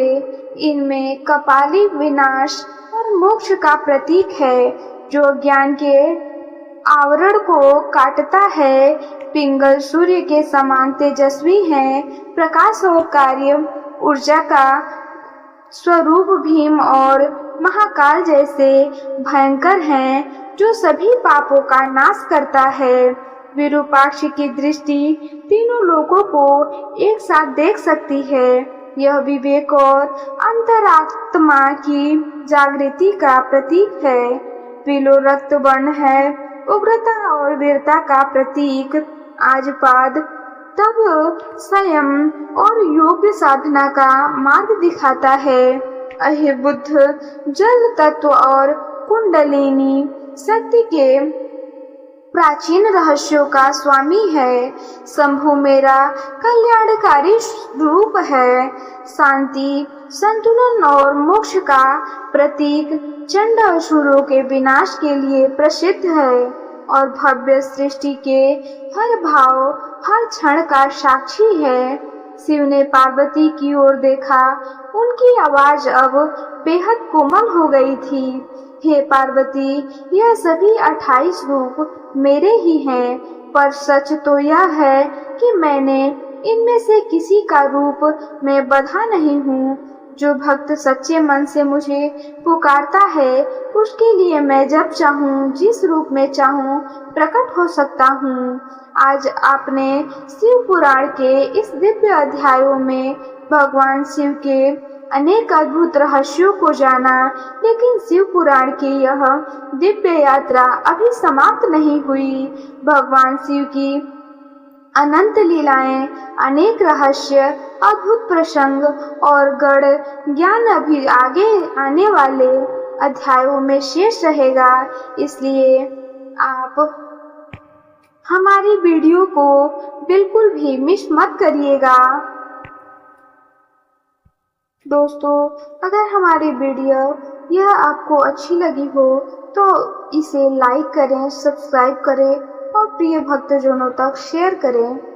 इनमें कपाली विनाश और मोक्ष का प्रतीक है जो ज्ञान के आवरण को काटता है। पिंगल सूर्य के समान तेजस्वी हैं, प्रकाश और कार्य ऊर्जा का स्वरूप भीम और महाकाल जैसे भयंकर हैं जो सभी पापों का नाश करता है। विरूपाक्ष की दृष्टि तीनों लोगों को एक साथ देख सकती है। यह विवेक और अंतरात्मा की जागृति का प्रतीक है। पीलो रक्त वर्ण है, उग्रता और वीरता का प्रतीक। आजपाद तब संयम और योग्य साधना का मार्ग दिखाता है। अहिर्बुद्ध जल तत्व और कुंडलिनी शक्ति के प्राचीन रहस्यों का स्वामी है। शंभु मेरा कल्याणकारी रूप है। शांति, संतुलन और मोक्ष का प्रतीक चंड असुरों के विनाश के लिए प्रसिद्ध है और भव्य सृष्टि के हर भाव हर क्षण का साक्षी है। शिव ने पार्वती की ओर देखा, उनकी आवाज अब बेहद कोमल हो गई थी। हे पार्वती, यह सभी 28 रूप मेरे ही हैं, पर सच तो यह है कि मैंने इनमें से किसी का रूप मैं बंधा नहीं हूँ। जो भक्त सच्चे मन से मुझे पुकारता है, उसके लिए मैं जब चाहूँ जिस रूप में चाहूँ प्रकट हो सकता हूँ। आज आपने शिव पुराण के इस दिव्य अध्यायों में भगवान शिव के अनेक अद्भुत रहस्यों को जाना, लेकिन शिव पुराण की यह दिव्य यात्रा अभी समाप्त नहीं हुई। भगवान शिव की अनंत लीलाएं, अनेक रहस्य, अद्भुत प्रसंग और गढ़ ज्ञान अभी आगे आने वाले अध्यायों में शेष रहेगा। इसलिए आप हमारी वीडियो को बिल्कुल भी मिस मत करिएगा। दोस्तों, अगर हमारी वीडियो यह आपको अच्छी लगी हो तो इसे लाइक करें, सब्सक्राइब करें और प्रिय भक्तजनों तक शेयर करें।